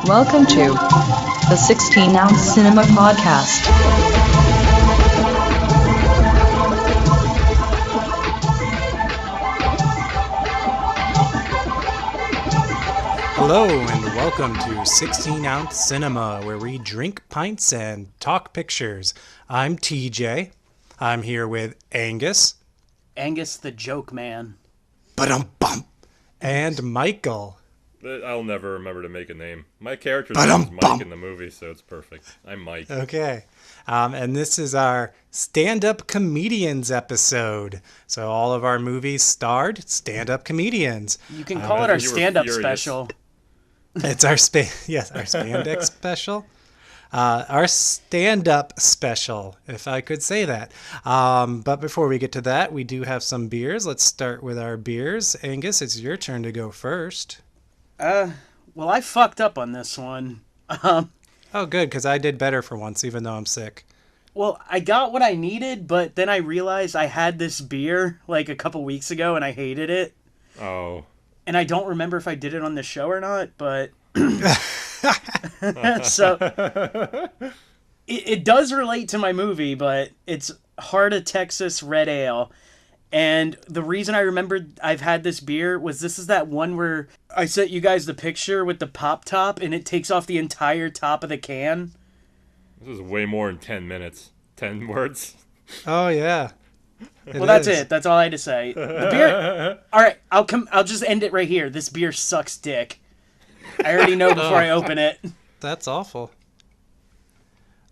Welcome to the 16-ounce Cinema Podcast. Hello and welcome to 16-ounce Cinema, where we drink pints and talk pictures. I'm TJ. I'm here with Angus. Angus the Joke Man. Ba-dum-bum. And Michael. I'll never remember to make a name. My character's name is Mike in the movie, so it's perfect. I'm Mike. Okay. And this is our stand-up comedians episode. So all of our movies starred stand-up comedians. You can call it our stand-up special. It's our spandex special. Our stand-up special, if I could say that. But before we get to that, we do have some beers. Let's start with our beers. Angus, it's your turn to go first. Well, I fucked up on this one. Oh, good, because I did better for once, even though I'm sick. Well, I got what I needed, but then I realized I had this beer like a couple weeks ago, and I hated it. Oh. And I don't remember if I did it on the show or not, but... So, it does relate to my movie, but it's Heart of Texas Red Ale. And the reason I remembered I've had this beer was this is that one where I sent you guys the picture with the pop top, and it takes off the entire top of the can. This is way more than 10 minutes. 10 words? Oh, yeah. That's it. That's all I had to say. The beer... All right, I'll just end it right here. This beer sucks dick. I already know before I open it. That's awful.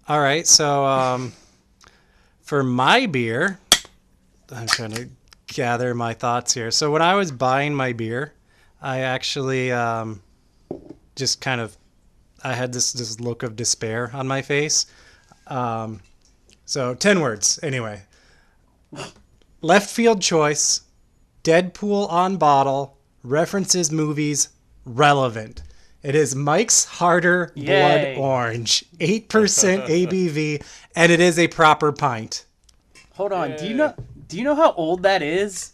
All right, so for my beer, I'm trying to gather my thoughts here. So when I was buying my beer, I actually just kind of, I had this look of despair on my face. So 10 words, anyway. Left field choice, Deadpool on bottle, references movies, relevant. It is Mike's Harder Blood Orange, 8% ABV, and it is a proper pint. Hold on, do you know how old that is?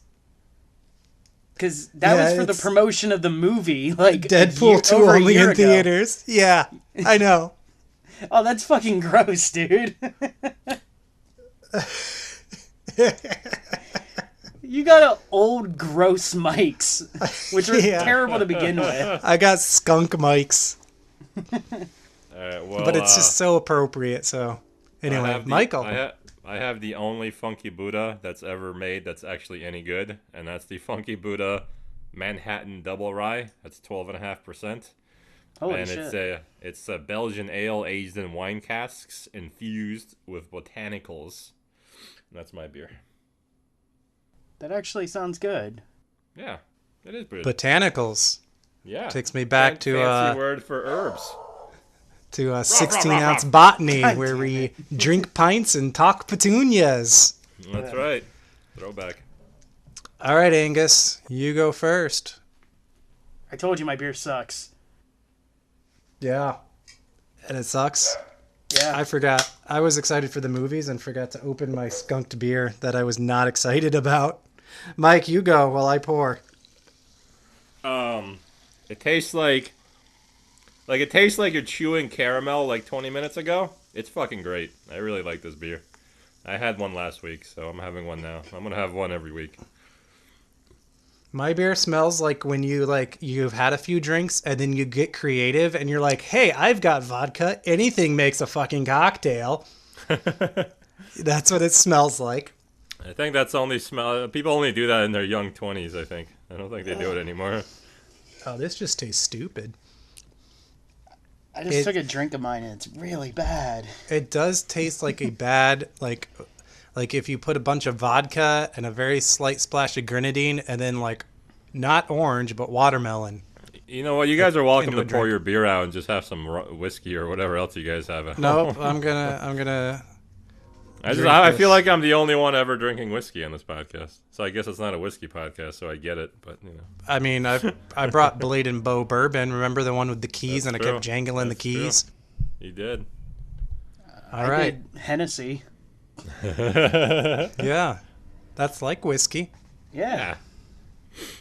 Because that was for the promotion of the movie, like Deadpool 2 only in theaters. Yeah, I know. Oh, that's fucking gross, dude. You got an old gross mics, which are terrible to begin with. I got skunk mics. Well, but it's just so appropriate, so... Anyway, Michael. I have the only Funky Buddha that's ever made that's actually any good, and that's the Funky Buddha Manhattan Double Rye. That's 12.5%. Holy shit. It's a Belgian ale aged in wine casks infused with botanicals. And that's my beer. That actually sounds good. Yeah, it is good. Botanicals. Yeah. Takes me back to fancy word for herbs. To a 16-ounce botany where we drink pints and talk petunias. That's right. Throwback. All right, Angus, you go first. I told you my beer sucks. Yeah. And it sucks. Yeah. I forgot. I was excited for the movies and forgot to open my skunked beer that I was not excited about. Mike, you go while I pour. It tastes like it tastes like you're chewing caramel like 20 minutes ago. It's fucking great. I really like this beer. I had one last week, so I'm having one now. I'm gonna have one every week. My beer smells like when you've had a few drinks and then you get creative and you're like, hey, I've got vodka. Anything makes a fucking cocktail. That's what it smells like. I think that's only people only do that in their young 20s, I think. I don't think they do it anymore. Oh, this just tastes stupid. I just took a drink of mine and it's really bad. It does taste like a bad, like if you put a bunch of vodka and a very slight splash of grenadine and then not orange, but watermelon. You know what? You guys are welcome to pour your beer out and just have some whiskey or whatever else you guys have. Nope, I'm gonna. I feel like I'm the only one ever drinking whiskey on this podcast. So I guess it's not a whiskey podcast, so I get it. But you know, I mean, I brought Blade and Bow bourbon. Remember the one with the keys, and I kept jangling the keys. True. You did. All right, Hennessy. Yeah, that's like whiskey. Yeah.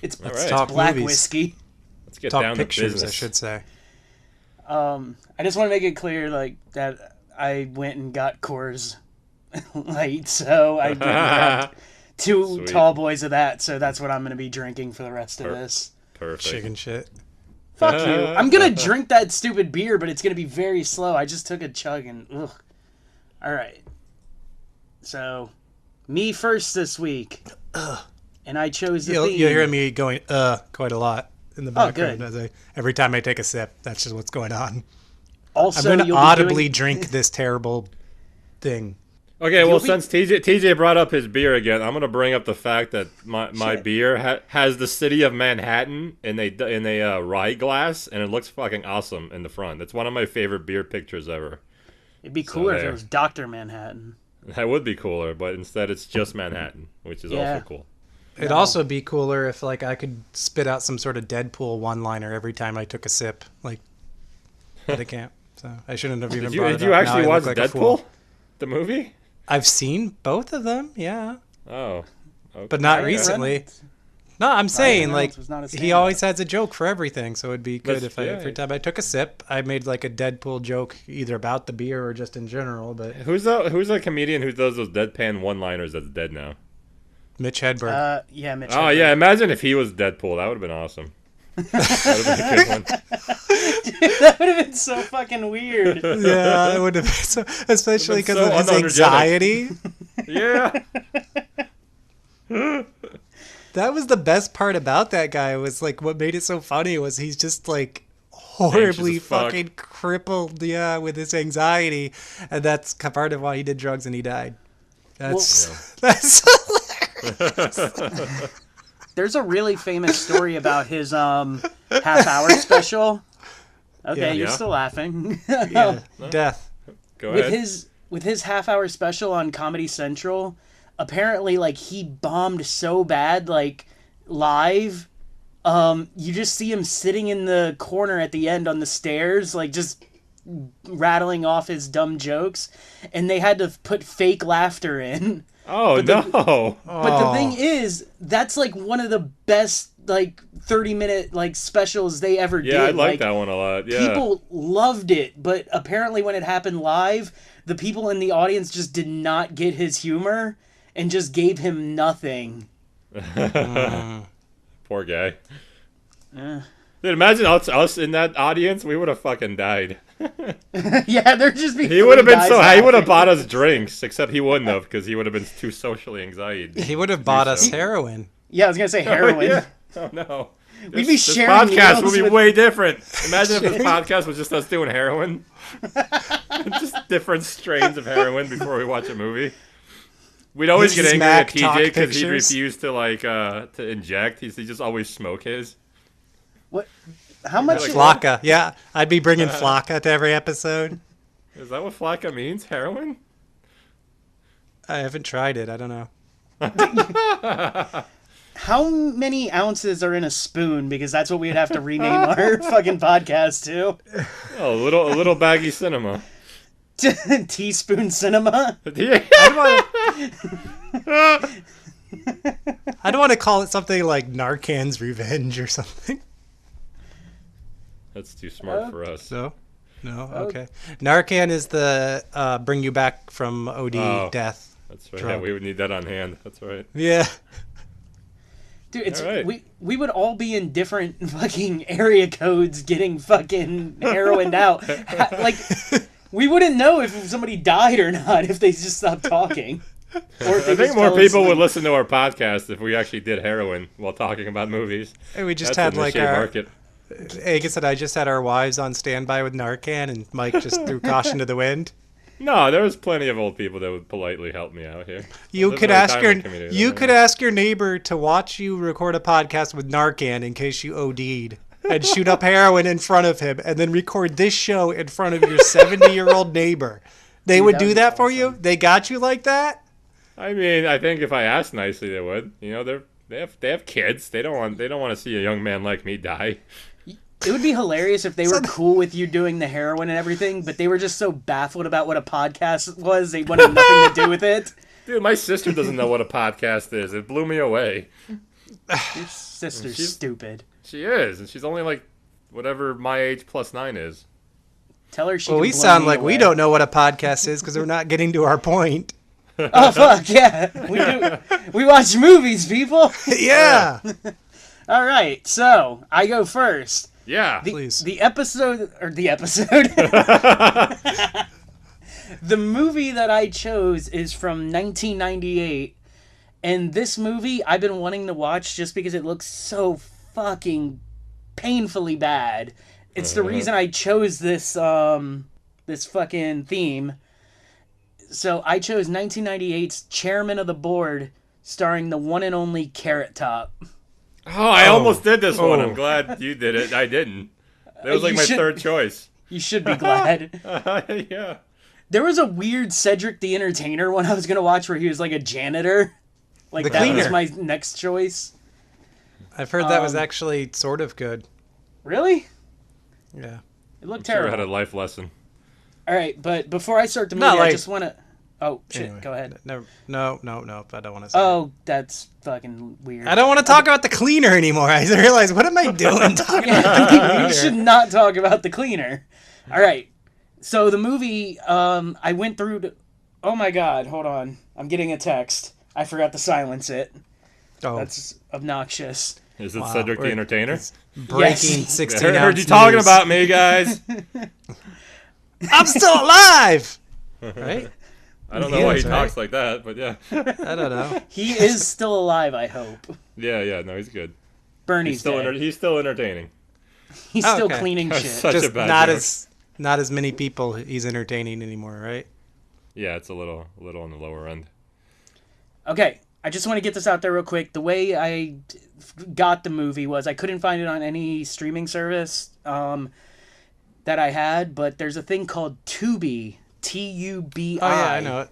It's Let's talk black movies. whiskey. Let's get talk down pictures, to business. I should say. I just want to make it clear, like, that I went and got Coors Light, so I grabbed two Sweet. tall boys of that, so that's what I'm going to be drinking for the rest of this. Perfect. Chicken shit. Fuck you. I'm going to drink that stupid beer, but it's going to be very slow. I just took a chug and, ugh. All right. So, me first this week. And I chose the theme. You'll hear me going, quite a lot in the background. good. Every time I take a sip, that's just what's going on. Also, I'm going to you'll audibly be doing... drink this terrible thing. Okay, well, since TJ brought up his beer again, I'm gonna bring up the fact that my beer has the city of Manhattan in a rye glass, and it looks fucking awesome in the front. It's one of my favorite beer pictures ever. It'd be cooler if it was Dr. Manhattan. That would be cooler, but instead it's just Manhattan, which is also cool. It'd also be cooler if like I could spit out some sort of Deadpool one-liner every time I took a sip, like, but I can't. So I shouldn't have even brought it up. Did you actually Now I watch look like a Deadpool, fool. the movie? I've seen both of them, yeah. Oh. Okay. But not Ryan recently. Reynolds? No, I'm saying, like, Reynolds was not a he stand-up. always has a joke for everything, so it'd be good if every yeah. time I took a sip, I made, like, a Deadpool joke, either about the beer or just in general, but Who's the comedian who does those deadpan one-liners that's dead now? Mitch Hedberg. Yeah, Mitch. Oh, yeah, imagine if he was Deadpool. That would have been awesome. That would have been a good one. That would have been so fucking weird. Yeah, it would have been so, especially because so of his unapologetic. anxiety. Yeah. That was the best part about that guy, was, like, what made it so funny was he's just, like, horribly Anxious as fuck. fucking crippled, with his anxiety, and that's part of why he did drugs and he died. That's hilarious. There's a really famous story about his half-hour special. Okay, Yeah. you're Yeah. still laughing. Yeah, death. Go with ahead. his half-hour special on Comedy Central, apparently, like, he bombed so bad, like, live. You just see him sitting in the corner at the end on the stairs, like, just rattling off his dumb jokes, and they had to put fake laughter in. Oh, no. But the thing is, that's, like, one of the best, like, 30-minute, like, specials they ever did. Yeah, I like that one a lot. Yeah. People loved it, but apparently when it happened live, the people in the audience just did not get his humor and just gave him nothing. Poor guy. Eh. Dude, imagine us in that audience. We would have fucking died. Yeah, there'd just be. He would have been guys so. He would have laughing. bought us drinks, except he wouldn't have because he would have been too socially anxiety. He would have bought us heroin. Yeah, I was gonna say heroin. Yeah. Oh no. We'd be This sharing podcast needles would be with- way different. Imagine if this podcast was just us doing heroin. Just different strains of heroin before we watch a movie. We'd always His get angry at smack talk TJ because he'd pictures. refuse to to inject. He just always smoke his. What? How much? Like Flocka. Yeah, I'd be bringing Flocka to every episode. Is that what flakka means? Heroin? I haven't tried it. I don't know. How many ounces are in a spoon? Because that's what we'd have to rename our fucking podcast to. Oh, a little baggy cinema. Teaspoon cinema. Yeah. I don't want to call it something like Narcan's Revenge or something. That's too smart for us. No? No? Okay. Narcan is the bring you back from OD death. That's right. drug. Yeah, we would need that on hand. That's right. Yeah. Dude, it's All right. we would all be in different fucking area codes getting fucking heroined out. Like, we wouldn't know if somebody died or not if they just stopped talking. Or if they I think just more fell people would asleep. listen to our podcast if we actually did heroin while talking about movies. And we just That's had a like niche our... market. Agus and I just had our wives on standby with Narcan, and Mike just threw caution to the wind. No, there was plenty of old people that would politely help me out here. You I live could in a ask your retirement community, you don't could I? ask your neighbor to watch you record a podcast with Narcan in case you OD'd, and shoot up heroin in front of him, and then record this show in front of your 70-year-old neighbor. They would that do would be that for you? awesome. They got you like that? I mean, I think if I asked nicely, they would. You know, they have kids. They don't want to see a young man like me die. It would be hilarious if they were cool with you doing the heroin and everything, but they were just so baffled about what a podcast was, they wanted nothing to do with it. Dude, my sister doesn't know what a podcast is. It blew me away. Your sister's She's- stupid. She is, and she's only like whatever my age plus 9 is. Tell her she Well, can we blow sound me like we away. don't know what a podcast is because we're not getting to our point. Oh, fuck, yeah. We do. We watch movies, people. Yeah. All right, so I go first. Yeah. Please. The episode. The movie that I chose is from 1998. And this movie I've been wanting to watch just because it looks so fucking painfully bad. It's the reason I chose this this fucking theme. So I chose 1998's Chairman of the Board, starring the one and only Carrot Top. Oh, I almost did this one. Oh. I'm glad you did it. I didn't. That was like You my should- third choice. You should be glad. Yeah. There was a weird Cedric the Entertainer one I was gonna watch where he was like a janitor. Like The that was cleaner. my next choice. I've heard that was actually sort of good. Really? Yeah. It looked Sure terrible. had a life lesson. All right, but before I start the movie, Not I like- just want to. Oh shit! Anyway, Go ahead. No, I don't want to say. Oh, that's fucking weird. I don't want to talk about the cleaner anymore. I realize, what am I doing talking about the We cleaner? should not talk about the cleaner. All right. So the movie, I went through. Oh my god! Hold on. I'm getting a text. I forgot to silence it. Oh, That's obnoxious. Is it Wow. Cedric the We're- Entertainer? breaking Yes. 16 I heard you talking about me, guys. I'm still alive! Right? I don't know He why is, he right? talks like that, but yeah. I don't know. He is still alive. I hope. Yeah, no, he's good. Bernie's He's still, dead. he's still entertaining. He's Oh, still okay. cleaning That's shit. such a Just bad not joke. not as many people he's entertaining anymore, right? Yeah, it's a little on the lower end. Okay, I just want to get this out there real quick. The way I got the movie was I couldn't find it on any streaming service that I had, but there's a thing called Tubi, Tubi. Oh yeah, I know it.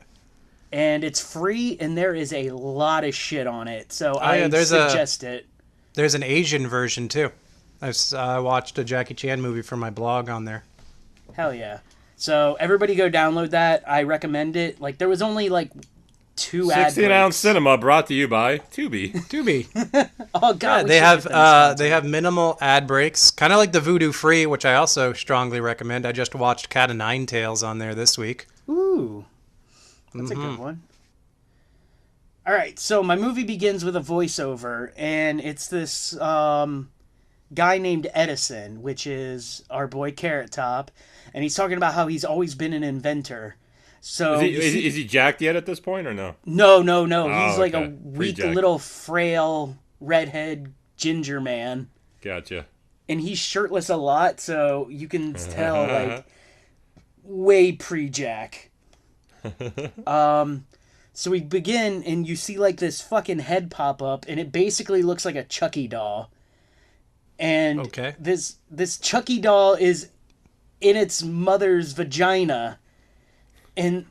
And it's free, and there is a lot of shit on it. So yeah, I there's suggest it. There's an Asian version too. I watched a Jackie Chan movie for my blog on there. Hell yeah. So everybody go download that. I recommend it. Like, there was only like 2 ad 16-ounce breaks. cinema brought to you by Tubi. Tubi. Oh god, Yeah, we they should have get them they have minimal ad breaks, kind of like the Voodoo Free, which I also strongly recommend. I just watched Cat of Nine Tails on there this week. Ooh, that's a good one. All right, so my movie begins with a voiceover, and it's this guy named Edison, which is our boy Carrot Top, and he's talking about how he's always been an inventor. So Is he jacked yet at this point or no? no, Oh, he's like a okay. weak Pre-jacked. little frail redhead ginger man, Gotcha. and he's shirtless a lot, so you can tell like way pre-jack. So we begin, and you see like this fucking head pop up, and it basically looks like a Chucky doll. And Okay. this Chucky doll is in its mother's vagina, and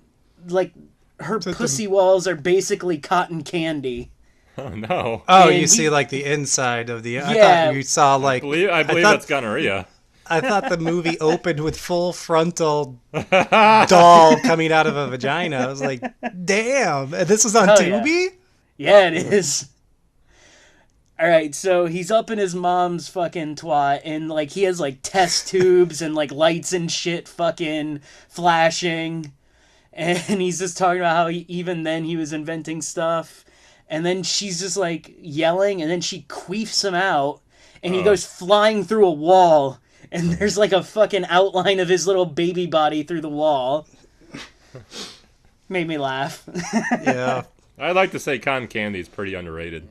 like her So it's pussy walls are basically cotton candy. Oh no. Oh, And you he- see like the inside of the. I Yeah. thought you saw like. I believe thought- that's gonorrhea. I thought the movie opened with full frontal doll coming out of a vagina. I was like, damn. And this was on Hell yeah. Tubi? Yeah, it is. All right, so he's up in his mom's fucking twat, and like he has like test tubes and like lights and shit fucking flashing, and he's just talking about how even then he was inventing stuff, and then she's just like yelling, and then she queefs him out, and he goes flying through a wall, and there's like a fucking outline of his little baby body through the wall. Made me laugh. Yeah. I'd like to say cotton candy is pretty underrated.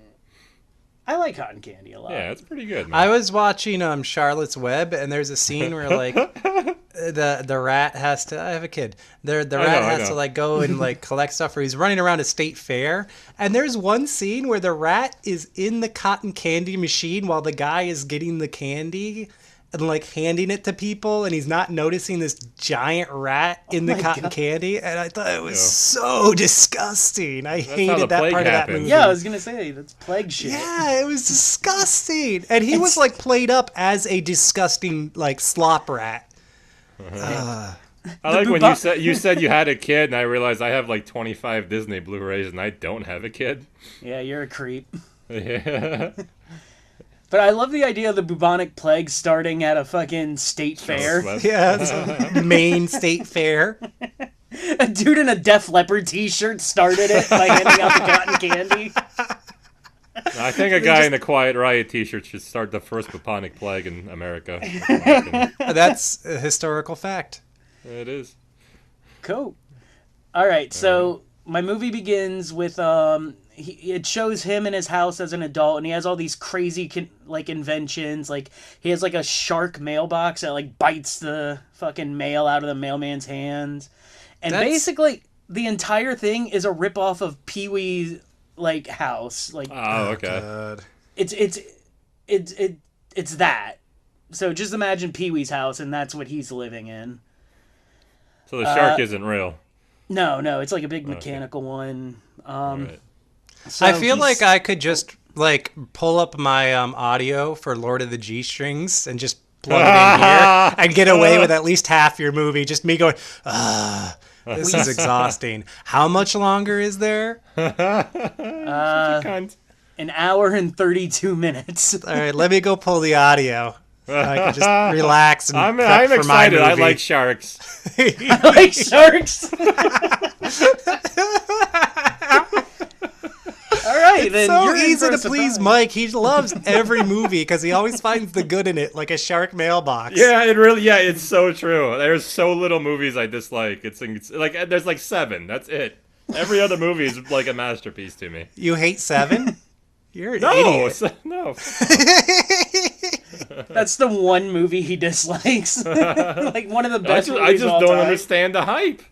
I like cotton candy a lot. Yeah, it's pretty good, man. I was watching Charlotte's Web, and there's a scene where like the rat has to. I have a kid. The rat I has know. to like go and like collect stuff. Where he's running around a state fair, and there's one scene where the rat is in the cotton candy machine while the guy is getting the candy and like handing it to people, and he's not noticing this giant rat in the my cotton God. candy, and I thought it was Yeah. so disgusting. I how the hated that plague part of that happened. movie. Yeah, I was gonna say that's plague shit. Yeah, it was disgusting. And he was It's- like played up as a disgusting like slop rat. I like when you said you had a kid, and I realized I have like 25 Disney Blu-rays, and I don't have a kid. Yeah, you're a creep. Yeah. But I love the idea of the bubonic plague starting at a fucking state fair. Yeah, it's a Maine State Fair. A dude in a Def Leppard t-shirt started it by handing out the cotton candy. I think a guy in the Quiet Riot t-shirt should start the first bubonic plague in America. That's a historical fact. It is. Cool. All right, so my movie begins with it shows him in his house as an adult, and he has all these crazy inventions. Like he has like a shark mailbox that like bites the fucking mail out of the mailman's hands, and basically the entire thing is a ripoff of Pee-wee's like house. Like oh, okay. God. It's that. So just imagine Pee-wee's house, and that's what he's living in. So the shark isn't real. No, it's like a big mechanical one. Right. So I feel like I could just like pull up my audio for Lord of the G Strings and just plug it in here and get away with at least half your movie. Just me going, this is exhausting. How much longer is there? an hour and 32 minutes. All right, let me go pull the audio. So I can just relax and I'm prep for my excited. movie. I like sharks. I like sharks. All right, then So you're in easy for a to please surprise. Mike. He loves every movie because he always finds the good in it, like a shark mailbox. Yeah, it's so true. There's so little movies I dislike. It's like there's like 7. That's it. Every other movie is like a masterpiece to me. You hate Seven? You're an No, idiot. no. That's the one movie he dislikes. Like one of the best I movies just of all don't time. understand the hype.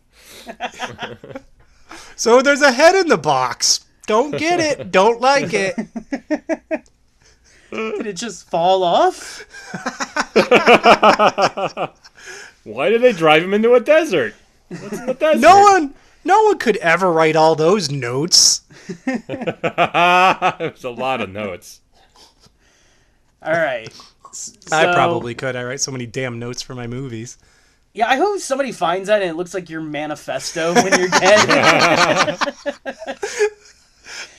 So there's a head in the box. Don't get it. Don't like it. Did it just fall off? Why did they drive him into a desert? What's in the desert? No one could ever write all those notes. There's a lot of notes. All right. I So- probably could. I write so many damn notes for my movies. Yeah, I hope somebody finds that and it looks like your manifesto when you're dead.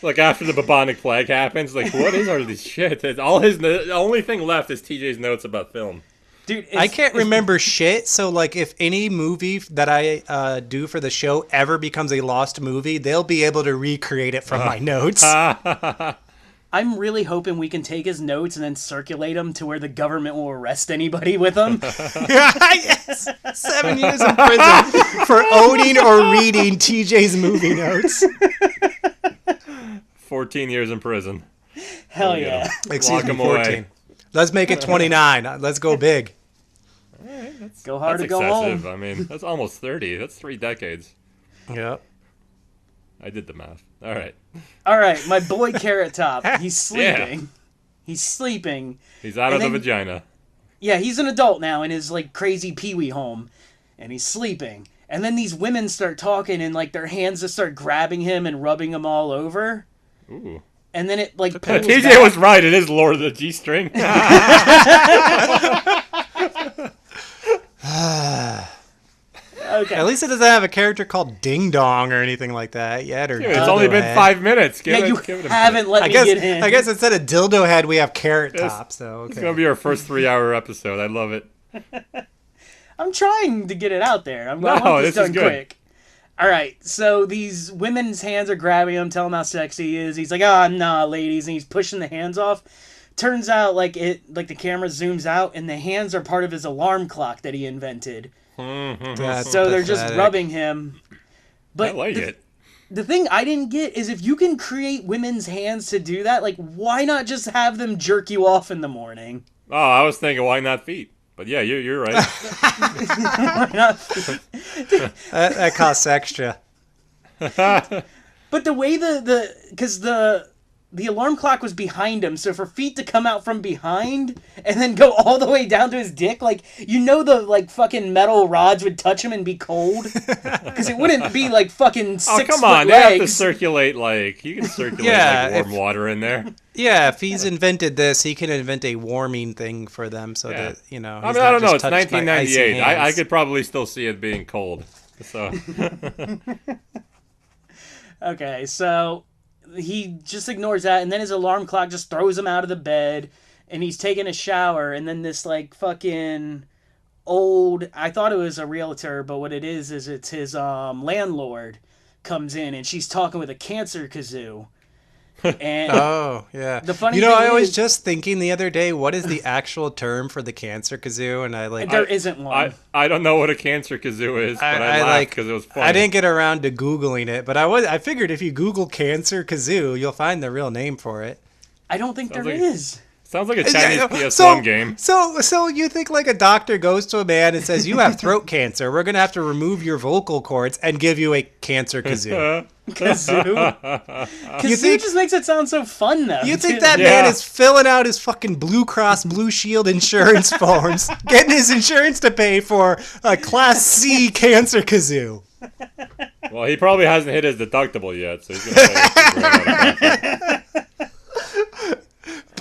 Like after the bubonic plague happens, like what is all this shit? It's all the only thing left is TJ's notes about film. Dude, I can't remember shit, so like if any movie that I do for the show ever becomes a lost movie, they'll be able to recreate it from my notes. I'm really hoping we can take his notes and then circulate them to where the government will arrest anybody with them. Yes! 7 years in prison for owning or reading TJ's movie notes. 14 years in prison. Hell you yeah. go. Excuse Lock me, 'em away. 14. Let's make it 29. Let's go big. Go hard That's or go excessive. home. I mean, that's almost 30. That's 3 decades. Yep. I did the math. All right. All right, my boy Carrot Top. He's sleeping. Yeah. He's sleeping. He's out And of the then- vagina. Yeah, he's an adult now in his like crazy Pee-wee home, and he's sleeping. And then these women start talking, and like their hands just start grabbing him and rubbing him all over. Ooh. And then it like pulls TJ back. was right. It is Lord of the G-string. Okay. At least it doesn't have a character called Ding Dong or anything like that yet. Or Dude, it's only been Dildo 5 minutes. Give Yeah, it, you give it a haven't let I me guess get in. I guess instead of Dildo Head we have Carrot Yes. Top. So okay. It's gonna be our first 3-hour episode. I love it. I'm trying to get it out there. I No, want this this is done good. quick. All right, so these women's hands are grabbing him, telling him how sexy he is. He's like, "Ah, nah, ladies," and he's pushing the hands off. Turns out, like the camera zooms out, and the hands are part of his alarm clock that he invented. That's So they're just pathetic. rubbing him. But I like it. The thing I didn't get is if you can create women's hands to do that, like why not just have them jerk you off in the morning? Oh, I was thinking, why not feet? But yeah, you're right. Why not? That costs extra. But the way because the alarm clock was behind him, so for feet to come out from behind and then go all the way down to his dick, like the like fucking metal rods would touch him and be cold, because it wouldn't be like fucking 6 Oh, come foot on. They legs. have to circulate, like, you can circulate Yeah, like warm water in there. Yeah, if he's invented this, he can invent a warming thing for them so Yeah. that, you know, I he's mean, not I don't know. just It's touched by icy 1998. I hands. could probably still see it being cold. So, Okay, so he just ignores that, and then his alarm clock just throws him out of the bed, and he's taking a shower, and then this like fucking old, I thought it was a realtor, but what it is it's his landlord comes in, and she's talking with a cancer kazoo. And Oh, yeah. The funny you know, thing I was is- just thinking the other day, what is the actual term for the cancer kazoo? And I like, there isn't one. I don't know what a cancer kazoo is, but I laughed because it was funny. I didn't get around to Googling it, but I figured if you Google cancer kazoo, you'll find the real name for it. I don't think there like- is. Sounds like a Chinese Yeah, PS1 game. So you think like a doctor goes to a man and says, you have throat cancer. We're going to have to remove your vocal cords and give you a cancer kazoo. Kazoo. Kazoo think- just makes it sound so fun, though. You think too. that man is filling out his fucking Blue Cross Blue Shield insurance forms, getting his insurance to pay for a Class C cancer kazoo? Well, he probably hasn't hit his deductible yet, so he's going to pay.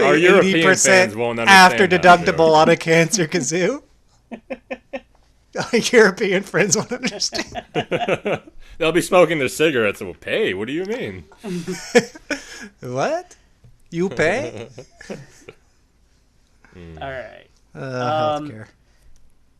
Our Pay European 80% fans won't understand after that, deductible on a cancer kazoo. Our European friends won't understand. They'll be smoking their cigarettes and will pay. What do you mean? What? You pay? All right. Healthcare.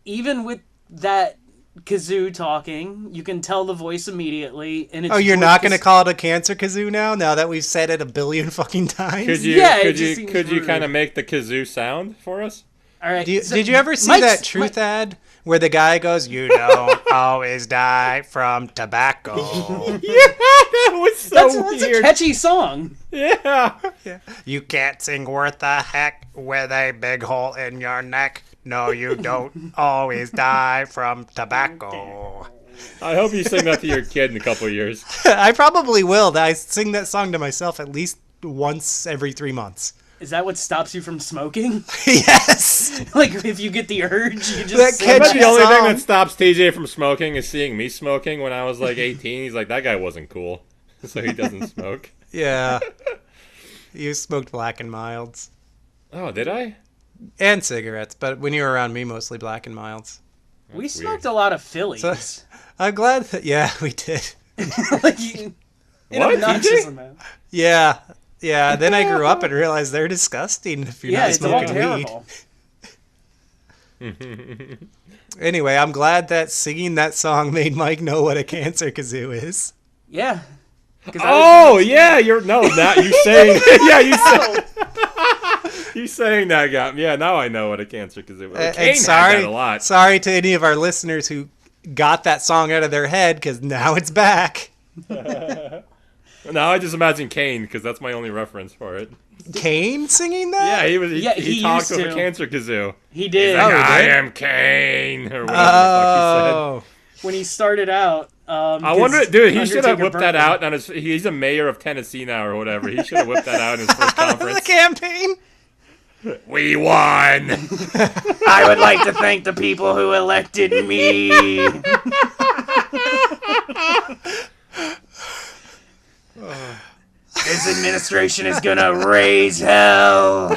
Even with that kazoo talking, you can tell the voice immediately. And it's Oh, you're George not going to Cas- call it a cancer kazoo now? Now that we've said it a billion fucking times? Could you Yeah, it could just you seems could you rude. kind of make the kazoo sound for us? All right. so Did you ever see Mike's- that Truth ad where the guy goes, "You don't always die from tobacco"? That was so That's a weird. catchy song. Yeah. You can't sing worth a heck with a big hole in your neck. No, you don't always die from tobacco. I hope you sing that to your kid in a couple of years. I probably will. I sing that song to myself at least once every 3 months. Is that what stops you from smoking? Yes. Like, if you get the urge, you just That sing I bet catchy the only thing song. that stops TJ from smoking is seeing me smoking when I was like 18. He's like, that guy wasn't cool, so he doesn't smoke. Yeah. You smoked Black and Milds. Oh, did I? And cigarettes, but when you were around me, mostly Black and Milds. We That's smoked weird. a lot of Phillies. So- I'm glad that, yeah, we did. Like, in What, obnoxious TJ? amount. Yeah. Yeah, then I grew up and realized they're disgusting if you're Yeah, not it's all smoking weed. terrible. Anyway, I'm glad that singing that song made Mike know what a cancer kazoo is. Yeah. 'Cause I Oh, was- yeah, you're you saying yeah, you saying that got me. Yeah, now I know what a cancer kazoo is. And Kane had sorry, that a lot. sorry to any of our listeners who got that song out of their head because now it's back. Now I just imagine Kane because that's my only reference for it. Kane singing Yeah, that? he talked used with a to. cancer kazoo. He did. Oh, he I did? am Kane or whatever the fuck Oh, When he started out. I wonder, dude, he should have Undertaker whipped that burnt out on his. He's a mayor of Tennessee now or whatever. He should have whipped that out in his first the conference. campaign. We won. I would like to thank the people who elected me. This administration is gonna raise hell.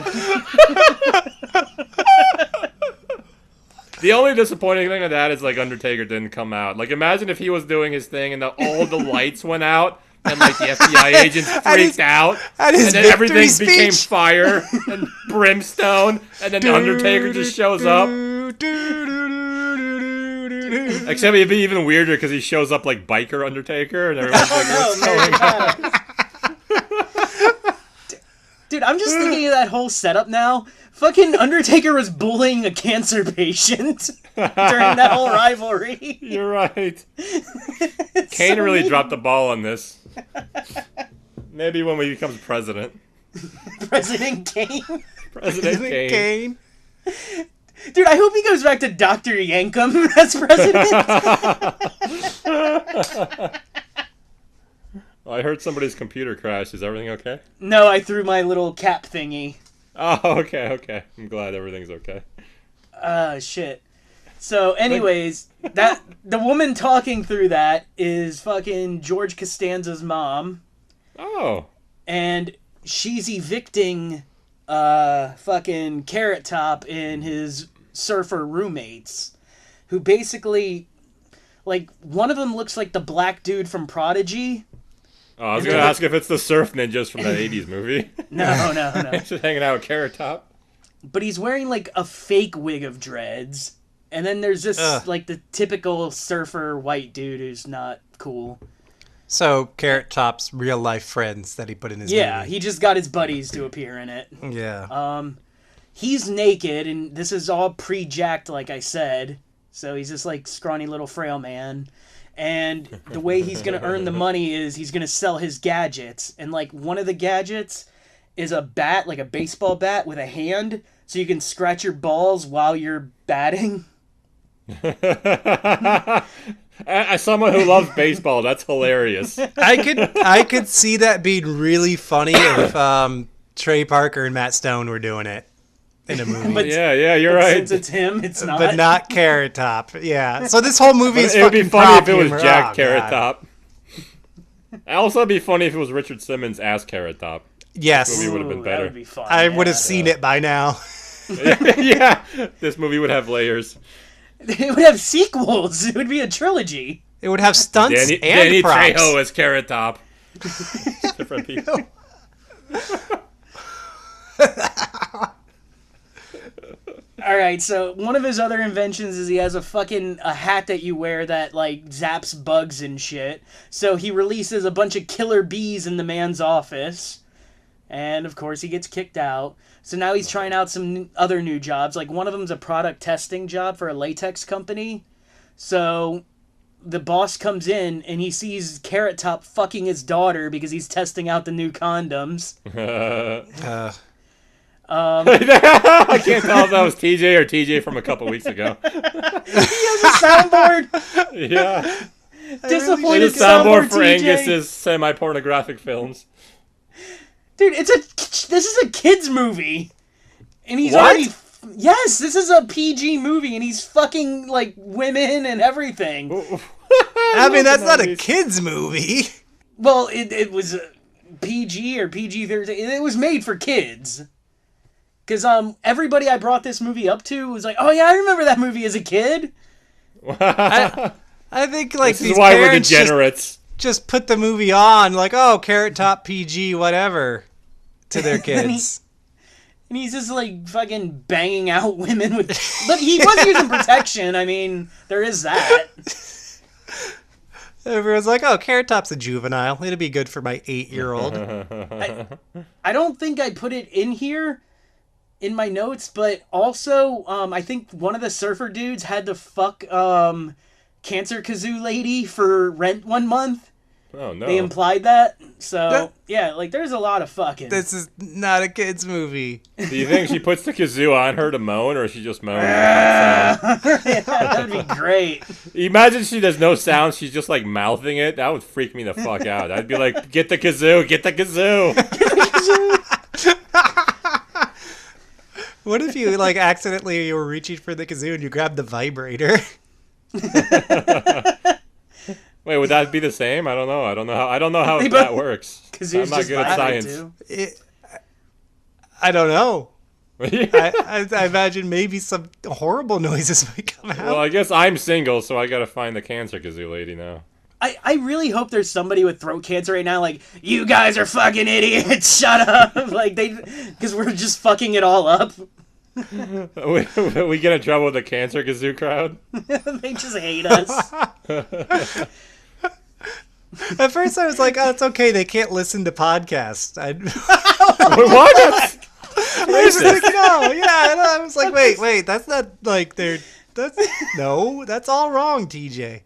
The only disappointing thing of that is like Undertaker didn't come out. Like imagine if he was doing his thing and all the lights went out and like the FBI agents freaked out at his and then everything victory became speech. fire and brimstone and then Undertaker just shows up. Except it'd be even weirder because he shows up like biker Undertaker and everyone's like, what's going on? Dude, I'm just thinking of that whole setup now. Fucking Undertaker was bullying a cancer patient during that whole rivalry. You're right. Kane really dropped the ball on this. Maybe when he becomes president. President Kane. President Kane. Kane. Dude, I hope he goes back to Dr. Yankum as president. I heard somebody's computer crashed. Is everything okay? No, I threw my little cap thingy. Oh, okay. I'm glad everything's okay. Shit. So, anyways, that the woman talking through that is fucking George Costanza's mom, Oh. and she's evicting fucking Carrot Top and his surfer roommates, who basically, like, one of them looks like the black dude from Prodigy. Oh, I was going to ask if it's the surf ninjas from that 80s movie. No. Just hanging out with Carrot Top. but he's wearing like a fake wig of dreads. And then there's this like the typical surfer white dude who's not cool. So Carrot Top's real life friends that he put in his movie. He just got his buddies to appear in it. Yeah. He's naked, and this is all pre-jacked, like I said. So he's just like scrawny little frail man. And the way he's going to earn the money is he's going to sell his gadgets. And like one of the gadgets is a bat, like a baseball bat with a hand, so you can scratch your balls while you're batting. As someone who loves baseball, that's hilarious. I could see that being really funny if Trey Parker and Matt Stone were doing it in a movie. But, yeah, you're but right. Since it's him, it's not. But not Carrot Top. Yeah. So this whole movie is It would be fucking funny if prop it was humor. Jack Oh, Carrot God. Top. Also, it'd be funny if it was Richard Simmons as Carrot Top. Yes. This movie would have been Ooh, better. That would be fun. I would have seen it by now. Yeah, this movie would have layers. It would have sequels. It would be a trilogy. It would have stunts Danny and props. Trejo as Carrot Top. Different people. All right, so one of his other inventions is he has a hat that you wear that like zaps bugs and shit. So he releases a bunch of killer bees in the man's office, and of course he gets kicked out. So now he's trying out some other new jobs. Like one of them's a product testing job for a latex company. So the boss comes in and he sees Carrot Top fucking his daughter because he's testing out the new condoms. I can't tell if that was TJ or TJ from a couple weeks ago. He has a soundboard. Yeah. Disappointed The soundboard soundboard, for TJ. Angus's semi-pornographic films. Dude, this is a kids movie, and he's What? already. Yes, this is a PG movie, and he's fucking like women and everything. I mean, that's not a kid's movie. Well, it was PG or PG-13. It was made for kids. Because everybody I brought this movie up to was like, oh yeah, I remember that movie as a kid. I think like This these is why we're parents degenerates. just put the movie on, like, oh, Carrot Top PG, whatever, to their kids. And he's just like fucking banging out women with. But he was using protection. I mean, there is that. Everyone's like, oh, Carrot Top's a juvenile. It'd be good for my 8-year-old. I don't think I put it in here in my notes, but also I think one of the surfer dudes had to fuck Cancer Kazoo lady for rent 1 month. Oh, no. They implied that. So, yeah, like there's a lot of fucking. This is not a kid's movie. Do you think she puts the kazoo on her to moan, or she just moans? Yeah, that'd be great. Imagine she does no sound, she's just like mouthing it. That would freak me the fuck out. I'd be like, get the kazoo, get the kazoo. What if you like accidentally you were reaching for the kazoo and you grabbed the vibrator? Wait, would that be the same? I don't know. I don't know how They that both- works. Kazoo's I'm not just good at vibrate, science. too. I don't know. Yeah. I imagine maybe some horrible noises might come out. Well, I guess I'm single, so I gotta find the Cancer Kazoo lady now. I really hope there's somebody with throat cancer right now, like, you guys are fucking idiots, shut up! Like, because we're just fucking it all up. we get in trouble with the Cancer Kazoo crowd? They just hate us. At first I was like, oh, it's okay, they can't listen to podcasts. What? I was like, no, yeah, and I was like, wait, that's not like that's all wrong, TJ.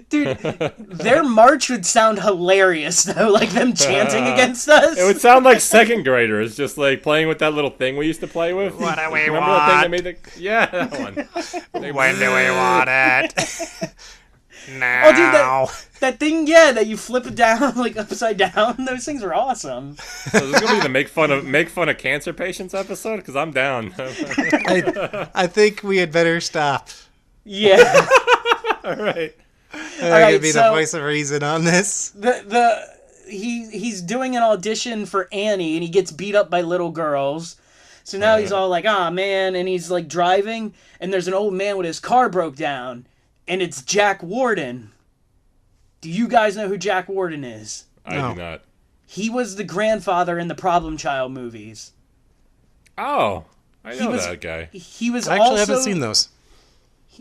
Dude, their march would sound hilarious, though, like them chanting against us. It would sound like second graders, just like playing with that little thing we used to play with. What do we Remember want? that thing that made the... Yeah, that one. When do we want it? Now. Oh, dude, that thing, yeah, that you flip it down, like, upside down. Those things are awesome. So is this gonna be the make fun of cancer patients episode? Because I'm down. I think we had better stop. Yeah. All right. I'm right, gonna be the so- voice of reason on this. He's doing an audition for Annie, and he gets beat up by little girls. So now he's all like, ah, man, and he's like driving, and there's an old man with his car broke down, and it's Jack Warden. Do you guys know who Jack Warden is? I No. do not. He was the grandfather in the Problem Child movies. Oh, I know was- that guy. He was I actually also... haven't seen those.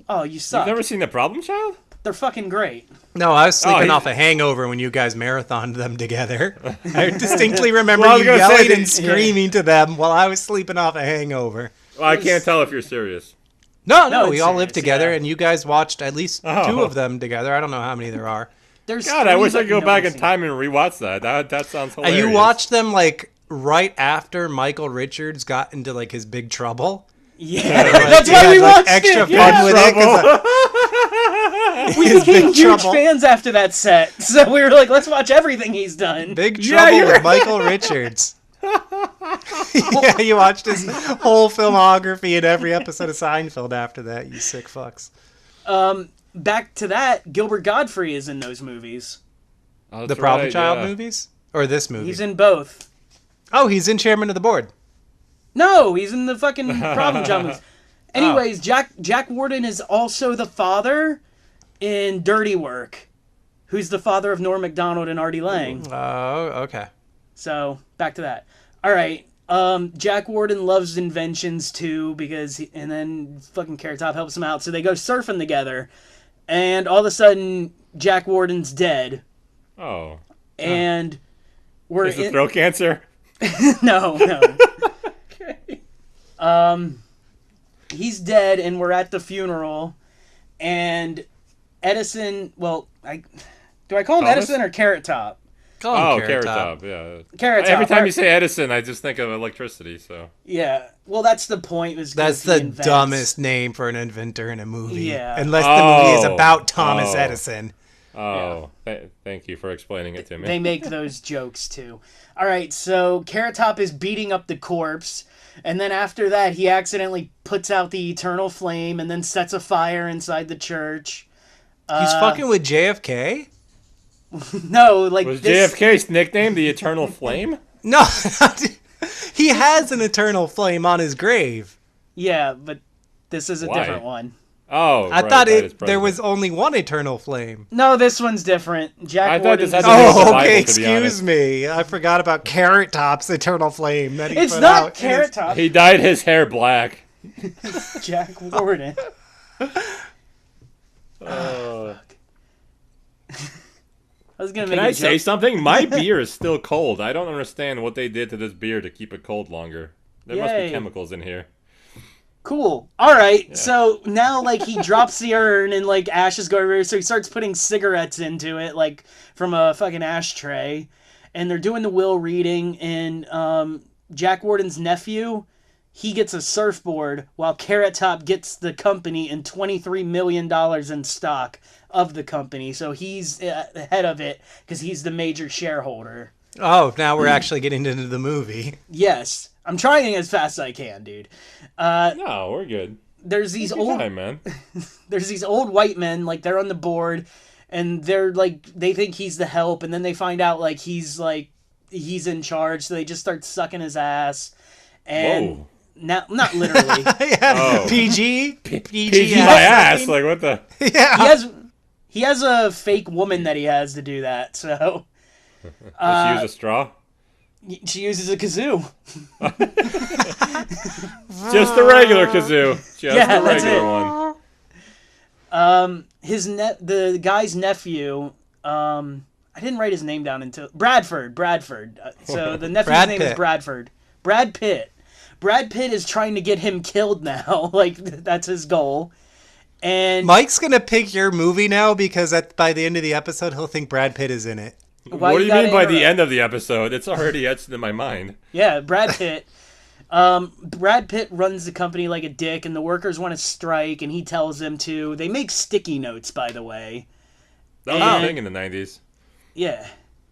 Oh, you You've suck. never seen The Problem Child? They're fucking great. No, I was sleeping he- off a hangover when you guys marathoned them together. I distinctly remember Well, I was you gonna say yelling that- and screaming to them while I was sleeping off a hangover. Well, I can't tell if you're serious. No, No, we it's all lived serious, together, yeah. and you guys watched at least Oh. 2 of them together. I don't know how many there are. There's God, I three, wish I but could go no back in one's seen time and rewatch that. That sounds And hilarious. you watched them like right after Michael Richards got into like his big trouble. Yeah, Like, that's he why had, we like, watched extra it. fun with it. Trouble. 'Cause, We his became big huge trouble. fans after that set, so we were like, let's watch everything he's done. Big Yeah, Trouble you're with Michael Richards. Yeah, you watched his whole filmography in every episode of Seinfeld after that, you sick fucks. Back to that, Gilbert Godfrey is in those movies. Oh, The that's Problem right, Child yeah. movies? Or this movie? He's in both. Oh, he's in Chairman of the Board. No, he's in the fucking Problem Child movies. Anyways, Jack Warden is also the father in Dirty Work, who's the father of Norm Macdonald and Artie Lang. Oh, okay. So, back to that. All right. Jack Warden loves inventions too and then fucking Carrot Top helps him out. So they go surfing together, and all of a sudden Jack Warden's dead, Oh. and we're Is it throat cancer? no. He's dead, and we're at the funeral, and Edison. Well, do I call him Thomas? Edison or Carrot Top? Call him Oh, Carrot Carrot Top. Top, yeah. Carrot Top. Every time right? you say Edison, I just think of electricity, so. Yeah. Well, that's the point. That's the dumbest name for an inventor in a movie. Yeah. Unless the movie is Oh. about Thomas Oh. Edison. Oh, thank you for explaining it to me. They make those jokes too. All right, so Carrot Top is beating up the corpse, and then after that, he accidentally puts out the eternal flame and then sets a fire inside the church. He's fucking with JFK? No, like Was this. JFK's nickname the Eternal Flame? No. He has an eternal flame on his grave. Yeah, but this is a Why? different one. Oh, I right, thought that is there president. was only one eternal flame. No, this one's different. Jack I thought Warden. this had to do with the Oh, Bible, okay, to be honest. excuse me. I forgot about Carrot Top's eternal flame that he It's put not out. Carrot Top. He dyed his hair black. Jack Warden. I was gonna Can make I a say joke. something? My beer is still cold. I don't understand what they did to this beer to keep it cold longer. There must Yay. be chemicals in here. Cool. All right. So now, like, he drops the urn and like ashes go everywhere. So he starts putting cigarettes into it, like from a fucking ashtray. And they're doing the will reading. And Jack Warden's nephew, he gets a surfboard, while Carrot Top gets the company and $23 million in stock of the company. So he's the head of it because he's the major shareholder. Oh, now we're actually getting into the movie. Yes. I'm trying as fast as I can, dude. No, we're good. There's these Good old time, man. there's these old white men, like, they're on the board, and they're like, they think he's the help, and then they find out like he's in charge, so they just start sucking his ass. And Whoa. now, not literally. Yeah. Oh. PG? PG my ass. Like, what the? Yeah. he has a fake woman that he has to do that, so Does she use a straw? she uses a kazoo. Just the regular kazoo. Just Yeah, the that's regular it. one. The guy's nephew, I didn't write his name down until Bradford. So the nephew's Brad name is Pitt. Bradford. Brad Pitt. Brad Pitt is trying to get him killed now. Like, that's his goal. And Mike's going to pick your movie now because by the end of the episode, he'll think Brad Pitt is in it. why What do you gotta mean by the interrupt? end of the episode? It's already etched in my mind. Yeah, Brad Pitt. Brad Pitt runs the company like a dick, and the workers want to strike, and he tells them to. They make sticky notes, by the way. That was And- a thing in the 90s. Yeah.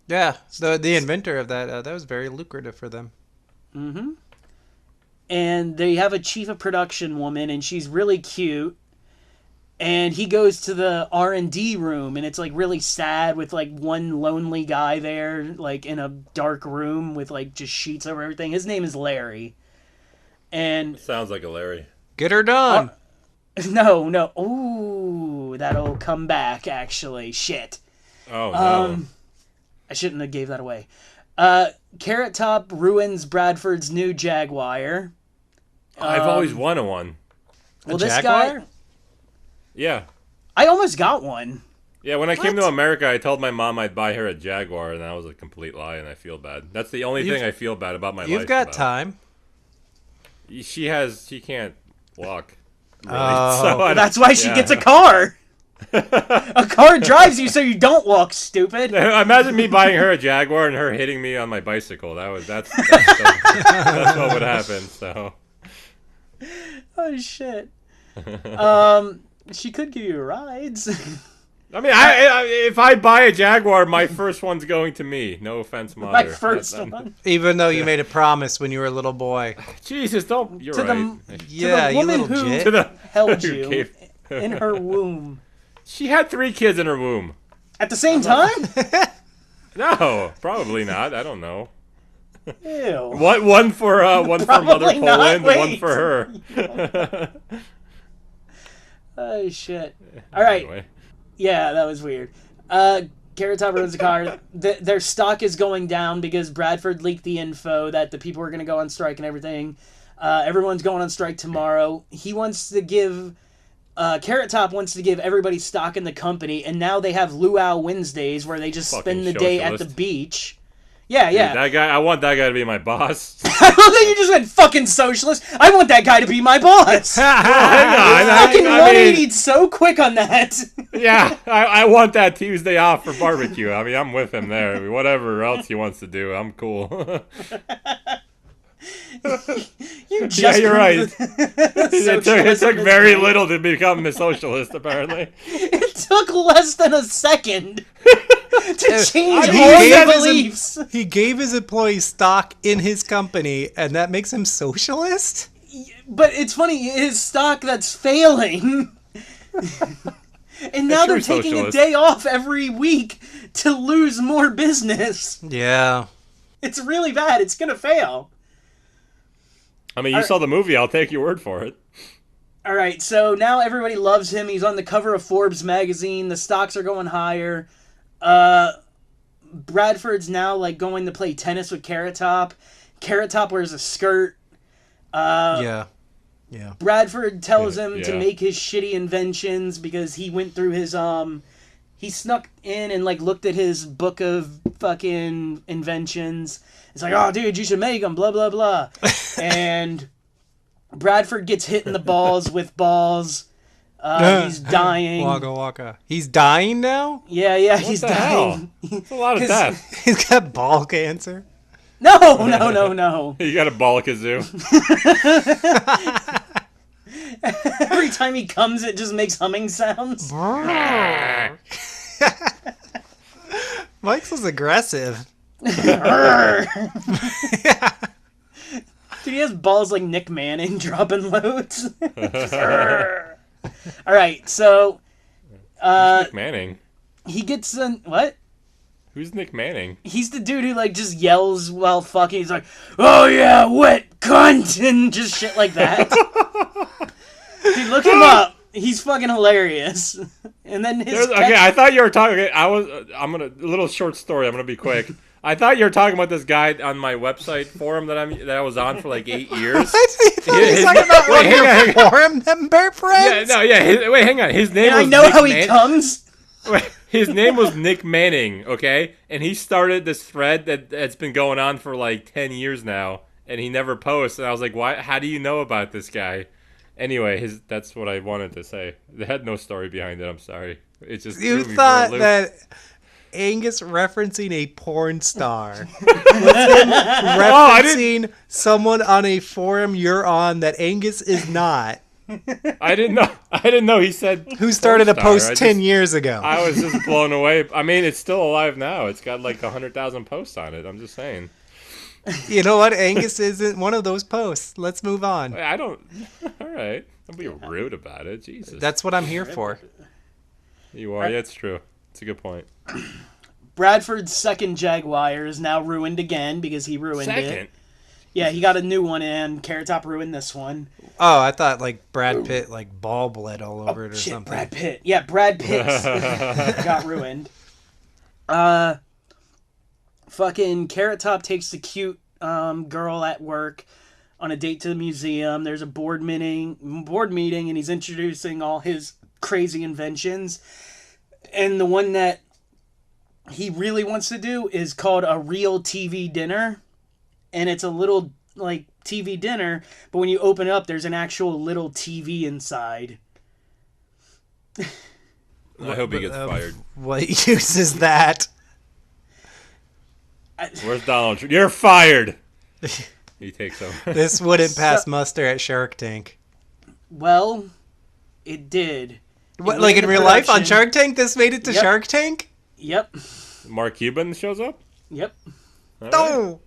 Yeah, the inventor of that was very lucrative for them. And they have a chief of production woman, and she's really cute. And he goes to the R&D room, and it's like really sad with like one lonely guy there, like in a dark room with like just sheets over everything. His name is Larry. And Sounds like a Larry. Get her done. no. Ooh, that'll come back actually. Shit. Oh, no. I shouldn't have gave that away. Carrot Top ruins Bradford's new Jaguar. I've always wanted one. Well, A this Jaguar? guy, Yeah. I almost got one. Yeah, when I came to What? America, I told my mom I'd buy her a Jaguar, and that was a complete lie, and I feel bad. That's the only thing I feel bad about my life. You've got about. time. She can't walk. Really. Oh. That's why she gets a car. A car drives you so you don't walk, stupid. Imagine me buying her a Jaguar and her hitting me on my bicycle. That's what would happen. So. Oh shit. She could give you rides. I mean, if I buy a Jaguar, my first one's going to me. No offense, mother. My first one. Even though you made a promise when you were a little boy. Jesus, don't. You're To right. Yeah, the you woman little who jit. To the- held who you gave- in her womb. She had 3 kids in her womb. At the same time? No, probably not. I don't know. Ew. One for Mother Probably not. Poland, one Wait. for her. Oh shit. Alright. Anyway. Yeah, that was weird. Carrot Top ruins the car. Their stock is going down because Bradford leaked the info that the people were going to go on strike and everything. Everyone's going on strike tomorrow. He wants to give... Carrot Top wants to give everybody stock in the company, and now they have Luau Wednesdays where they just Fucking spend the day at the socialist. beach. Yeah, yeah. That guy, I want that guy to be my boss. I love that you just went fucking socialist. I want that guy to be my boss. Hang on, Fucking I 180 mean, so quick on that. yeah, I want that Tuesday off for barbecue. I mean, I'm with him there. I mean, whatever else he wants to do, I'm cool. You just Yeah, you're right. It Socialism took is very great. little to become a socialist, apparently. It took less than a second to change He all gave your his- beliefs. He gave his employees stock in his company, and that makes him socialist? But it's funny, his stock that's failing. And now true they're taking socialist. a day off every week to lose more business. Yeah. It's really bad. It's going to fail. I mean, you saw the movie. I'll take your word for it. All right, so now everybody loves him. He's on the cover of Forbes magazine. The stocks are going higher. Bradford's now like going to play tennis with Carrot Top. Carrot Top wears a skirt. Yeah. Bradford tells him to Yeah. make his shitty inventions because he went through his he snuck in and like looked at his book of fucking inventions. It's like, oh dude, you should make them, blah blah blah. And Bradford gets hit in the balls with balls. He's dying. Waka waka. He's dying now? Yeah, he's the dying. hell? It's a lot of 'Cause- death. He's got ball cancer. No. You got a ball kazoo. Every time he comes, it just makes humming sounds. Mike's was aggressive. Dude, he has balls like Nick Manning dropping loads. All right, so Nick Manning. he gets an what? Who's Nick Manning? He's the dude who like just yells while fucking. He's like, "Oh yeah, wet cunt," and just shit like that. Dude, look him up. He's fucking hilarious. And then his Okay, I thought you were talking. Okay, a little short story. I'm gonna be quick. I thought you were talking about this guy on my website forum that I was on for like 8 years. He's talking about one of your forum member friends? Wait, hang on. His name and I was know Nick how he comes. His name was Nick Manning, okay? And he started this thread that's been going on for like 10 years now, and he never posts. And I was like, why? How do you know about this guy? Anyway, that's what I wanted to say. It had no story behind it. I'm sorry. It just You threw me for a thought loop. that Angus referencing a porn star referencing someone on a forum you're on that Angus is not, I didn't know. He said who started a porn post star. 10 years ago. I was just blown away. I mean, it's still alive now. It's got like 100,000 posts on it. I'm just saying. You know what? Angus isn't one of those posts. Let's move on. I don't. All right. Don't be rude about it. Jesus. That's what I'm here for. You are. Yeah, it's true. It's a good point. Bradford's second Jaguar is now ruined again because he ruined it. Second. Yeah, he got a new one and Carrot Top ruined this one. Oh, I thought like Brad Pitt like ball bled all over it or Shit, something. Brad Pitt. Yeah, Brad Pitt's got ruined. Fucking Carrot Top takes the cute girl at work. on a date to the museum. There's a board meeting, and he's introducing all his crazy inventions. And the one that he really wants to do is called a real TV dinner. And it's a little, like, TV dinner, but when you open it up, there's an actual little TV inside. I hope he gets fired. What use is that? Where's Donald Trump? You're fired! He takes over. This wouldn't pass muster at Shark Tank. Well, it did. What, like in real life on Shark Tank? This made it to Yep. Shark Tank? Yep. Mark Cuban shows up? Yep. All right. Oh!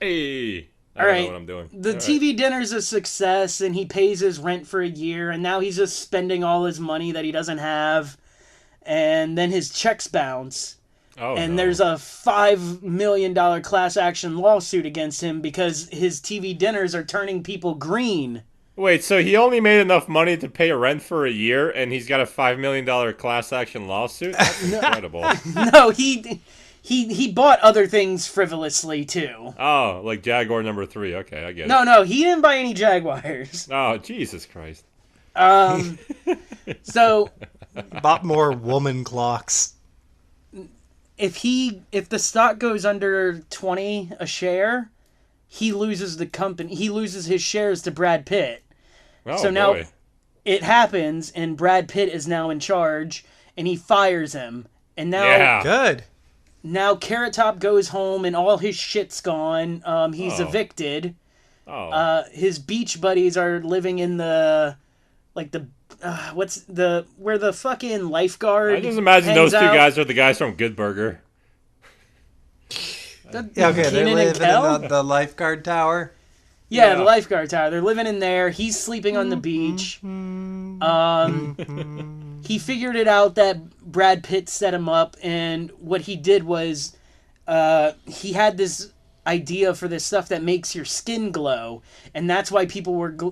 Hey! I All don't right. know what I'm doing. The All right. TV dinner's a success, and he pays his rent for a year, and now he's just spending all his money that he doesn't have, and then his checks bounce. Oh, And no. there's a $5 million class action lawsuit against him because his TV dinners are turning people green. Wait, so he only made enough money to pay rent for a year, and he's got a $5 million class action lawsuit? That's incredible. No, he bought other things frivolously too. Oh, like Jaguar number 3. Okay, I get it. No, he didn't buy any Jaguars. Oh, Jesus Christ. So Bought more woman clocks. if the stock goes under 20 a share, he loses the company. He loses his shares to Brad Pitt. Oh, So now- boy. It happens, and Brad Pitt is now in charge, and he fires him. And now, Yeah. Good. now Carrot Top goes home, and all his shit's gone. He's Oh. evicted. Oh. His beach buddies are living in the, like the, where the fucking lifeguard. I just imagine hangs those two out. guys are the guys from Good Burger. Yeah, okay, they're Keenan and living Kel? in the lifeguard tower. Yeah, Yeah. the lifeguard tower. They're living in there. He's sleeping on the beach. He figured it out that Brad Pitt set him up, and what he did was he had this idea for this stuff that makes your skin glow, and that's why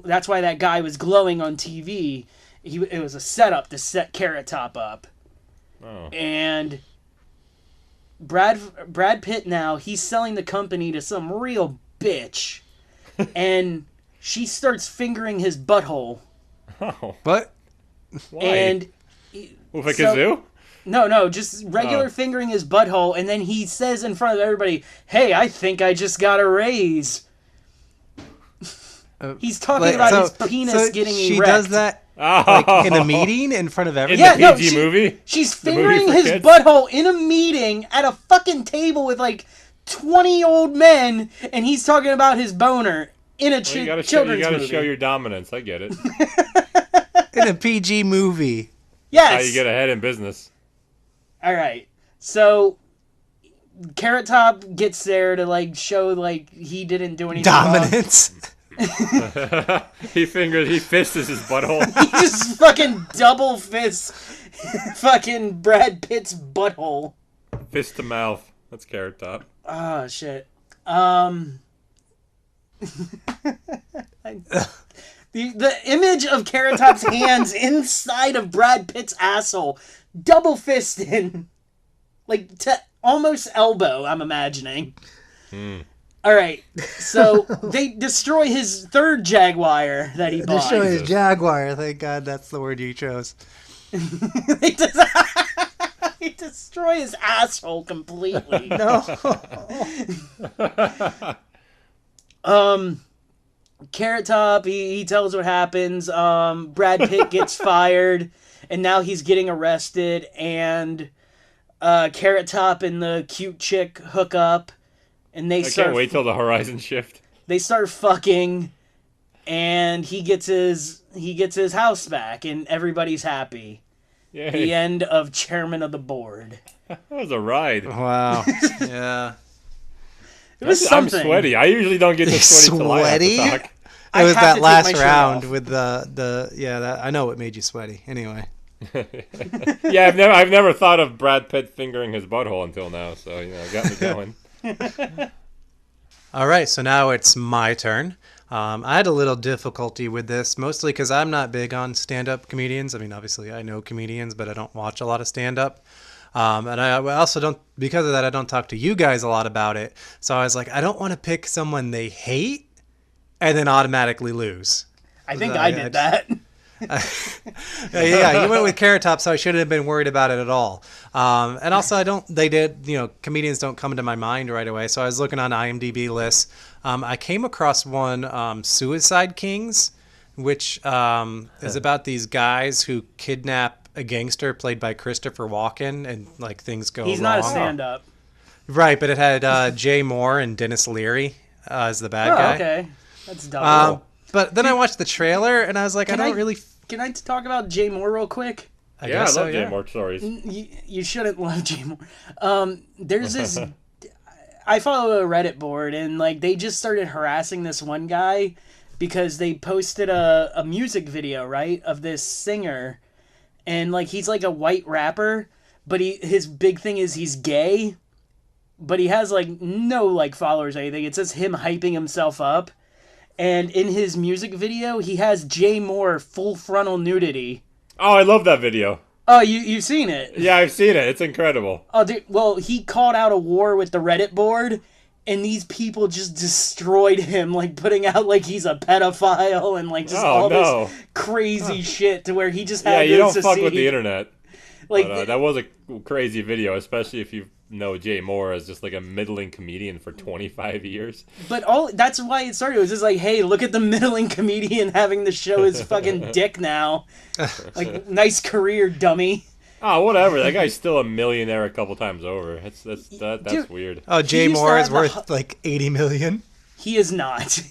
that's why that guy was glowing on TV. It was a setup to set Carrot Top up. Oh. And Brad Pitt now, he's selling the company to some real bitch. And she starts fingering his butthole. Oh. But Why? And With a so- kazoo? no, just regular Oh. fingering his butthole, and then he says in front of everybody, "Hey, I think I just got a raise." He's talking about his penis getting she erect. does that Oh. like in a meeting in front of In everyone. Yeah, the no, PG she- movie? She's The movie fingering for his kids? butthole in a meeting at a fucking table with like 20 old men, and he's talking about his boner in a Well, you gotta children's movie. show your dominance. I get it. In a PG movie. Yes. How you get ahead in business. All right. So Carrot Top gets there to like show like he didn't do anything wrong. Dominance. He fists his butthole. He just fucking double fists fucking Brad Pitt's butthole. Fist to mouth. That's Carrot Top. Oh shit. The image of Carrot Top's hands inside of Brad Pitt's asshole, double fisted, like to almost elbow. I'm imagining. All right, so they destroy his third Jaguar that he bought. Destroy his Jaguar. Thank God that's the word you chose. They they destroy his asshole completely. No. Carrot Top, he tells what happens. Brad Pitt gets fired, and now he's getting arrested. And Carrot Top and the cute chick hook up, and I can't wait till the horizon shift. they start fucking, and he gets his house back, and everybody's happy. Yay. The end of Chairman of the Board. That was a ride. Wow. Yeah. It was I'm something. sweety. I usually don't get this sweaty till I have to Sweaty? talk. I It was have to that take last my shirt round off. with the I know what made you sweaty. Anyway. Yeah, I've never thought of Brad Pitt fingering his butthole until now, so it got me going. All right, so now it's my turn. I had a little difficulty with this, mostly because I'm not big on stand-up comedians. I mean, obviously, I know comedians, but I don't watch a lot of stand-up. And I also don't, because of that, I don't talk to you guys a lot about it. So I was like, I don't want to pick someone they hate and then automatically lose. I think I did that. Yeah, you went with Carrot Top, so I shouldn't have been worried about it at all. And also, comedians don't come to my mind right away. So I was looking on IMDb lists. I came across one, Suicide Kings, which is about these guys who kidnap a gangster played by Christopher Walken, and like things go He's wrong. not a stand-up. Right, but it had Jay Moore and Dennis Leary as the bad guy. Okay. That's dumb. But then I watched the trailer, and I was like, Can I don't really... Can I talk about Jay Moore real quick? I Yeah, I guess love so, Jay yeah. Moore stories. You shouldn't love Jay Moore. There's this... I follow a Reddit board, and like they just started harassing this one guy because they posted a music video, right, of this singer, and like he's like a white rapper, but his big thing is he's gay, but he has like no like followers or anything. It's just him hyping himself up, and in his music video he has Jay Moore full frontal nudity. Oh, I love that video. Oh, you've seen it? Yeah, I've seen it. It's incredible. Oh, dude, well, he called out a war with the Reddit board, and these people just destroyed him, like putting out like he's a pedophile and like just all this crazy shit to where he just had you don't to fuck see, with the internet. Like But, that was a crazy video, especially if you know Jay Moore as just like a middling comedian for 25 years. But that's why it started. It was just like, hey, look at the middling comedian having to show his fucking dick now. Like, nice career, dummy. Oh, whatever. That guy's still a millionaire a couple times over. That's Dude, weird. Oh, Jay used to Moore is have worth like 80 million. He is not.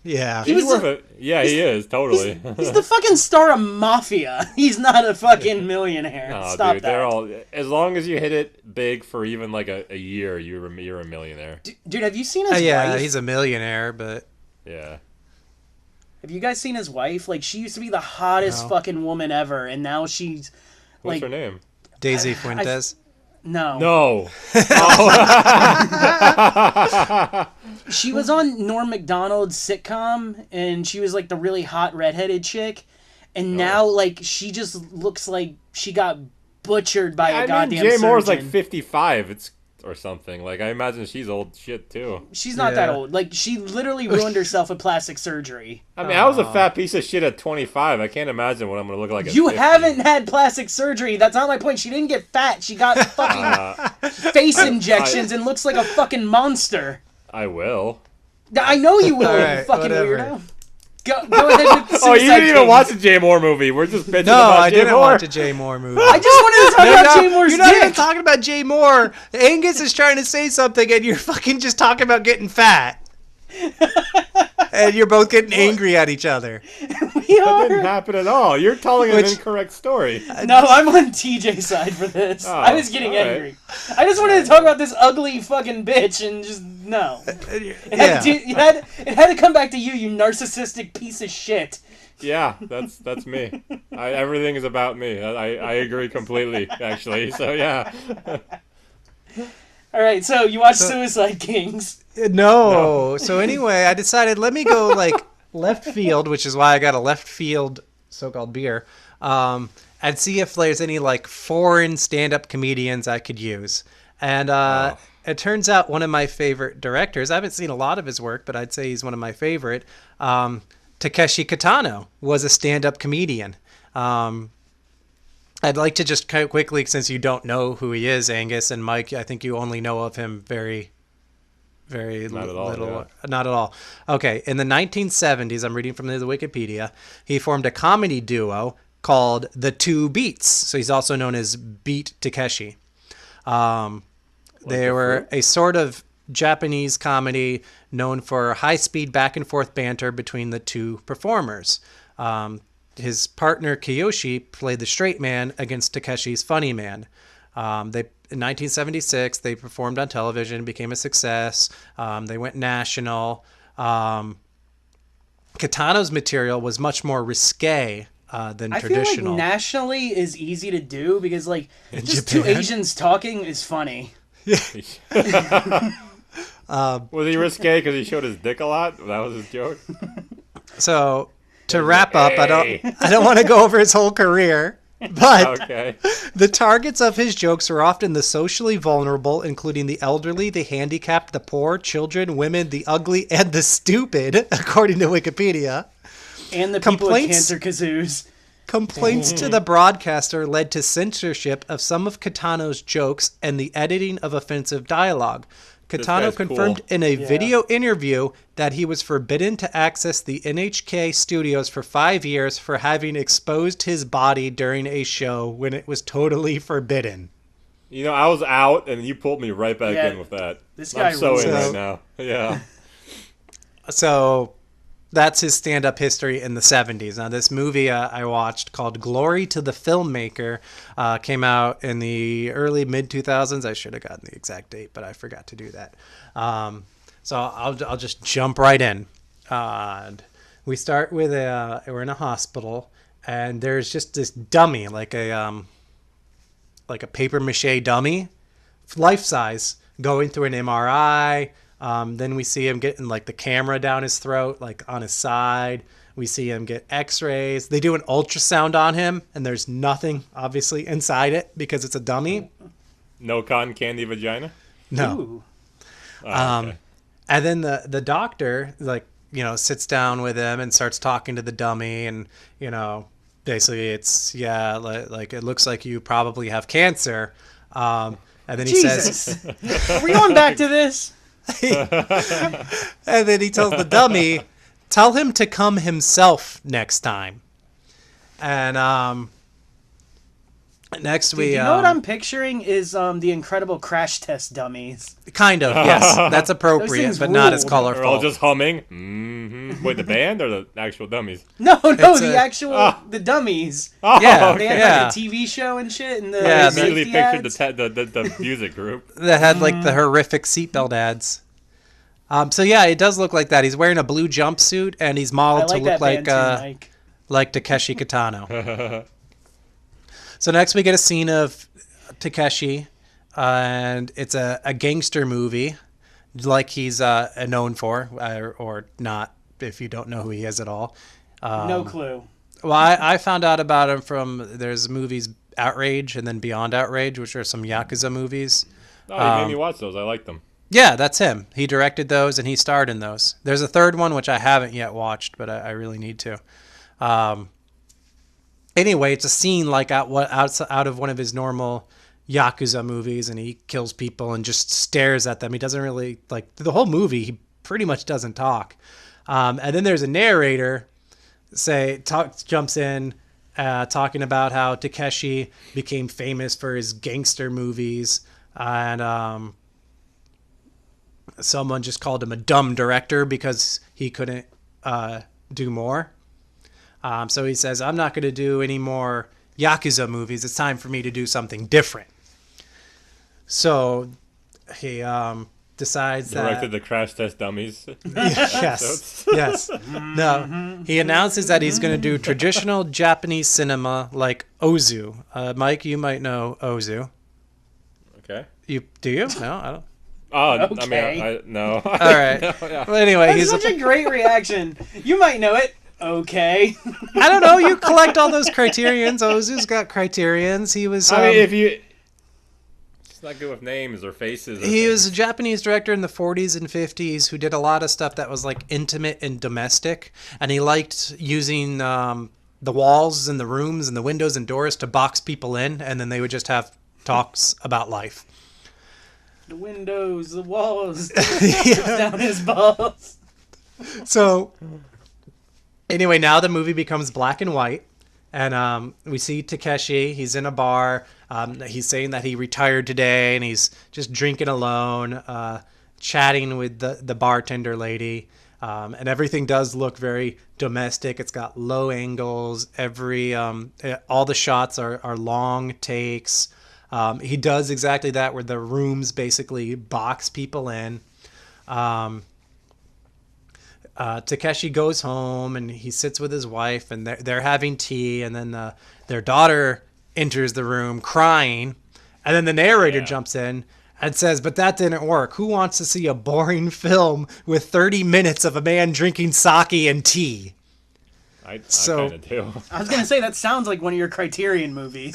Yeah. He was He's worth it. Yeah, he is totally. He's the fucking star of Mafia. He's not a fucking millionaire. No, Stop dude, that. they're all. As long as you hit it big for even like a year, you're a millionaire. Dude, have you seen his Yeah, wife? he's a millionaire, but Yeah. Have you guys seen his wife? Like, she used to be the hottest fucking woman ever, and now she's What's like, her name? Daisy Fuentes. no. No. She was on Norm Macdonald's sitcom, and she was like the really hot redheaded chick, and now like she just looks like she got butchered by a goddamn Jay Moore's like surgeon. 55. Or something. Like, I imagine she's old shit too. She's not that Yeah. old. Like, she literally ruined herself with plastic surgery. I mean, I was a fat piece of shit at 25. I can't imagine what I'm gonna look like at You 50. haven't had plastic surgery. That's not my point. She didn't get fat. She got fucking face injections and looks like a fucking monster. I will. I know you will, All you right, fucking whatever. weirdo. Go ahead with Oh, you didn't even King. watch the Jay Moore movie. We're just bitching No, about I Jay didn't Moore. watch a Jay Moore movie. I just wanted to talk about Jay Moore's you're not even dick. talking about Jay Moore. Angus is trying to say something, and you're fucking just talking about getting fat. And you're both getting angry at each other. We That didn't are. happen at all. You're telling an incorrect story. No, I'm on TJ's side for this. Oh, I was getting all right. angry. I just wanted to talk about this ugly fucking bitch and just no. Yeah. It had to come back to you narcissistic piece of shit. Yeah, that's me. Everything is about me. I agree completely, actually. So yeah. All right, so you watched Suicide Kings. No. So anyway, I decided let me go like left field, which is why I got a left field so-called beer, and see if there's any like foreign stand-up comedians I could use. And it turns out one of my favorite directors, I haven't seen a lot of his work, but I'd say he's one of my favorite, Takeshi Kitano was a stand-up comedian. I'd like to just kind of quickly, since you don't know who he is, Angus and Mike, I think you only know of him very Not at all, little. yeah. Not at all. Okay, in the 1970s, I'm reading from the Wikipedia, he formed a comedy duo called The Two Beats. So he's also known as Beat Takeshi. They were a sort of Japanese comedy known for high-speed back-and-forth banter between the two performers. His partner Kiyoshi played the straight man against Takeshi's funny man. In 1976, they performed on television, became a success. They went national. Kitano's material was much more risque than I feel traditional. like nationally is easy to do because like just Japan? two Asians talking is funny. Was he risque because he showed his dick a lot? That was his joke. So to wrap up, I don't want to go over his whole career. But Okay. the targets of his jokes are often the socially vulnerable, including the elderly, the handicapped, the poor, children, women, the ugly, and the stupid, according to Wikipedia. And the people with Complaints- cancer kazoos. Complaints to the broadcaster led to censorship of some of Kitano's jokes and the editing of offensive dialogue. Kitano guy's confirmed cool. in a video interview that he was forbidden to access the NHK studios for 5 years for having exposed his body during a show when it was totally forbidden. You know, I was out, and you pulled me right back Yeah, in with that. this guy I'm so in rules. right now. Yeah. So that's his stand-up history in the 70s. Now, this movie I watched called Glory to the Filmmaker came out in the early mid-2000s. I should have gotten the exact date, but I forgot to do that. So I'll just jump right in. We start with we're in a hospital, and there's just this dummy, like a paper mache dummy, life size, going through an MRI. Then we see him getting like the camera down his throat, like on his side. We see him get x-rays. They do an ultrasound on him, and there's nothing obviously inside it because it's a dummy. No cotton candy vagina? No. Ooh. Oh, okay. And then the doctor, sits down with him and starts talking to the dummy, and, basically it's, like it looks like you probably have cancer. And then he says, Jesus. Are we going back to this? and then he tells the dummy, tell him to come himself next time. And next Dude, we you know what I'm picturing is the Incredible Crash Test dummies. kind of, yes, that's appropriate, things but not as ruled. colorful. They're all just humming. Mm-hmm. Wait, the band or the actual dummies? No, It's the a- actual the dummies. Oh, Yeah, They had yeah. like a TV show and shit. And the Yeah, I immediately safety pictured ads. the music group. That had like the horrific seatbelt ads. So yeah, it does look like that. He's wearing a blue jumpsuit and he's I modeled to like look that band like too, Mike. like Takeshi Kitano. So next we get a scene of Takeshi, and it's a gangster movie, like he's known for, or not if you don't know who he is at all. No clue. Well, I found out about him from there's movies Outrage and then Beyond Outrage, which are some Yakuza movies. Oh, you made me watch those. I like them. Yeah, that's him. He directed those and he starred in those. There's a third one which I haven't yet watched, but I really need to. Anyway, it's a scene like out of one of his normal Yakuza movies, and he kills people and just stares at them. He doesn't really, like, the whole movie, he pretty much doesn't talk. And then there's a narrator jumps in talking about how Takeshi became famous for his gangster movies, and someone just called him a dumb director because he couldn't do more. So he says, I'm not going to do any more Yakuza movies. It's time for me to do something different. So he decides Directed that... the Crash Test Dummies. Yes. Yes. No. He announces that he's going to do traditional Japanese cinema like Ozu. Mike, you might know Ozu. Okay. Do you? No, I don't. Oh, Okay. I mean, no. All right. Well, anyway, That's he's such a great reaction. You might know it. Okay. I don't know. You collect all those criterions. Ozu's got criterions. He was. I mean, if you... It's not good with names or faces. Or He things. was a Japanese director in the 40s and 50s who did a lot of stuff that was like intimate and domestic, and he liked using the walls and the rooms and the windows and doors to box people in, and then they would just have talks about life. The windows, the walls, Yeah. down his balls. So anyway, now the movie becomes black and white, and we see Takeshi. He's in a bar. He's saying that he retired today, and he's just drinking alone, chatting with the bartender lady. And everything does look very domestic. It's got low angles. All the shots are long takes. He does exactly that, where the rooms basically box people in. Takeshi goes home and he sits with his wife, and they're having tea, and then their daughter enters the room crying, and then the narrator jumps in and says, but that didn't work. Who wants to see a boring film with 30 minutes of a man drinking sake and tea? I So- kind of do. I was gonna say that sounds like one of your Criterion movies.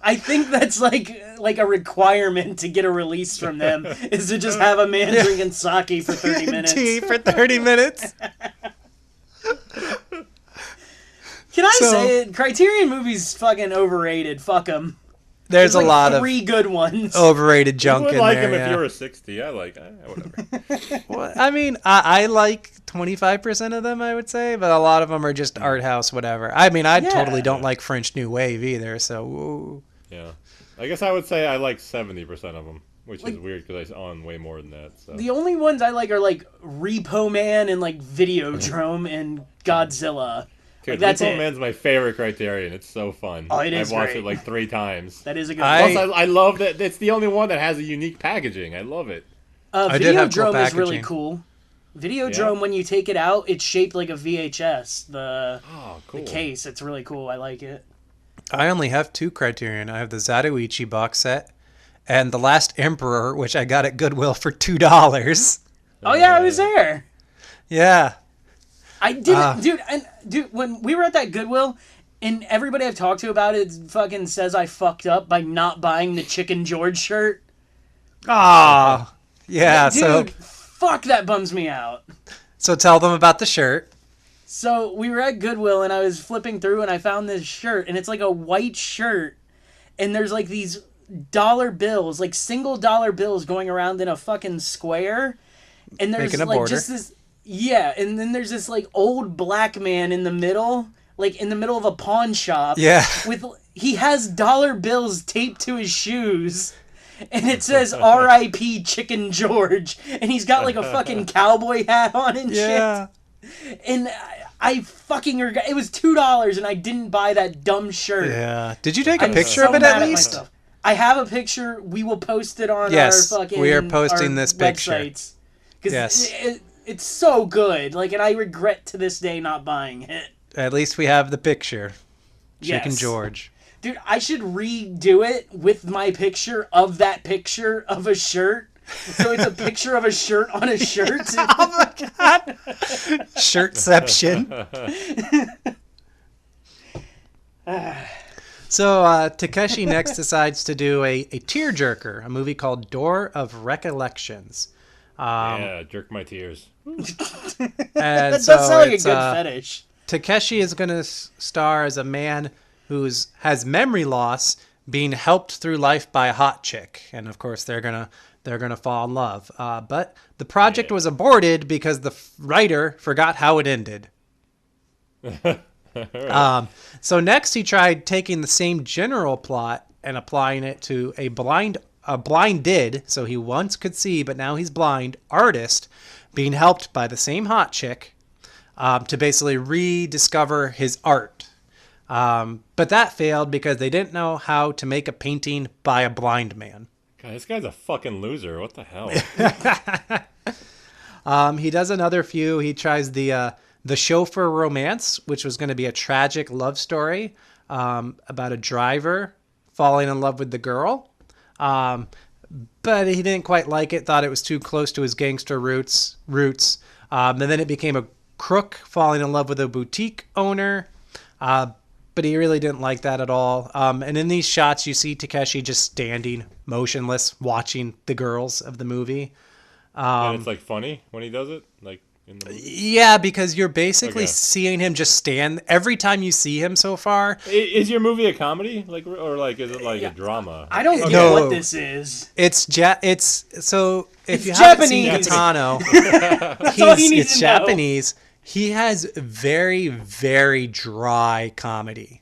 I think that's like a requirement to get a release from them is to just have a man drinking sake for 30 minutes. Tea for 30 minutes. Can I So- say it? Criterion movies fucking overrated. Fuck them. There's a like lot of three good ones. overrated You junk would in like there. him if yeah. you were 60. I like, whatever. Well, I mean, I like 25% of them, I would say, but a lot of them are just art house, whatever. I mean, I Yeah. totally don't like French New Wave either, so ooh. Yeah. I guess I would say I like 70% of them, which Like- is weird because I own way more than that. So. The only ones I like are like Repo Man and like Videodrome and Godzilla. Dude, that's Repo it. Man's my favorite Criterion. It's so fun. Oh, it is I've watched great. it like 3 times. That is a good I- one. Plus, I love that it's the only one that has a unique packaging. I love it. I did have cool Videodrome is really packaging. cool. Videodrome, when you take it out, it's shaped like a VHS. The Oh, cool. case, it's really cool. I like it. I only have 2 Criterion. I have the Zatoichi box set and The Last Emperor, which I got at Goodwill for $2. Oh yeah, I was there. Yeah. I didn't, dude. When we were at that Goodwill, and everybody I've talked to about it fucking says I fucked up by not buying the Chicken George shirt. Ah. Yeah, Dude, fuck, that bums me out. so tell them about the shirt. So we were at Goodwill and I was flipping through and I found this shirt and it's like a white shirt and there's like these dollar bills, like single dollar bills going around in a fucking square, and there's Making a like border. just this, yeah, and then there's this like old black man in the middle, like in the middle of a pawn shop. Yeah. With he has dollar bills taped to his shoes. And it says R.I.P. Chicken George, and he's got like a fucking cowboy hat on and Yeah. shit. And I fucking regret. It was $2, and I didn't buy that dumb shirt. Yeah. Did you take a I'm picture so of it mad at least? myself. I have a picture. We will post it on Yes, our fucking. we are posting our this picture. websites. Because Yes. it's so good. Like, and I regret to this day not buying it. At least we have the picture. Chicken Yes. George. Dude, I should redo it with my picture of that picture of a shirt. So it's a picture of a shirt on a shirt. Shirtception. So Takeshi next decides to do a tearjerker, a movie called Door of Recollections. Yeah, jerk my tears. And That so does sound like a it's, good fetish. Takeshi is going to star as a man who has memory loss, being helped through life by a hot chick, and of course they're gonna fall in love. But the project was aborted because the writer forgot how it ended. So next he tried taking the same general plot and applying it to a blinded, so he once could see but now he's blind, artist being helped by the same hot chick to basically rediscover his art. But that failed because they didn't know how to make a painting by a blind man. God, this guy's a fucking loser. What the hell? He does another few. He tries the Chauffeur Romance, which was going to be a tragic love story about a driver falling in love with the girl. But he didn't quite like it, thought it was too close to his gangster roots. And then it became a crook falling in love with a boutique owner. But he really didn't like that at all. And in these shots, you see Takeshi just standing motionless, watching the girls of the movie. And it's like funny when he does it, like in the movie. Yeah, because you're basically Okay. seeing him just stand every time you see him so far. Is your movie a comedy, like, or like is it like a drama? I don't No. get what this is. It's so if It's you haven't seen Japanese. Kitano, all you need it's to know. Japanese. He has very, very dry comedy.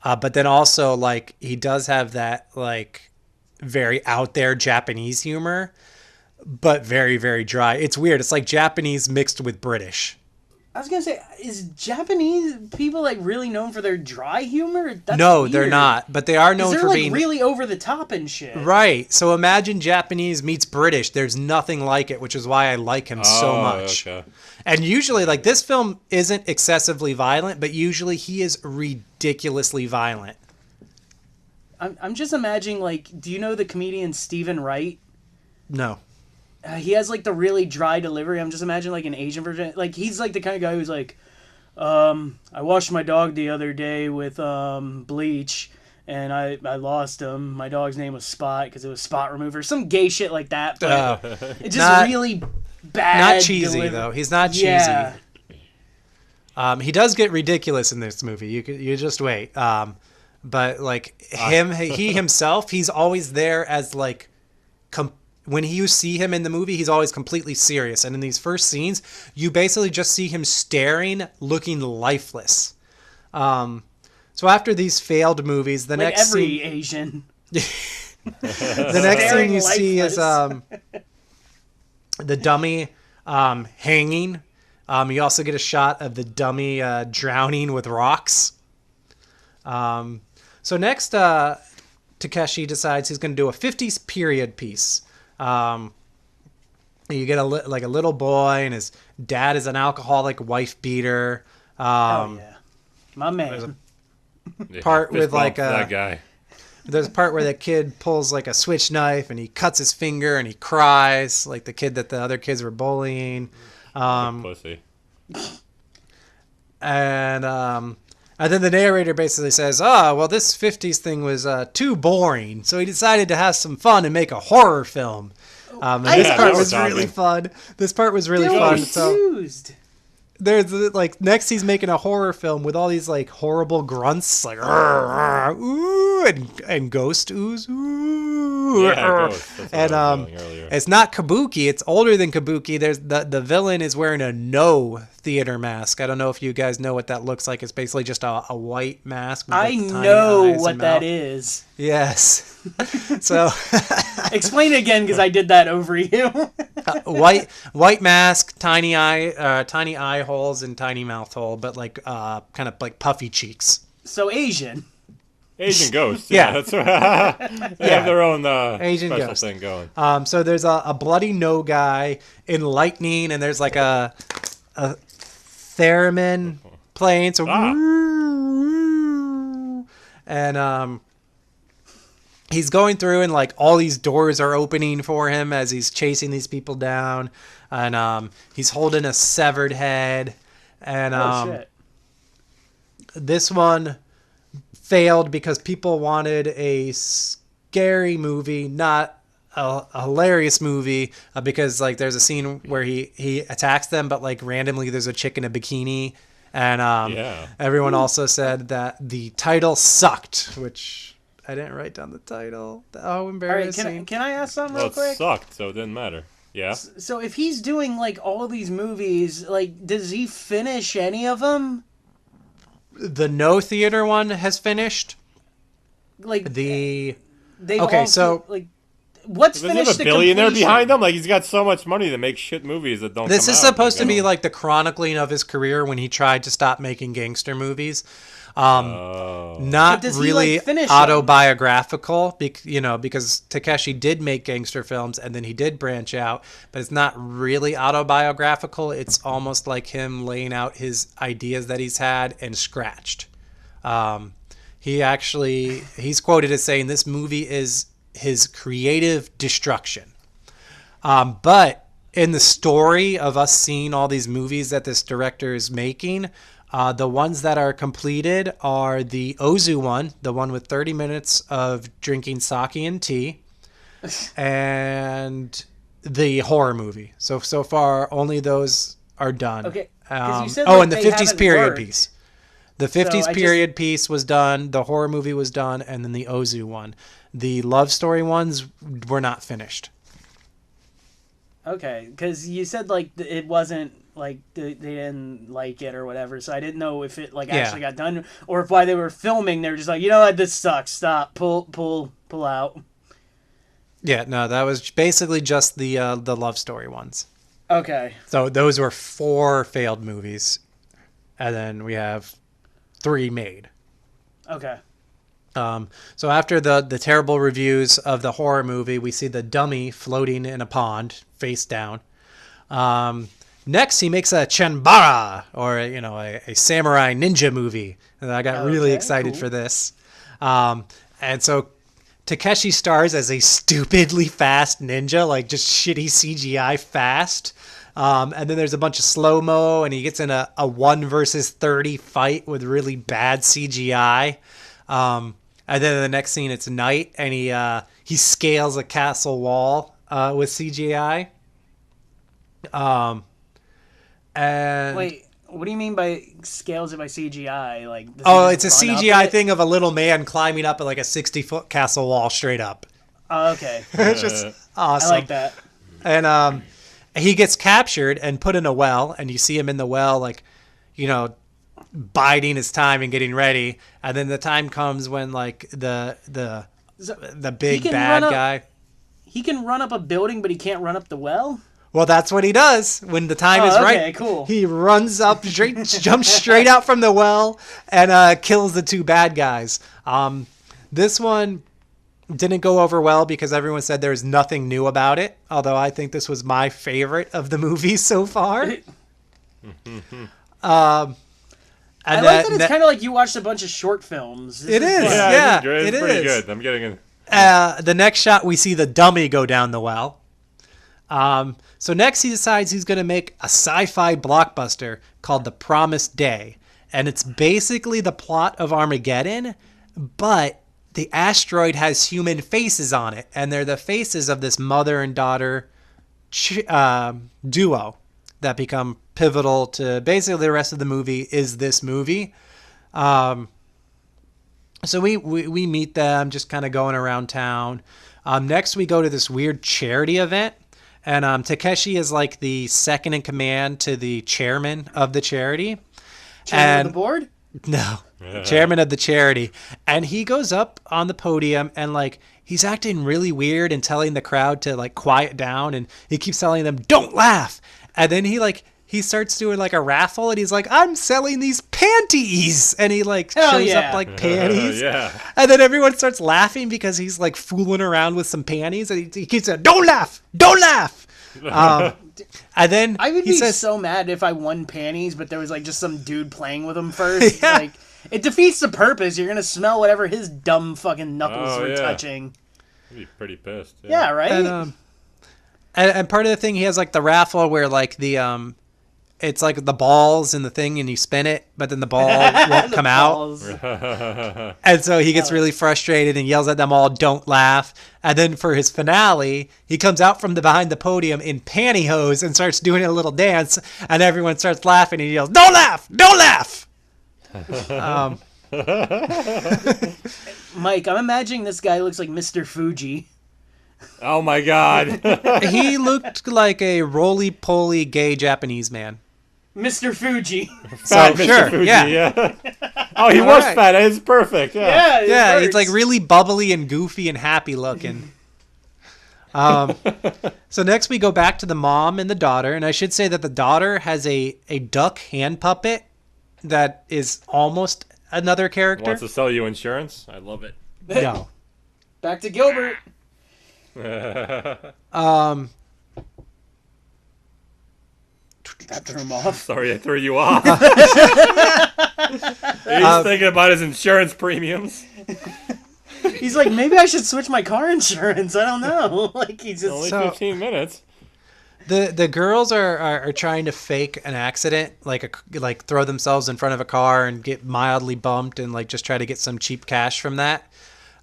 But then also, like, he does have that, like, very out there Japanese humor, but very, very dry. It's weird. It's like Japanese mixed with British. I was gonna say, is Japanese people like really known for their dry humor? That's No, they're weird. not. But they are 'Cause known they're for like being really over the top and shit. right. So imagine Japanese meets British. There's nothing like it, which is why I like him so Oh, much. Okay. And usually, like, this film isn't excessively violent, but usually he is ridiculously violent. I'm just imagining, like, do you know the comedian Stephen Wright? No. he has like the really dry delivery. I'm just imagining like an Asian version. Like he's like the kind of guy who's like, I washed my dog the other day with bleach, and I lost him. My dog's name was Spot because it was spot remover. Some gay shit like that. But it's just really bad. Not cheesy though. He's not cheesy. Yeah. He does get ridiculous in this movie. You just wait. But like he himself, he's always there as like, when you see him in the movie, he's always completely serious. And in these first scenes, you basically just see him staring, looking lifeless. So after these failed movies, the Like next every scene, Asian. the next scene you see is the dummy hanging. You also get a shot of the dummy drowning with rocks. So next, Takeshi decides he's going to do a 50s period piece. You get a little boy, and his dad is an alcoholic wife beater. Oh yeah, my man. Part with like that guy. There's a part where the kid pulls like a switch knife and he cuts his finger and he cries like the kid that the other kids were bullying. Pussy. And then the narrator basically says, well, this 50s thing was too boring, so he decided to have some fun and make a horror film. And this part was really fun. This part was really fun. Confused. There's like next he's making a horror film with all these like horrible grunts like ooh and ghost oohs ooh. Yeah, ghost. And it's not kabuki, it's older than kabuki. There's the villain is wearing a no theater mask. I don't know if you guys know what that looks like. It's basically just a white mask with I like, tiny know eyes what and that mouth. is. Yes. So Explain it again because I did that over you. white mask, tiny eye holes and tiny mouth hole, but like kind of like puffy cheeks. So Asian ghosts. Yeah. That's they have their own Asian special ghost thing going. So there's a bloody no guy in lightning, and there's like a theremin playing. So and he's going through, and like all these doors are opening for him as he's chasing these people down, and he's holding a severed head, and shit. This one failed because people wanted a scary movie, not a hilarious movie, because like there's a scene where he attacks them, but like randomly there's a chick in a bikini, and everyone also said that the title sucked, which I didn't write down the title. Oh, embarrassing. All right, can I ask something Well, real quick? it sucked, so it didn't matter. Yeah. So if he's doing like all these movies, like does he finish any of them? The no theater one has finished. Like The they okay, all so like what's Does he finished have a to billionaire completion? behind him? Like he's got so much money to make shit movies that don't. this come is out. supposed to I be don't- like the chronicling of his career when he tried to stop making gangster movies. Oh. Not But does he, really like, finish them? autobiographical, because Takeshi did make gangster films and then he did branch out, but it's not really autobiographical. It's almost like him laying out his ideas that he's had and scratched. He's quoted as saying this movie is his creative destruction. But in the story of us seeing all these movies that this director is making, the ones that are completed are the Ozu one, the one with 30 minutes of drinking sake and tea, and the horror movie. So far, only those are done. Okay, 'cause you said, like, and the they 50s haven't period worked. piece. The 50s I period piece was done, the horror movie was done, and then the Ozu one. The love story ones were not finished. Okay, because you said like it wasn't like they didn't like it or whatever, so I didn't know if it like actually got done or if while they were filming they were just like, you know what, this sucks, stop, pull out. Yeah, no, that was basically just the love story ones. Okay. So those were 4 failed movies, and then we have 3 made. Okay. So after the terrible reviews of the horror movie, we see the dummy floating in a pond, face down. Next, he makes a Chanbara, or a samurai ninja movie, and I got really excited for this. And so Takeshi stars as a stupidly fast ninja, like just shitty CGI fast. And then there's a bunch of slow-mo, and he gets in a 1 versus 30 fight with really bad CGI. And then in the next scene, it's night, and he scales a castle wall with CGI. And Wait, what do you mean by scales it by CGI? Like, it's a CGI thing of a little man climbing up like a 60-foot castle wall straight up. Oh, okay. It's just awesome. I like that. And he gets captured and put in a well, and you see him in the well, like, biding his time and getting ready. And then the time comes when, like, the big bad guy. He can run up a building, but he can't run up the well? Well, that's what he does when the time is right. Okay, cool. He runs up, jumps straight out from the well, and kills the 2 bad guys. This one didn't go over well because everyone said there's nothing new about it. Although I think this was my favorite of the movies so far. I like that it's kind of like you watched a bunch of short films. It is. Yeah, it it's pretty is. good. I'm getting it. The next shot, we see the dummy go down the well. So next he decides he's going to make a sci-fi blockbuster called The Promised Day. And it's basically the plot of Armageddon, but the asteroid has human faces on it. And they're the faces of this mother and daughter duo that become pivotal to basically the rest of the movie is this movie. So we meet them just kind of going around town. Next we go to this weird charity event. And Takeshi is like the second in command to the chairman of the charity. Chairman of the board? No. Chairman of the charity. And he goes up on the podium and like he's acting really weird and telling the crowd to like quiet down, and he keeps telling them, "Don't laugh." And then he starts doing like a raffle, and he's like, "I'm selling these panties," and he like shows up like panties. And then everyone starts laughing because he's like fooling around with some panties, and he keeps saying, "Don't laugh, don't laugh." And then I would be so mad if I won panties, but there was like just some dude playing with them first. Yeah. Like, it defeats the purpose. You're gonna smell whatever his dumb fucking knuckles are touching. I'd be pretty pissed. Yeah, right. And part of the thing, he has like the raffle where like the it's like the balls in the thing, and you spin it, but then the ball won't come out. And so he gets really frustrated and yells at them all, "Don't laugh." And then for his finale, he comes out from behind the podium in pantyhose and starts doing a little dance, and everyone starts laughing, and he yells, "Don't laugh! Don't laugh!" Mike, I'm imagining this guy looks like Mr. Fuji. Oh my god. He looked like a roly-poly gay Japanese man. Mr. Fuji. Fat So, Mr. sure, Fuji, yeah. Oh, he was fat. It's perfect. Yeah. Yeah, He's like really bubbly and goofy and happy looking. So next we go back to the mom and the daughter, and I should say that the daughter has a duck hand puppet that is almost another character. Wants to sell you insurance? I love it. No. Back to Gilbert. That threw him off. Sorry, I threw you off. He's thinking about his insurance premiums. He's like, maybe I should switch my car insurance. I don't know. Like he's just Only 15 minutes. The girls are trying to fake an accident, like throw themselves in front of a car and get mildly bumped and like just try to get some cheap cash from that,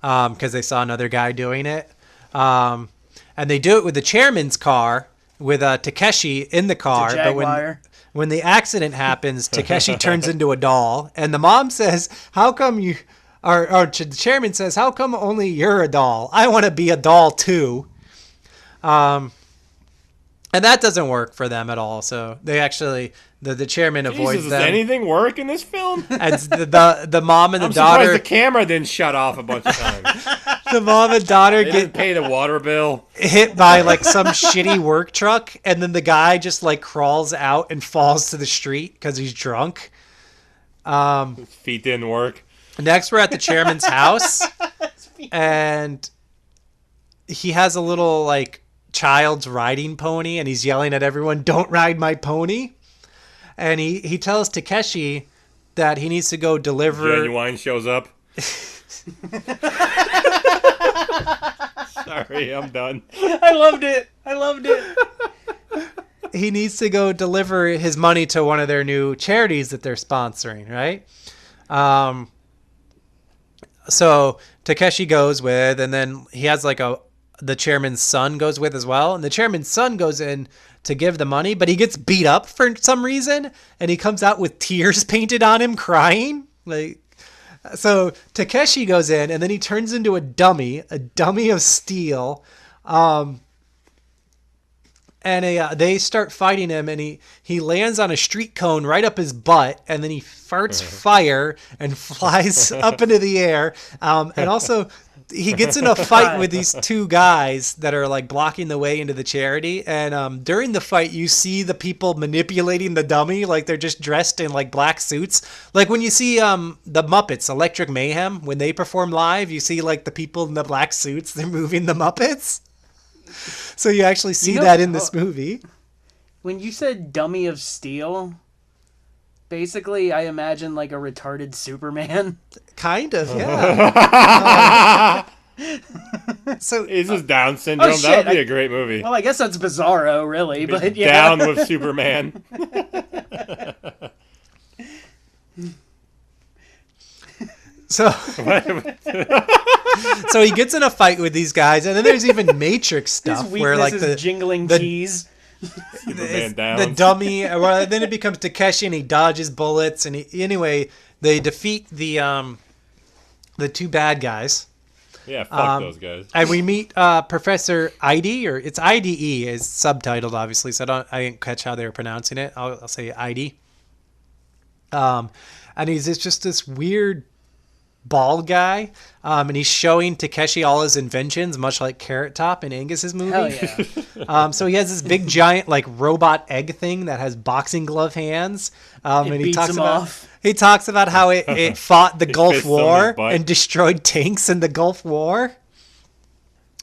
because they saw another guy doing it, and they do it with the chairman's car with Takeshi in the car. It's a Jaguar. But when the accident happens, Takeshi turns into a doll, and the mom says, "How come you?" Or the chairman says, "How come only you're a doll? I want to be a doll too." And that doesn't work for them at all. So they actually, the chairman avoids Jesus, them. Does anything work in this film? And the mom and the I'm daughter. surprised the camera didn't shut off a bunch of times. The mom and daughter They get didn't pay the water bill. hit by like some shitty work truck, and then the guy just like crawls out and falls to the street because he's drunk. His feet didn't work. Next, we're at the chairman's house, and he has a little like child's riding pony, and he's yelling at everyone, "Don't ride my pony!" And he tells Takeshi that he needs to go deliver. Genuine shows up. Sorry, I'm done. I loved it. I loved it. He needs to go deliver his money to one of their new charities that they're sponsoring, right? So Takeshi goes with, and then he has like the chairman's son goes with as well. And the chairman's son goes in to give the money, but he gets beat up for some reason. And he comes out with tears painted on him crying. So Takeshi goes in, and then he turns into a dummy of steel. And they start fighting him, and he lands on a street cone right up his butt, and then he farts fire and flies up into the air. And also, he gets in a fight with these two guys that are like blocking the way into the charity. And during the fight, you see the people manipulating the dummy, like they're just dressed in like black suits. Like when you see the Muppets, Electric Mayhem, when they perform live, you see like the people in the black suits, they're moving the Muppets. So you actually see that in this movie. When you said dummy of steel, basically I imagine like a retarded Superman. Kind of, yeah. So Is this Down syndrome? Oh, shit, That would be a great movie. Well, I guess that's Bizarro, really, but yeah. Down with Superman. So he gets in a fight with these guys, and then there's even Matrix stuff His where weakness like is jingling keys. Superman down. the dummy. Well, then it becomes Takeshi, and he dodges bullets, and anyway they defeat the two bad guys. Yeah, fuck those guys. And we meet Professor ID, or it's IDE, is subtitled obviously, so I didn't catch how they were pronouncing it. I'll say ID. And he's just this weird bald guy, and he's showing Takeshi all his inventions, much like Carrot Top in Angus's movie. Hell yeah. So he has this big giant like robot egg thing that has boxing glove hands, and he beats talks him about off. he talks about how it fought the Gulf fists on his War butt. and destroyed tanks in the Gulf War.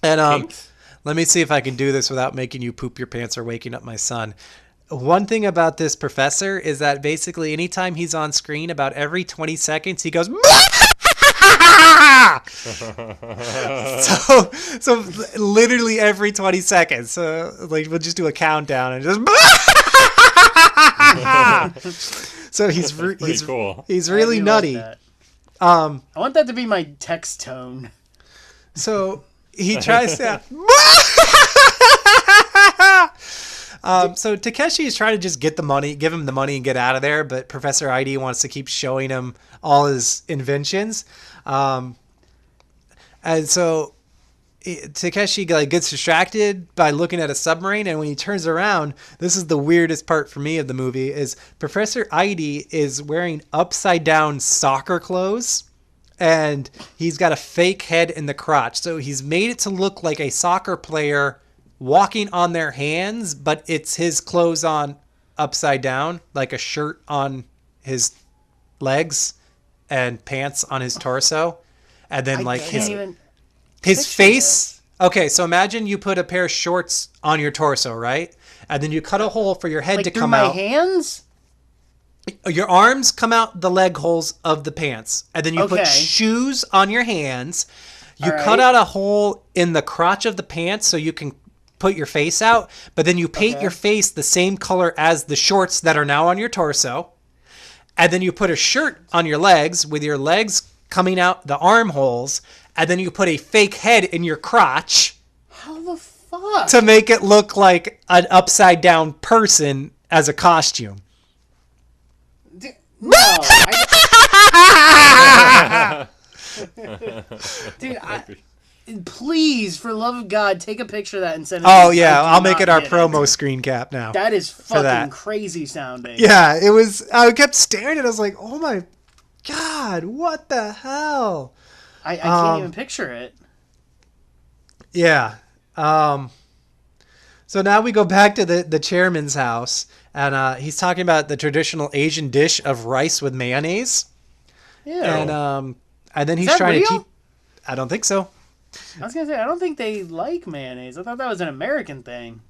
And Tanks? let me see if I can do this without making you poop your pants or waking up my son. One thing about this professor is that basically anytime he's on screen, about every 20 seconds, he goes, so literally every 20 seconds. So like we'll just do a countdown and just so he's cool. He's really I do nutty. like that. I want that to be my text tone. So he tries to so Takeshi is trying to just get the money, give him the money and get out of there, but Professor ID wants to keep showing him all his inventions. And so Takeshi gets distracted by looking at a submarine, and when he turns around, this is the weirdest part for me of the movie, is Professor ID is wearing upside down soccer clothes, and he's got a fake head in the crotch. So he's made it to look like a soccer player walking on their hands, but it's his clothes on upside down, like a shirt on his legs and pants on his torso. And then like his face. Okay, so imagine you put a pair of shorts on your torso, right? And then you cut a hole for your head Like to through come my out. hands? Your arms come out the leg holes of the pants. And then you put Okay. shoes on your hands. You All cut right. out a hole in the crotch of the pants so you can put your face out. But then you paint Okay. your face the same color as the shorts that are now on your torso. And then you put a shirt on your legs with your legs coming out the armholes. And then you put a fake head in your crotch How the fuck? to make it look like an upside down person as a costume. No. Dude, please, for love of God, take a picture of that and send it to Oh me. yeah, I do I'll make not it our get promo screen cap now. That is fucking that. crazy sounding. Yeah, it was. I kept staring at it. I was like, oh my God, what the hell? I can't even picture it. Yeah. So now we go back to the chairman's house, and he's talking about the traditional Asian dish of rice with mayonnaise. Yeah. And then he's that trying to real? teach. I don't think so. I was going to say, I don't think they like mayonnaise. I thought that was an American thing.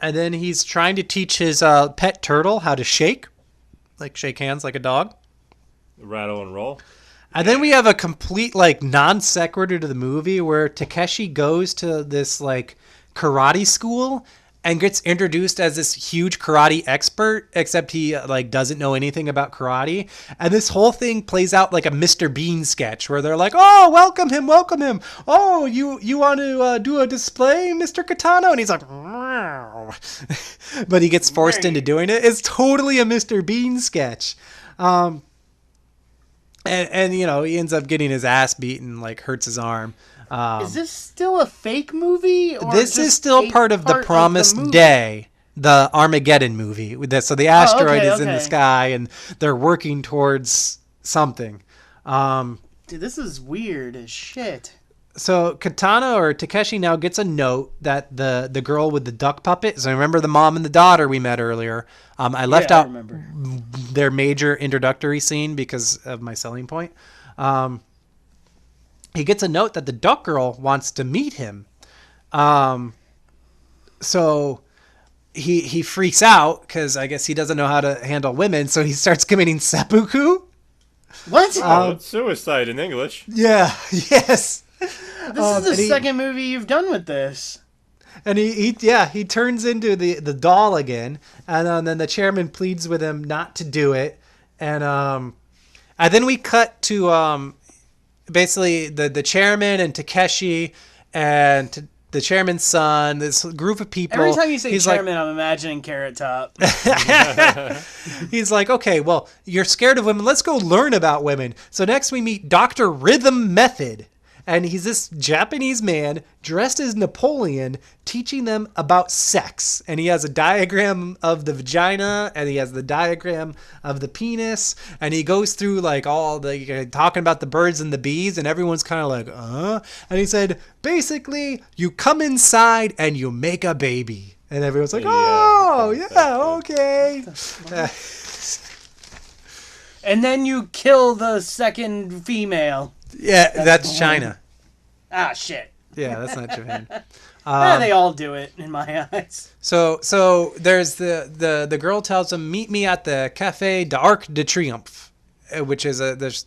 And then he's trying to teach his pet turtle how to shake, like shake hands like a dog. Rattle and roll. And then we have a complete like non sequitur to the movie where Takeshi goes to this like karate school and gets introduced as this huge karate expert, except he like doesn't know anything about karate. And this whole thing plays out like a Mr. Bean sketch where they're like, "Oh, welcome him. Oh, you want to do a display, Mr. Katano?" And he's like, "Meow." But he gets forced into doing it. It's totally a Mr. Bean sketch. And you know, he ends up getting his ass beaten, like hurts his arm. Is this still a fake movie? Or This is still part of the Promised movie? Day, the Armageddon movie. So the asteroid is in the okay. sky, and they're working towards something. Dude, this is weird as shit. So Katana or Takeshi now gets a note that the girl with the duck puppet. So remember the mom and the daughter we met earlier. I left I out remember. their major introductory scene because of my selling point. He gets a note that the duck girl wants to meet him. So he freaks out because I guess he doesn't know how to handle women. So he starts committing seppuku. What? Oh, it's suicide in English. Yeah. Yes. This is the second movie you've done with this. And he turns into the doll again, and then the chairman pleads with him not to do it, and then we cut to basically the chairman and Takeshi and the chairman's son, this group of people. Every time you say he's chairman, I'm imagining Carrot Top. He's like, okay, well, you're scared of women. Let's go learn about women. So next we meet Dr. Rhythm Method. And he's this Japanese man dressed as Napoleon teaching them about sex. And he has a diagram of the vagina and he has the diagram of the penis. And he goes through like all the talking about the birds and the bees. And everyone's kind of like, And he said, basically, you come inside and you make a baby. And everyone's like, oh, yeah, okay. And then you kill the second female. Yeah, that's China. Ah, shit. Yeah, that's not Japan. They all do it in my eyes. So there's the girl tells him, meet me at the Café d'Arc de Triomphe, which is this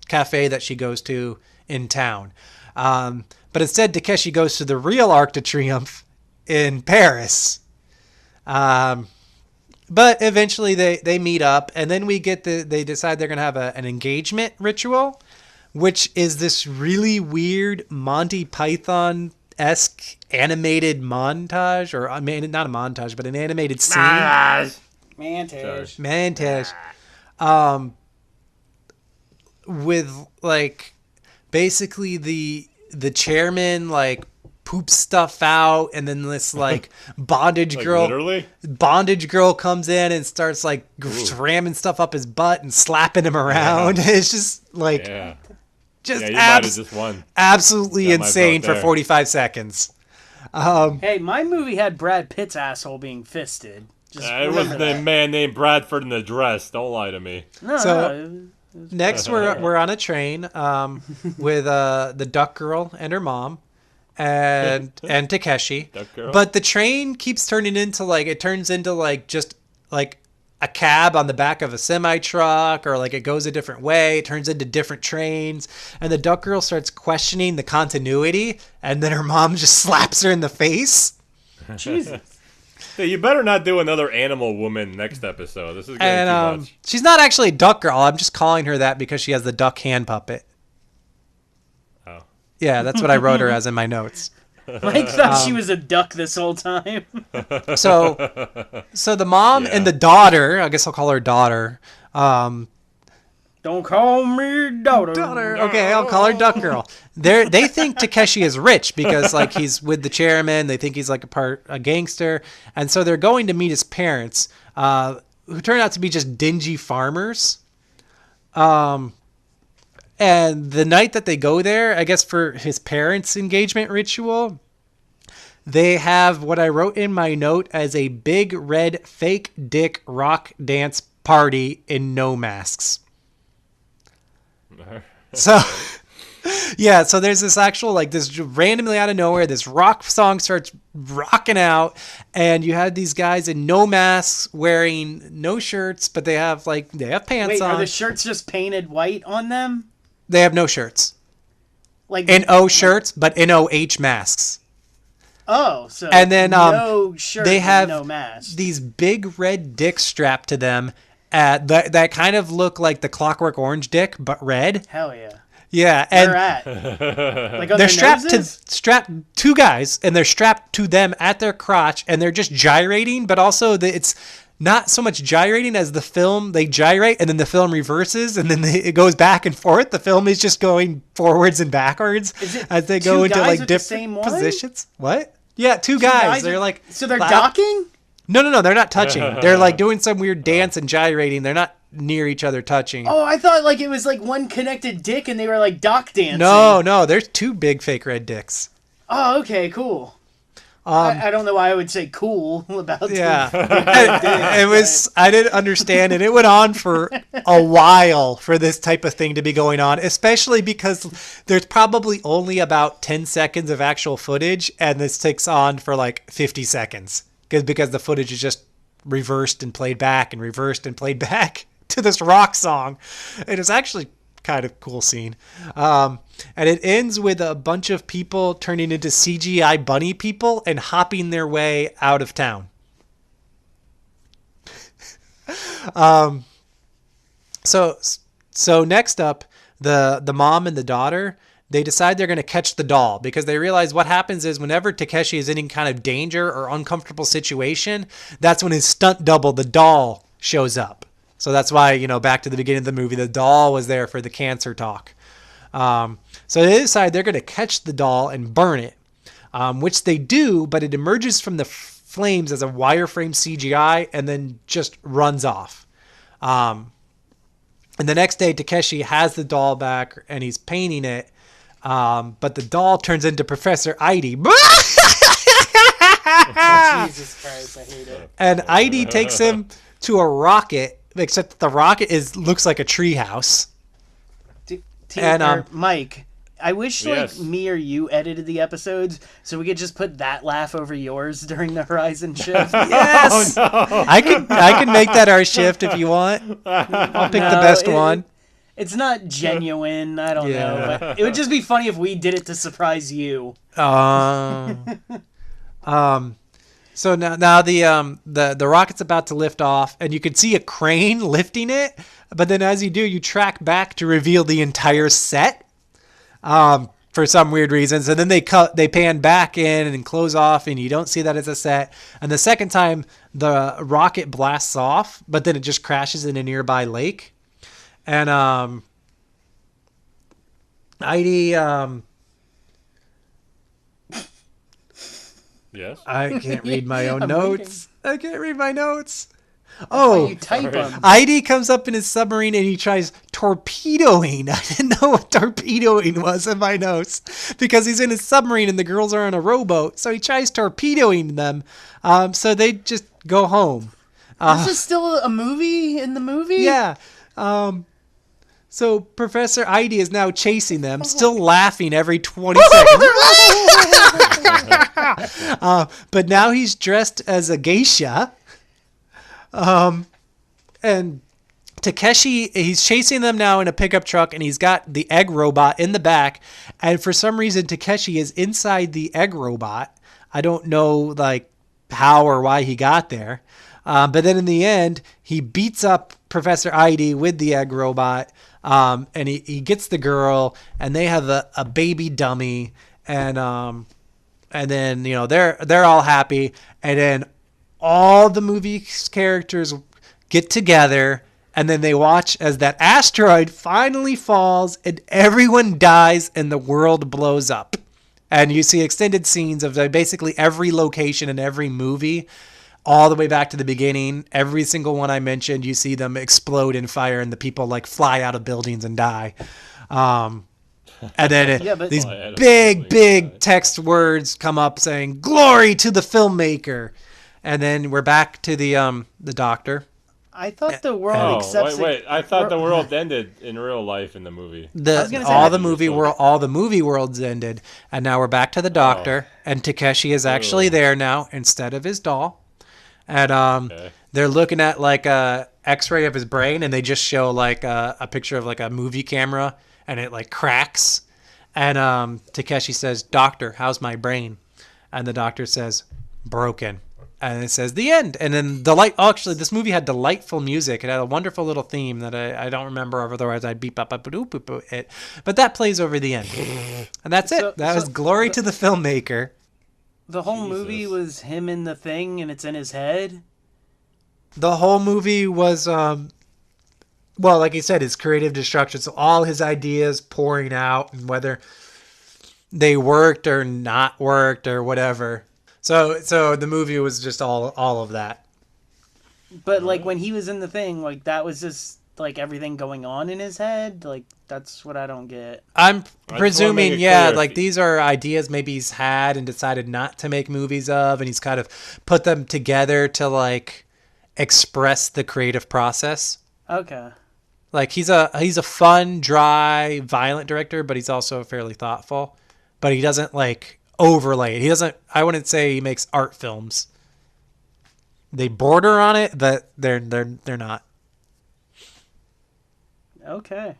cafe that she goes to in town. But instead, Takeshi goes to the real Arc de Triomphe in Paris. But eventually they meet up, and then we get they decide they're going to have an engagement ritual, which is this really weird Monty Python-esque animated montage, or I mean, not a montage, but an animated scene. Montage. With like basically the chairman like poops stuff out, and then this like bondage Like, girl literally? bondage girl comes in and starts like ramming stuff up his butt and slapping him around. It's just like You might have just won. absolutely Got my insane vote for there. 45 seconds. Hey, my movie had Brad Pitt's asshole being fisted. Just It was the man named Bradford in the dress. Don't lie to me. No. Next we're on a train with the duck girl and her mom and Takeshi. Duck girl. But the train keeps turning into like just like a cab on the back of a semi truck, or like it goes a different way. It turns into different trains, and the duck girl starts questioning the continuity, and then her mom just slaps her in the face. Jesus. Hey, you better not do another animal woman next episode. This is getting too much. She's not actually a duck girl. I'm just calling her that because she has the duck hand puppet. Oh. Yeah, that's what I wrote her as in my notes. Mike thought she was a duck this whole time. So the mom and the daughter, I guess I'll call her daughter. Don't call me daughter. Okay, I'll call her Duck Girl. They think Takeshi is rich because like he's with the chairman. They think he's like a gangster, and so they're going to meet his parents, who turn out to be just dingy farmers. And the night that they go there, I guess for his parents' engagement ritual, they have what I wrote in my note as a big red fake dick rock dance party in no masks. So, yeah, so there's this actual, like, this randomly out of nowhere, this rock song starts rocking out, and you have these guys in no masks wearing no shirts, but they have pants Wait, on. are the shirts just painted white on them? They have no shirts. Like NO shirts, but NOH masks. Oh, so And then no shirt, they have no mask. these big red dicks strapped to them that kind of look like the Clockwork Orange dick, but red. Hell yeah. Yeah, Where and at? Like on they're their strapped two guys, and they're strapped to them at their crotch, and they're just gyrating. But also, it's not so much gyrating as the film. They gyrate, and then the film reverses, and then it goes back and forth. The film is just going forwards and backwards as they go into like different positions. What? Yeah, two guys. They're like so they're docking. No, they're not touching. They're like doing some weird dance and gyrating. They're not near each other touching. Oh, I thought like it was like one connected dick and they were like dock dancing. No, there's two big fake red dicks. Oh, okay, cool. I don't know why I would say cool about it was I didn't understand, and it went on for a while for this type of thing to be going on, especially because there's probably only about 10 seconds of actual footage, and this takes on for like 50 seconds because the footage is just reversed and played back and reversed and played back to this rock song. It was actually kind of cool scene. And it ends with a bunch of people turning into CGI bunny people and hopping their way out of town. So next up, the mom and the daughter, they decide they're going to catch the doll because they realize what happens is whenever Takeshi is in any kind of danger or uncomfortable situation, that's when his stunt double, the doll, shows up. So that's why, back to the beginning of the movie, the doll was there for the cancer talk. So they decide they're going to catch the doll and burn it, which they do, but it emerges from the flames as a wireframe CGI and then just runs off. And the next day, Takeshi has the doll back and he's painting it, but the doll turns into Professor Idy. Jesus Christ, I hate it. And Idy takes him to a rocket, except that the rocket looks like a treehouse. Mike, I wish like me or you edited the episodes so we could just put that laugh over yours during the Horizon shift. Yes, oh, no. I could make that our shift if you want. I'll pick the best one. It's not genuine. I don't know, but it would just be funny if we did it to surprise you. So now the rocket's about to lift off, and you can see a crane lifting it. But then as you do, you track back to reveal the entire set for some weird reasons. And then they pan back in and close off, and you don't see that as a set. And the second time, the rocket blasts off, but then it just crashes in a nearby lake. And Idy... Yes. I can't read my own notes. I can't read my notes. You type them. Idy comes up in his submarine and he tries torpedoing. I didn't know what torpedoing was in my notes because he's in his submarine and the girls are on a rowboat. So he tries torpedoing them. So they just go home. This is still a movie in the movie? Yeah. So Professor Idy is now chasing them, still laughing every 20 seconds. But now he's dressed as a geisha. And Takeshi, he's chasing them now in a pickup truck, and he's got the egg robot in the back. And for some reason, Takeshi is inside the egg robot. I don't know like how or why he got there. But then in the end, he beats up Professor Idy with the egg robot. And he gets the girl, and they have a baby dummy, and then they're all happy, and then all the movie's characters get together, and then they watch as that asteroid finally falls, and everyone dies, and the world blows up, and you see extended scenes of basically every location in every movie. All the way back to the beginning, every single one I mentioned, you see them explode in fire and the people like fly out of buildings and die. And then these big text words come up saying, "Glory to the filmmaker." And then we're back to the doctor. I thought the world accepts wait. I thought the world ended in real life in the movie. All the movie worlds ended. And now we're back to the doctor. And Takeshi is actually there now instead of his doll. And they're looking at like a X-ray of his brain, and they just show like a picture of like a movie camera, and it like cracks. And Takeshi says, "Doctor, how's my brain?" And the doctor says, "Broken." And it says the end. And then actually, this movie had delightful music. It had a wonderful little theme that I don't remember. Otherwise, I'd beep up it. But that plays over the end, and that's it. That was glory to the filmmaker. The whole movie was him in the thing, and it's in his head. The whole movie was, well, like he said, his creative destruction. So all his ideas pouring out, and whether they worked or not worked or whatever. So the movie was just all of that. But like when he was in the thing, like that was just like everything going on in his head. Like that's what I don't get. I'm presuming, yeah, clear. like these are ideas maybe he's had and decided not to make movies of, and he's kind of put them together to like express the creative process. Okay. Like he's a fun, dry, violent director, but he's also fairly thoughtful. But he doesn't like overlay it. He doesn't. I wouldn't say he makes art films. They border on it, but they're not. Okay.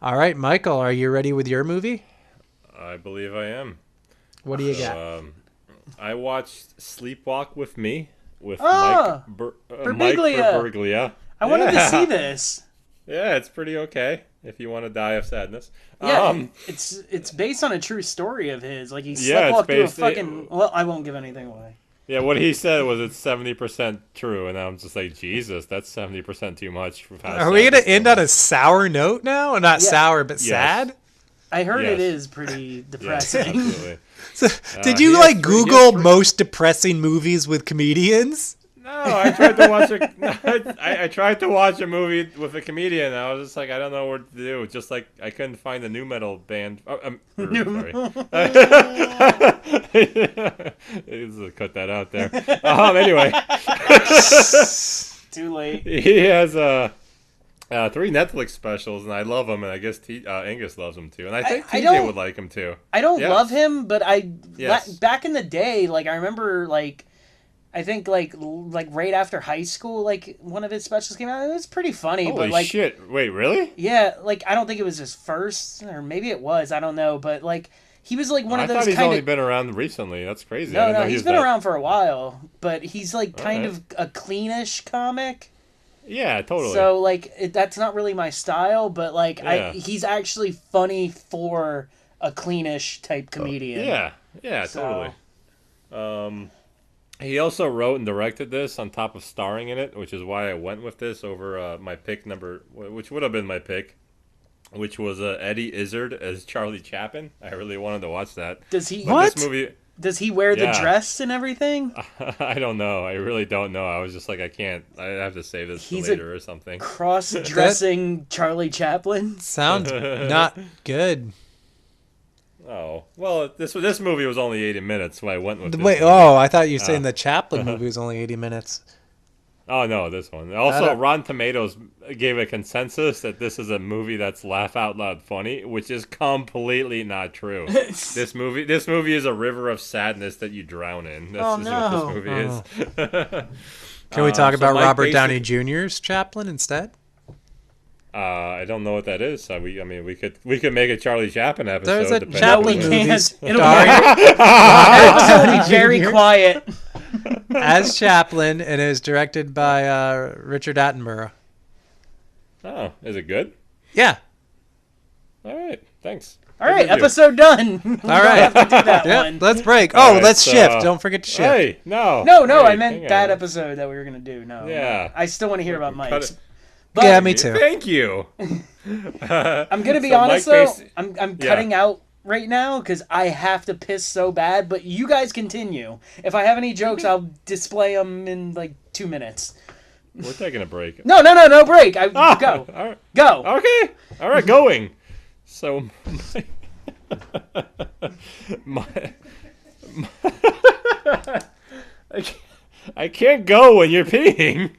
All right, Michael, are you ready with your movie? I believe I am. What do you got? I watched Sleepwalk With Me with Ah, Mike Birbiglia. Birbiglia. I wanted to see this. Yeah, it's pretty okay if you want to die of sadness. Yeah, it's based on a true story of his. Like he Yeah, sleptwalked through a based- fucking. Well, I won't give anything away. Yeah, what he said was it's 70% true, and I'm just like, Jesus, that's 70% too much. For Are we gonna end on a sour note now? Not Yeah. sour, but Yes. I sad. heard it Yes. is pretty Yes, depressing. absolutely. So, did he you has like three- he has Google three- most depressing movies with comedians? No, I tried to watch I tried to watch a movie with a comedian. And I was just like, I don't know what to do. Just like I couldn't find a new metal band. Sorry. Just cut that out there. Anyway, Too late. he has 3 Netflix specials, and I love them. And I guess Angus loves them too. And I think I TJ don't- would like them too. I don't Yes. love him, but Yes. back in the day, like I remember, like I think like right after high school, like one of his specials came out. It was pretty funny, Holy but like shit! Wait, really? yeah, like I don't think it was his first, or maybe it was. I don't know, but like he was like one I of those thought he's kind only of. been around recently. That's crazy. I didn't No, know he he's was been that- around for a while, but he's like kind Alright. of a cleanish comic. Yeah, totally. So like that's not really my style, but like Yeah. he's actually funny for a cleanish type comedian. Yeah, So- totally. He also wrote and directed this on top of starring in it, which is why I went with this over my pick which would have been my pick, which was Eddie Izzard as Charlie Chaplin. I really wanted to watch that. Does he? But this movie, Does he wear the Yeah. dress and everything? I don't know. I really don't know. I was just like, I can't. I have to save this for He's a- later or something. Cross-dressing Charlie Chaplin. Sounds not good. Oh well, this movie was only 80 minutes, so I went with. This Wait, movie. I thought you were saying the Chaplin movie was only 80 minutes. Oh no, this one. Also, Rotten Tomatoes gave a consensus that this is a movie that's laugh out loud funny, which is completely not true. This movie is a river of sadness that you drown in. This Oh, is no. what this movie is. Can we talk so about Mike Robert Downey basic- Jr.'s Chaplin instead? I don't know what that is. So we could make a Charlie Chaplin episode. There's a depending Chaplin on we movie can't. starring It'll be very Jr. quiet. as Chaplin and is directed by Richard Attenborough. Oh, is it good? Yeah. All right, thanks. All right, Good review. episode done. We don't right. have to do that Yep. one. Let's break. All Oh, right, let's so, shift. Don't forget to shift. Hey, no. No, I Wait, meant hang that on. episode that we were gonna do. No. Yeah. I still want to hear about Cut Mike's. it. But Yeah, me too. Thank you. I'm gonna be So honest Mike though. Bas- I'm Yeah. cutting out right now because I have to piss so bad. But you guys continue. If I have any jokes, I'll display them in like 2 minutes. We're taking a break. No break. Go. All right. Go. Okay. All right, going. So, I can't go when you're peeing.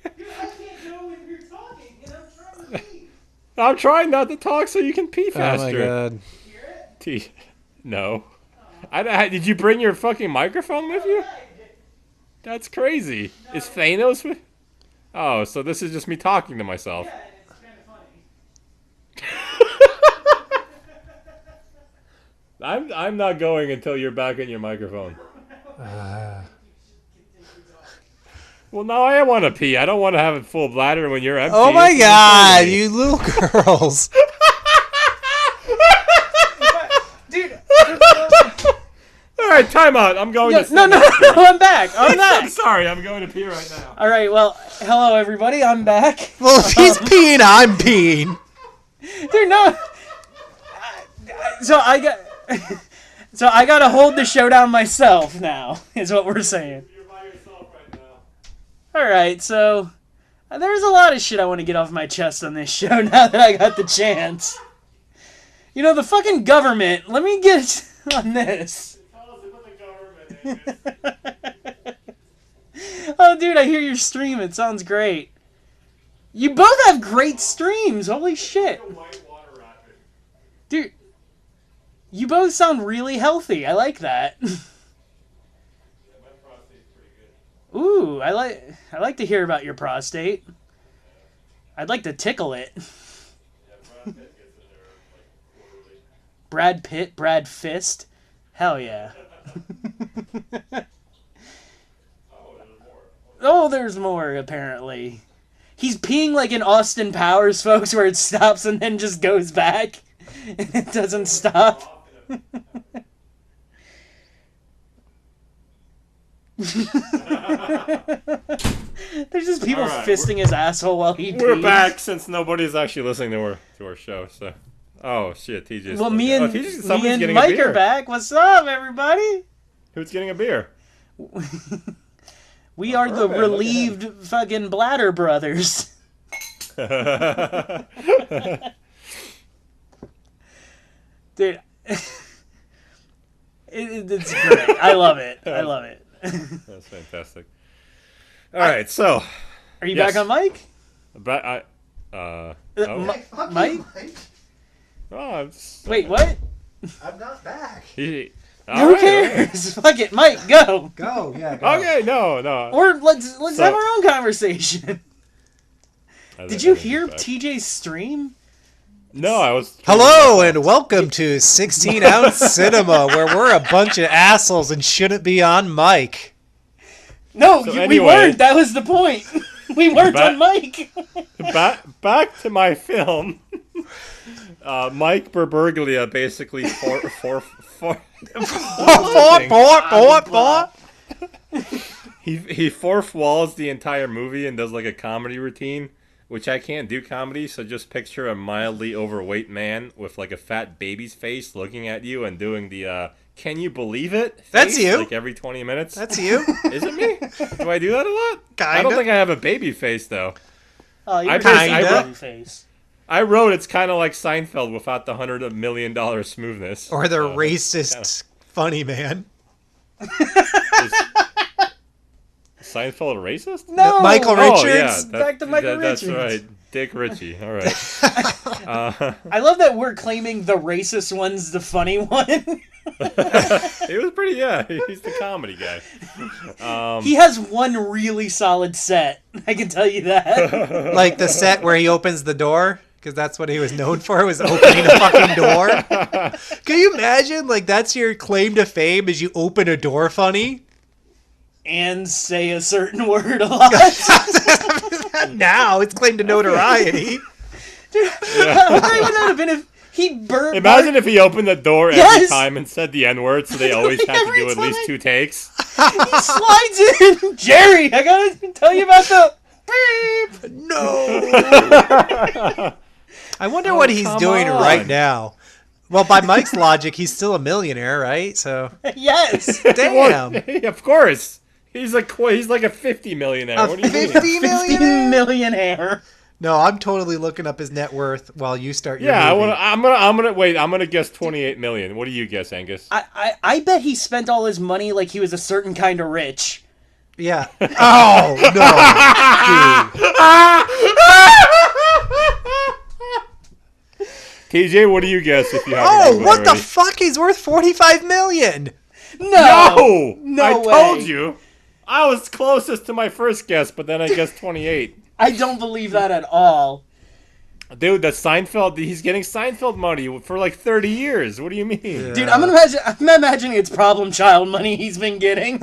I'm trying not to talk so you can pee Oh my faster. god. No. Did you bring your fucking microphone with you? That's crazy. Is Thanos with? Oh, so this is just me talking to myself. It's kind of funny. I'm not going until you're back in your microphone. Well, no, I want to pee. I don't want to have a full bladder when you're empty. Oh my It's god, insanity. you little girls. Dude. All right, time out. I'm going to. No, I'm back. I'm I'm back. sorry. I'm going to pee right now. All right, well, hello everybody. I'm back. Well, if he's peeing, I'm peeing. Dude, no. So I got to hold the show down myself now. Is what we're saying. You're by yourself right now. All right, so there's a lot of shit I want to get off my chest on this show now that I got the chance. You know, the fucking government. Let me get on this. Tell us about the government. Oh, dude, I hear your stream. It sounds great. You both have great streams. Holy shit. White water rapid. Dude, you both sound really healthy. I like that. Yeah, my prostate's pretty good. Ooh, I like to hear about your prostate. I'd like to tickle it. Yeah, Brad Pitt gets in there like quarterly. Brad Pitt, Brad Fist. Hell yeah. Oh, there's more. Oh, there's more, apparently. He's peeing like in Austin Powers, folks, where it stops and then just goes back. And it doesn't stop. There's just people All right, fisting his asshole while he pees. We're back since nobody's actually listening to our show. So, oh shit, TJ's. Well, me and somebody's getting a Mike beer. are back. What's up, everybody? Who's getting a beer? We are the perfect. Look at relieved fucking Bladder Brothers. Dude, it's great. I love it. I love it. That's fantastic. All right, so Are you Yes. back on mic? but I Oh. Mike? Mike? Wait, what? I'm not back. Who cares? Fuck it, Mike, go. Go, yeah, go. Okay, no. Or let's So- have our own conversation. Did you hear TJ's stream? No, I was. Hello and welcome to 16 Ounce Cinema, where we're a bunch of assholes and shouldn't be on mic. No, So we anyway- weren't. That was the point. We weren't But- on mic. Back to my film. Mike Berberglia basically for he fourth walls the entire movie and does like a comedy routine, which I can't do comedy, so just picture a mildly overweight man with like a fat baby's face looking at you and doing the can you believe it face, That's you. like every 20 minutes. That's you. Is it me? Do I do that a lot? I don't Kinda. think I have a baby face though. Oh, you're I just kinda. a face. I wrote it's kind of like Seinfeld without the $100 million smoothness. Or the So, racist funny man. is Seinfeld racist? No, Michael Oh, Richards? yeah, Back to Michael That's Richards. right. Dick Ritchie. All right. I love that we're claiming the racist one's the funny one. It was pretty, yeah. He's the comedy guy. He has one really solid set. I can tell you that. Like the set where he opens the door, because that's what he was known for, was opening a fucking door. Can you imagine? Like, that's your claim to fame, is you open a door funny? And say a certain word a lot. Now it's claim to notoriety. Dude, how great would that have been if he burnt? Imagine if he opened the door every Yes! time and said the N-word, so they always had to Every do at least time. 2 takes. He slides in. Jerry, I gotta tell you about the beep. No. I wonder what he's come doing on. right now. Well, by Mike's logic, he's still a millionaire, right? So, Yes. damn. Of course. He's like a 50 millionaire. A What do you mean? 50 millionaire? Millionaire. No, I'm totally looking up his net worth while you start your Yeah, movie. I'm gonna guess 28 million. What do you guess, Angus? I bet he spent all his money like he was a certain kind of rich. Yeah. Oh, no. TJ, what do you guess if you have? Oh, what the fuck? He's worth 45 million. No. No, I told you. I was closest to my first guess, but then I guessed 28. I don't believe that at all. Dude, the Seinfeld, he's getting Seinfeld money for like 30 years. What do you mean? Yeah. Dude, I'm imagining it's problem child money he's been getting.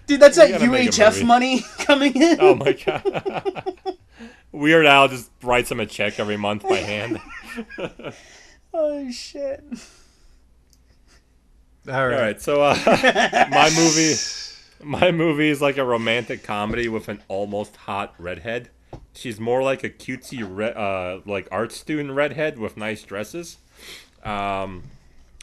Dude, that's that gotta make a UHF movie. money coming in. Oh my god. Weird Al just writes him a check every month by hand. Oh shit. All All right. right, so my movie is like a romantic comedy with an almost hot redhead. She's more like a cutesy like art student redhead with nice dresses. And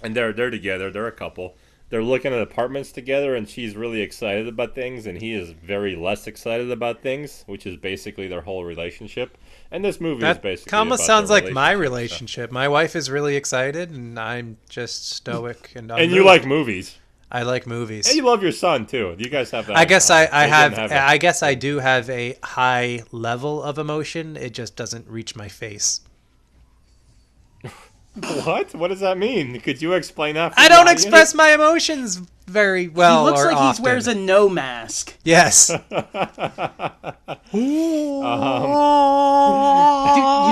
they're together. They're a couple. They're looking at apartments together, and she's really excited about things, and he is very less excited about things, which is basically their whole relationship. And this movie is That basically almost about sounds their like my relationship. relationship. My wife is really excited, and I'm just stoic and. And you like movies. I like movies. And you love your son too. You guys have that. I guess I They have. didn't it. I guess I do have a high level of emotion. It just doesn't reach my face. What? What does that mean? Could you explain that? For I the don't audience? express my emotions very well. He looks or like often. he wears a no mask. Yes. Dude, you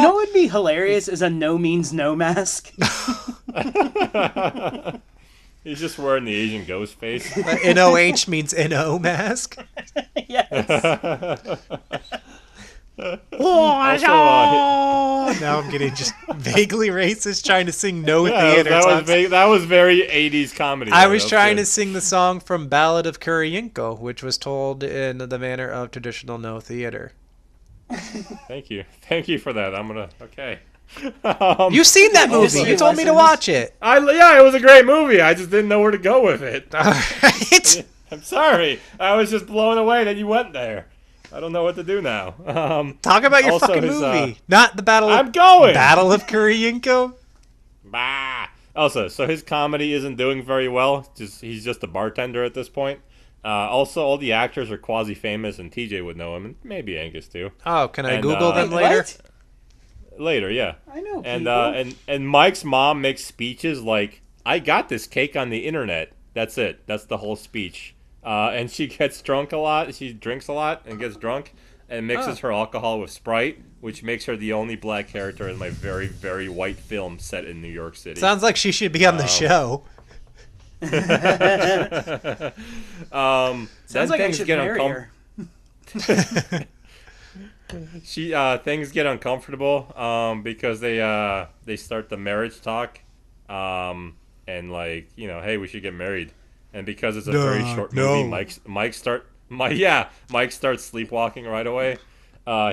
know what would be hilarious is a no means no mask. He's just wearing the Asian ghost face. NOH means NO mask. Yes. Also, Now I'm getting just vaguely racist trying to sing No yeah, Theater. that was very 80s comedy. I though. was That trying good. to sing the song from Ballad of Kuryinko, which was told in the manner of traditional No Theater. Thank you for that. I'm gonna okay. You've seen that Also, movie. You told me to lessons. watch it. Yeah, it was a great movie. I just didn't know where to go with it. All right. I'm sorry. I was just blown away that you went there. I don't know what to do now. Talk about your Also fucking his, movie, not the I'm going. Battle of Kuryinko. Bah. Also, so his comedy isn't doing very well. He's just a bartender at this point. Also, all the actors are quasi-famous, and TJ would know him, and maybe Angus too. Oh, can I And, Google them Wait, later? what? Later, yeah. I know And people. and Mike's mom makes speeches like, "I got this cake on the internet." That's it. That's the whole speech. And she gets drunk a lot. She drinks a lot and gets drunk and mixes her alcohol with Sprite, which makes her the only black character in my very, very white film set in New York City. Sounds like she should be on the show. Sounds like I should marry her. Things get uncomfortable because they start the marriage talk, and like, you know, hey, we should get married. And because it's a very short movie, Mike starts sleepwalking right away.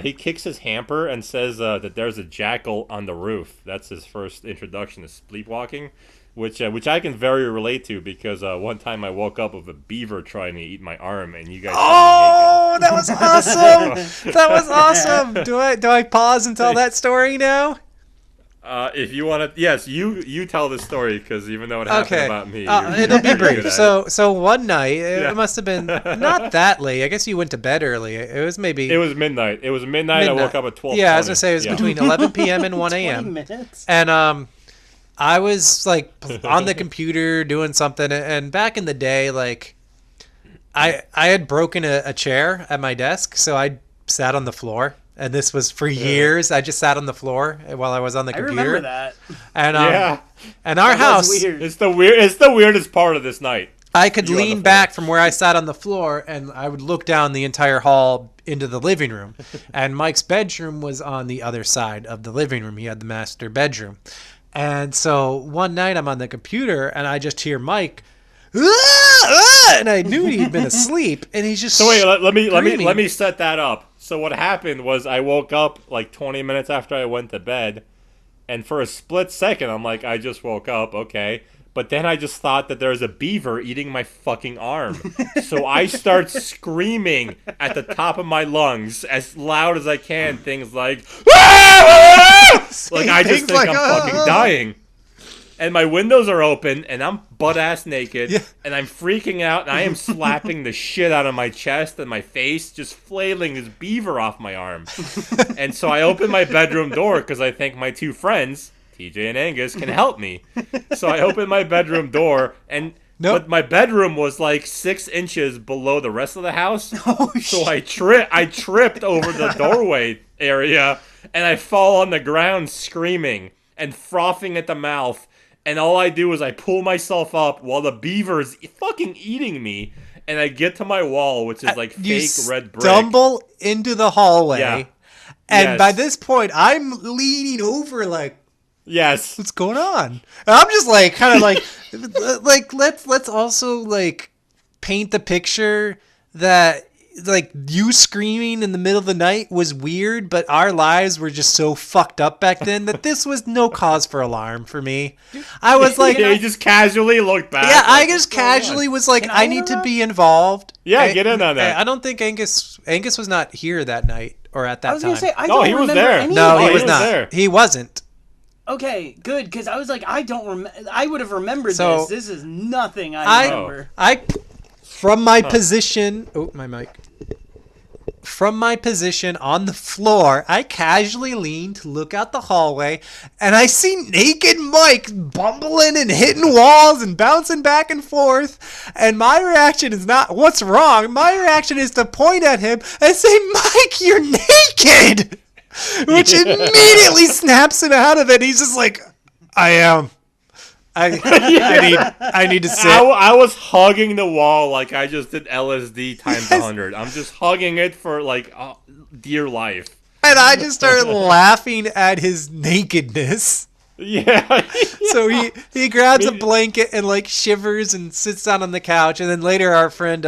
He kicks his hamper and says that there's a jackal on the roof. That's his first introduction to sleepwalking, which I can very relate to because one time I woke up with a beaver trying to eat my arm, and you guys. Oh, that was awesome! That was awesome. Do I pause and tell that story now? If you want to, yes, you tell the story because even though it happened about me, it'll be you're good brief. at So one night, it Yeah. must have been not that late. I guess you went to bed early. It was maybe It was midnight. I woke up at 12. Yeah, I was gonna say it was between 11 p.m. and 1 20 a.m. minutes. And I was like on the computer doing something, and back in the day, like I had broken a chair at my desk, so I sat on the floor. And this was for years. I just sat on the floor while I was on the I computer. remember that. And Yeah, and our That house, was weird. it's the weirdest part of this night. I could You on the lean floor. back from where I sat on the floor, and I would look down the entire hall into the living room. And Mike's bedroom was on the other side of the living room. He had the master bedroom. And so one night I'm on the computer, and I just hear Mike, "Ah, ah," and I knew he'd been asleep, and he's just So wait, let screaming. me set that up. So what happened was I woke up like 20 minutes after I went to bed, and for a split second I'm like, I just woke up, okay. But then I just thought that there's a beaver eating my fucking arm. So I start screaming at the top of my lungs as loud as I can, things like, like I just Things think like, I'm fucking dying. And my windows are open, and I'm butt-ass naked, and I'm freaking out, and I am slapping the shit out of my chest and my face, just flailing this beaver off my arm. And so I open my bedroom door, because I think my two friends, TJ and Angus, can help me. So I open my bedroom door, and But my bedroom was like 6 inches below the rest of the house. Oh, So I tripped over the doorway area, and I fall on the ground screaming and frothing at the mouth. And all I do is I pull myself up while the beaver's fucking eating me. And I get to my wall, which is like You fake red brick. stumble into the hallway. Yeah. And Yes. by this point, I'm leaning over like, Yes. what's going on? And I'm just like, kind of like, like let's also like paint the picture that like you screaming in the middle of the night was weird, but our lives were just so fucked up back then that this was no cause for alarm for me. I was like, Yeah, you just casually looked back. yeah, I like, just what's going on? casually was like, Can I I need to interrupt? be involved. Yeah, get in on that. I don't think Angus was not here that night or at that I was time. gonna say I No, don't he was remember there. any No, of he it. was was not. there. He wasn't. Okay, good, because I was like, I don't remember. I would have remembered So, this. This is nothing I remember. From my position, my mic. From my position on the floor, I casually lean to look out the hallway, and I see naked Mike bumbling and hitting walls and bouncing back and forth. And my reaction is not, what's wrong? My reaction is to point at him and say, Mike, you're naked! Which immediately snaps him out of it. He's just like, I am. I need to sit. I was hugging the wall like I just did LSD times 100. I'm just hugging it for like dear life. And I just started laughing at his nakedness. Yeah. So he grabs a blanket and like shivers and sits down on the couch. And then later our friend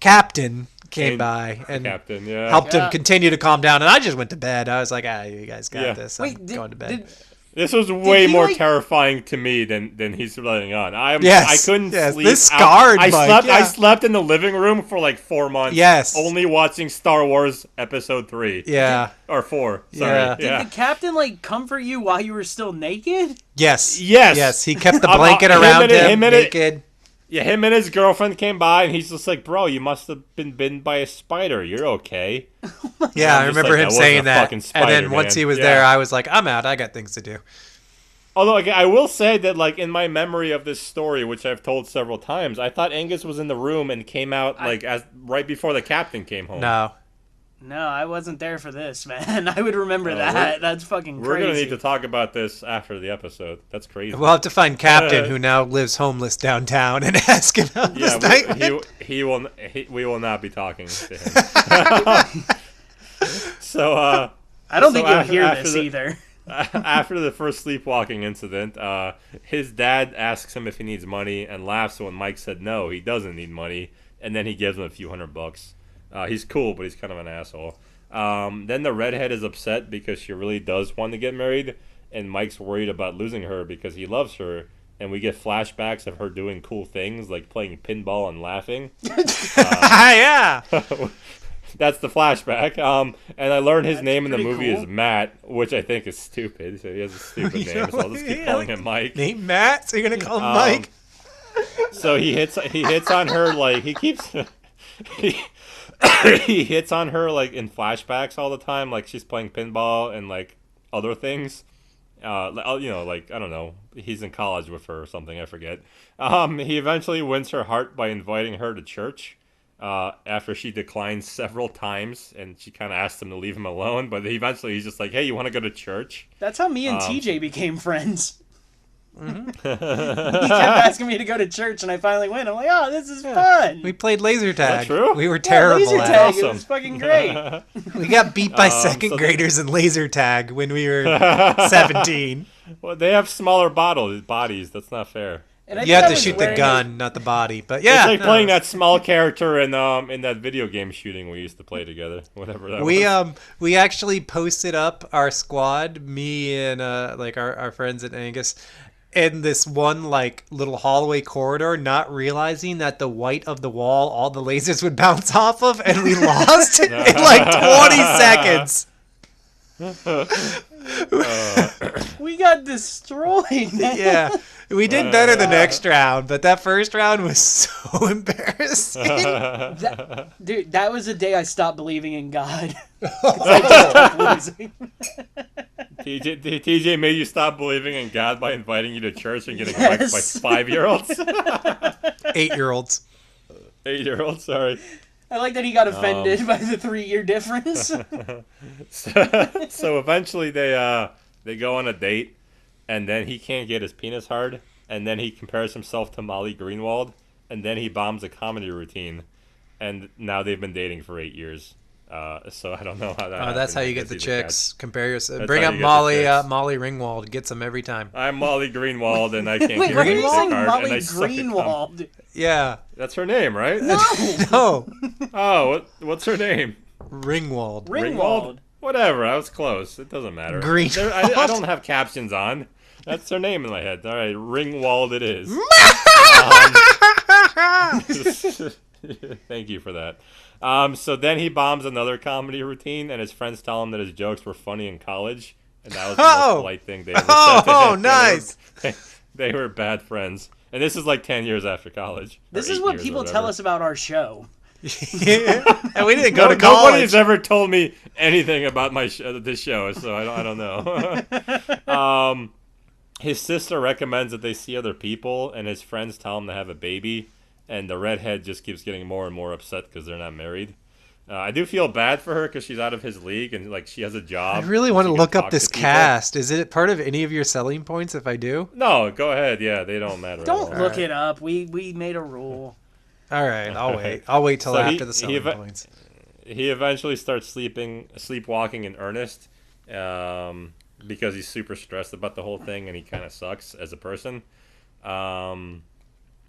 Captain came by and Captain, yeah. helped him continue to calm down. And I just went to bed. I was like, you guys got Yeah. this. Wait, I'm going to bed. This was way he, more like- terrifying to me than he's letting on. I couldn't sleep. This scarred I Mike, slept. yeah. I slept in the living room for like 4 months. Yes. Only watching Star Wars Episode 3. Yeah. Or 4. Sorry. Yeah. Did Yeah. the captain like comfort you while you were still naked? Yes. Yes. Yes. He kept the I'm- blanket him around and- him, him and it- naked. Yeah, him and his girlfriend came by, and he's just like, "Bro, you must have been bitten by a spider. You're okay." Yeah, I I'm just remember like, him that wasn't saying a that. fucking And spider, then once man. he was Yeah. there, I was like, I'm out. I got things to do. Although like, I will say that, like in my memory of this story, which I've told several times, I thought Angus was in the room and came out like as right before the captain came home. No. No, I wasn't there for this, man. I would remember that. That's fucking crazy. We're gonna need to talk about this after the episode. That's crazy. We'll have to find Captain, who now lives homeless downtown, and ask him how this night went. we will not be talking to him. So I don't think so you'll after- hear after this the- either. after the first sleepwalking incident, his dad asks him if he needs money and laughs when Mike said no, he doesn't need money, and then he gives him a few $100. He's cool, but he's kind of an asshole. Then the redhead is upset because she really does want to get married, and Mike's worried about losing her because he loves her, and we get flashbacks of her doing cool things like playing pinball and laughing. Yeah. That's the flashback. And I learned his name in the pretty movie cool. is Matt, which I think is stupid. So he has a stupid name, so I'll just keep calling him Mike. Name Matt? So you're going to call him Mike? So he hits on her like he keeps he hits on her like in flashbacks all the time, like she's playing pinball and like other things. Like I don't know, he's in college with her or something, I forget. He eventually wins her heart by inviting her to church. After she declines several times, and she kind of asked him to leave him alone, but eventually he's just like, "Hey, you want to go to church?" That's how me and TJ became friends. He kept asking me to go to church, and I finally went. I'm like, "Oh, this is fun." We played laser tag. true? We were Yeah, terrible laser at tag. it. It Awesome. was fucking great. We got beat by so second they- graders in laser tag when we were 17. Well, they have smaller bodies. That's not fair. And I You think have I to was shoot the wearing gun, not the body. But yeah, It's like no. playing that small character in that video game shooting we used to play together. Whatever that was. We actually posted up our squad, me and like our friends at Angus, in this one like little hallway corridor, not realizing that the white of the wall all the lasers would bounce off of, and we lost in like 20 seconds. We got destroyed, man. Yeah, we did better the next round, but that first round was so embarrassing. Dude, that was the day I stopped believing in God. 'Cause I just kept losing. TJ made you stop believing in God by inviting you to church and getting wrecked by 5-year-olds. 8-year-olds. 8-year-olds, sorry. I like that he got offended by the 3-year difference. So eventually they go on a date, and then he can't get his penis hard, and then he compares himself to Molly Greenwald, and then he bombs a comedy routine, and now they've been dating for 8 years. So I don't know how that. Oh, that's happened. how you I get guess the he's a chicks. Compare yourself. That's Bring how up you get the Molly. chicks. Molly Ringwald gets them every time. I'm Molly Greenwald, and I can't Wait, get why my are you dick saying hard, Molly and I suck at cum. Greenwald? Yeah. That's her name, right? No! No. Oh, what's her name? Ringwald. Ringwald. Whatever, I was close. It doesn't matter. Greenwald. I don't have captions on. That's her name in my head. All right, Ringwald it is. Thank you for that. So then he bombs another comedy routine, and his friends tell him that his jokes were funny in college, and that was the most polite thing they ever said to him. Nice. They were bad friends. And this is like 10 years after college. This is what people tell us about our show. Yeah. And we didn't go to college. Nobody's ever told me anything about this show, so I don't know. His sister recommends that they see other people, and his friends tell him to have a baby, and the redhead just keeps getting more and more upset because they're not married. I do feel bad for her because she's out of his league, and like she has a job. I really want to She can look up talk this to people. cast. Is it part of any of your selling points if I do? No, go ahead. Yeah, they don't matter. Don't at all. look it up. We made a rule. All right, I'll wait. I'll wait till So after the selling points. He eventually starts sleepwalking in earnest, because he's super stressed about the whole thing, and he kind of sucks as a person.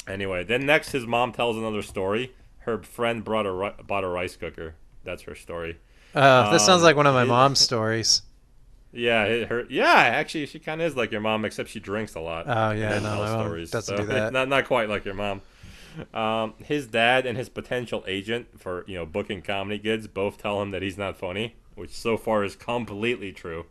Anyway, then next his mom tells another story. Her friend bought a rice cooker. That's her story. This sounds like one of my mom's stories. Yeah, actually, she kind of is like your mom, except she drinks a lot. Oh yeah, and no, tells my mom stories. doesn't So, do that. Not quite like your mom. His dad and his potential agent for booking comedy gigs both tell him that he's not funny, which so far is completely true.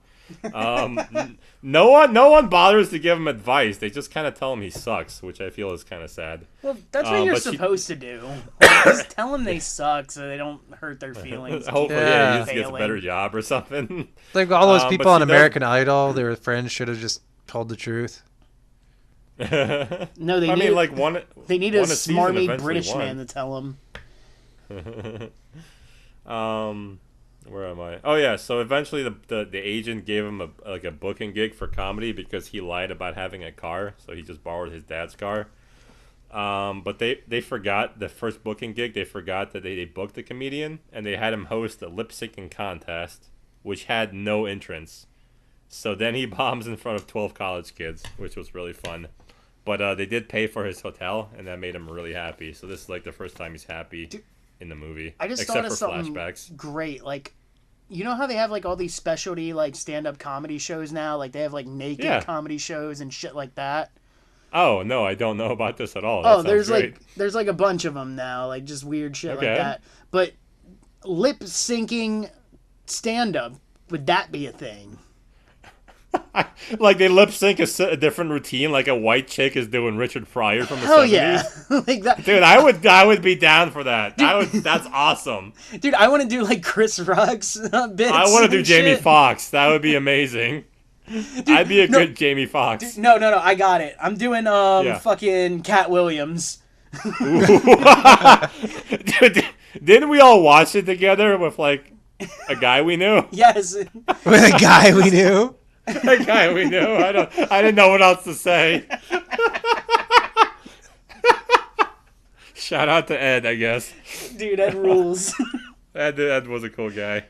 No one bothers to give him advice. They just kind of tell him he sucks, which I feel is kind of sad. Well, that's what you're but supposed to do. Just tell them they suck so they don't hurt their feelings. Hopefully, Yeah. he just gets a better job or something. Like all those But people on she does- American Idol, their friends should have just told the truth. No, they I need. mean, like one. They need a won season, smarmy eventually British won. man to tell them. Where am I? Oh yeah, so eventually the agent gave him a booking gig for comedy because he lied about having a car, so he just borrowed his dad's car. But they forgot the first booking gig. They forgot that they booked the comedian, and they had him host a lip syncing contest, which had no entrance. So then he bombs in front of 12 college kids, which was really fun. But they did pay for his hotel, and that made him really happy. So this is like the first time he's happy in the movie, I just except thought of for something flashbacks. great. Like, you know how they have like all these specialty like stand-up comedy shows now? Like they have like naked comedy shows and shit like that. Oh no, I don't know about this at all. That Oh, sounds great. there's like a bunch of them now, like just weird shit Okay. like that. But lip syncing stand-up, would that be a thing? Like they lip sync a different routine, like a white chick is doing Richard Pryor from the Hell 70s. yeah, like that. Dude, I would be down for that. That's awesome. Dude, I want to do like Chris Rock's bits. I want to do and Jamie shit. Foxx. That would be amazing. I'd be a good Jamie Foxx. No, I got it. I'm doing Yeah. fucking Cat Williams. Dude, didn't we all watch it together with like a guy we knew? Yes. With a guy we knew. A guy we knew. I didn't know what else to say. Shout out to Ed, I guess. Dude, that rules. Ed was a cool guy.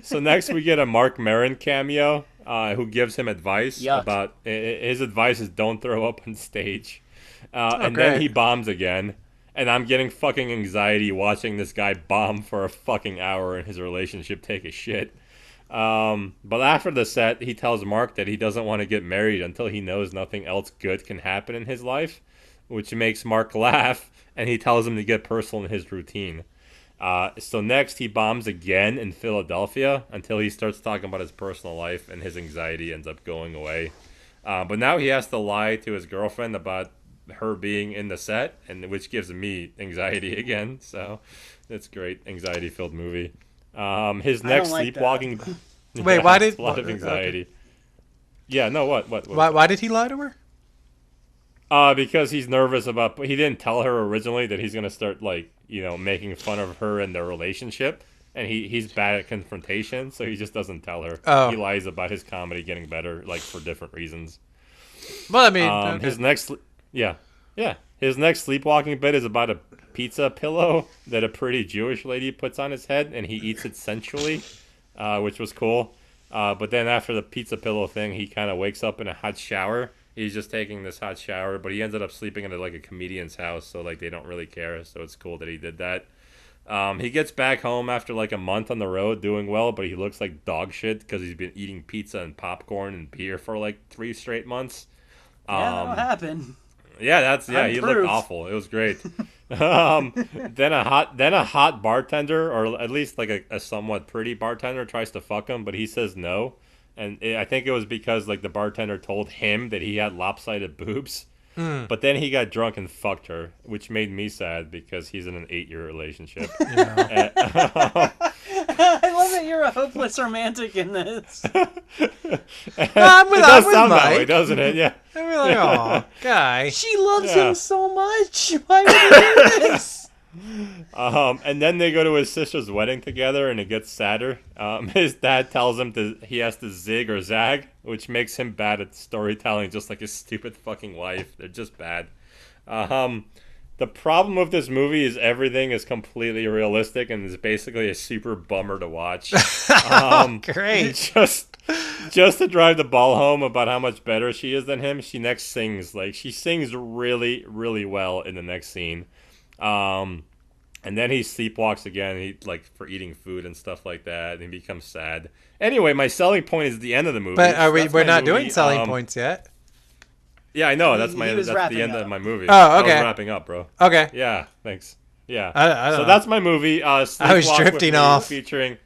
So next we get a Mark Maron cameo, who gives him advice Yuck. about his advice is don't throw up on stage, and great. then he bombs again, and I'm getting fucking anxiety watching this guy bomb for a fucking hour and his relationship take a shit. But after the set, he tells Mark that he doesn't want to get married until he knows nothing else good can happen in his life, which makes Mark laugh, and he tells him to get personal in his routine. So next, he bombs again in Philadelphia until he starts talking about his personal life, and his anxiety ends up going away. But now he has to lie to his girlfriend about her being in the set, and which gives me anxiety again. So it's great, anxiety-filled movie. His next like sleepwalking, Wait, Yeah, why did a lot of okay. anxiety? Yeah, no, what? Why did he lie to her? Because he's nervous about. He didn't tell her originally that he's gonna start making fun of her and their relationship, and he's bad at confrontation, so he just doesn't tell her. Oh. He lies about his comedy getting better, like for different reasons. Well, I mean, okay. His next sleepwalking bit is about a pizza pillow that a pretty Jewish lady puts on his head, and he eats it sensually, which was cool. But then after the pizza pillow thing, he kind of wakes up in a hot shower. He's just taking this hot shower, but he ended up sleeping at a comedian's house, so they don't really care. So it's cool that he did that. He gets back home after a month on the road, doing well, but he looks like dog shit because he's been eating pizza and popcorn and beer for 3 straight months. Yeah, that'll happen. Yeah, I'm he proof. looked awful. It was great. Then a hot bartender, or at least a somewhat pretty bartender, tries to fuck him, but he says no. And I think it was because the bartender told him that he had lopsided boobs. But then he got drunk and fucked her, which made me sad because he's in an 8-year relationship. Yeah. I love that you're a hopeless romantic in this. I'm with, it I'm does with sound Mike. that way, doesn't it? Yeah. I'd be like, oh, guy. She loves Yeah. him so much. Why would he do this? And then they go to his sister's wedding together, and it gets sadder. His dad tells him he has to zig or zag, which makes him bad at storytelling, just like his stupid fucking wife. They're just bad. The problem with this movie is everything is completely realistic and is basically a super bummer to watch. Great. Just to drive the ball home about how much better she is than him, she sings really, really well in the next scene. And then he sleepwalks again. He for eating food and stuff like that, and he becomes sad. Anyway, my selling point is the end of the movie. But we're not movie. doing selling points yet. Yeah, I know. That's He was the wrapping end up. of my movie. Oh, okay. I was wrapping up, bro. Okay. Yeah, thanks. Yeah. I don't So know. that's my movie. Sleepwalk with drifting Me, off. Featuring.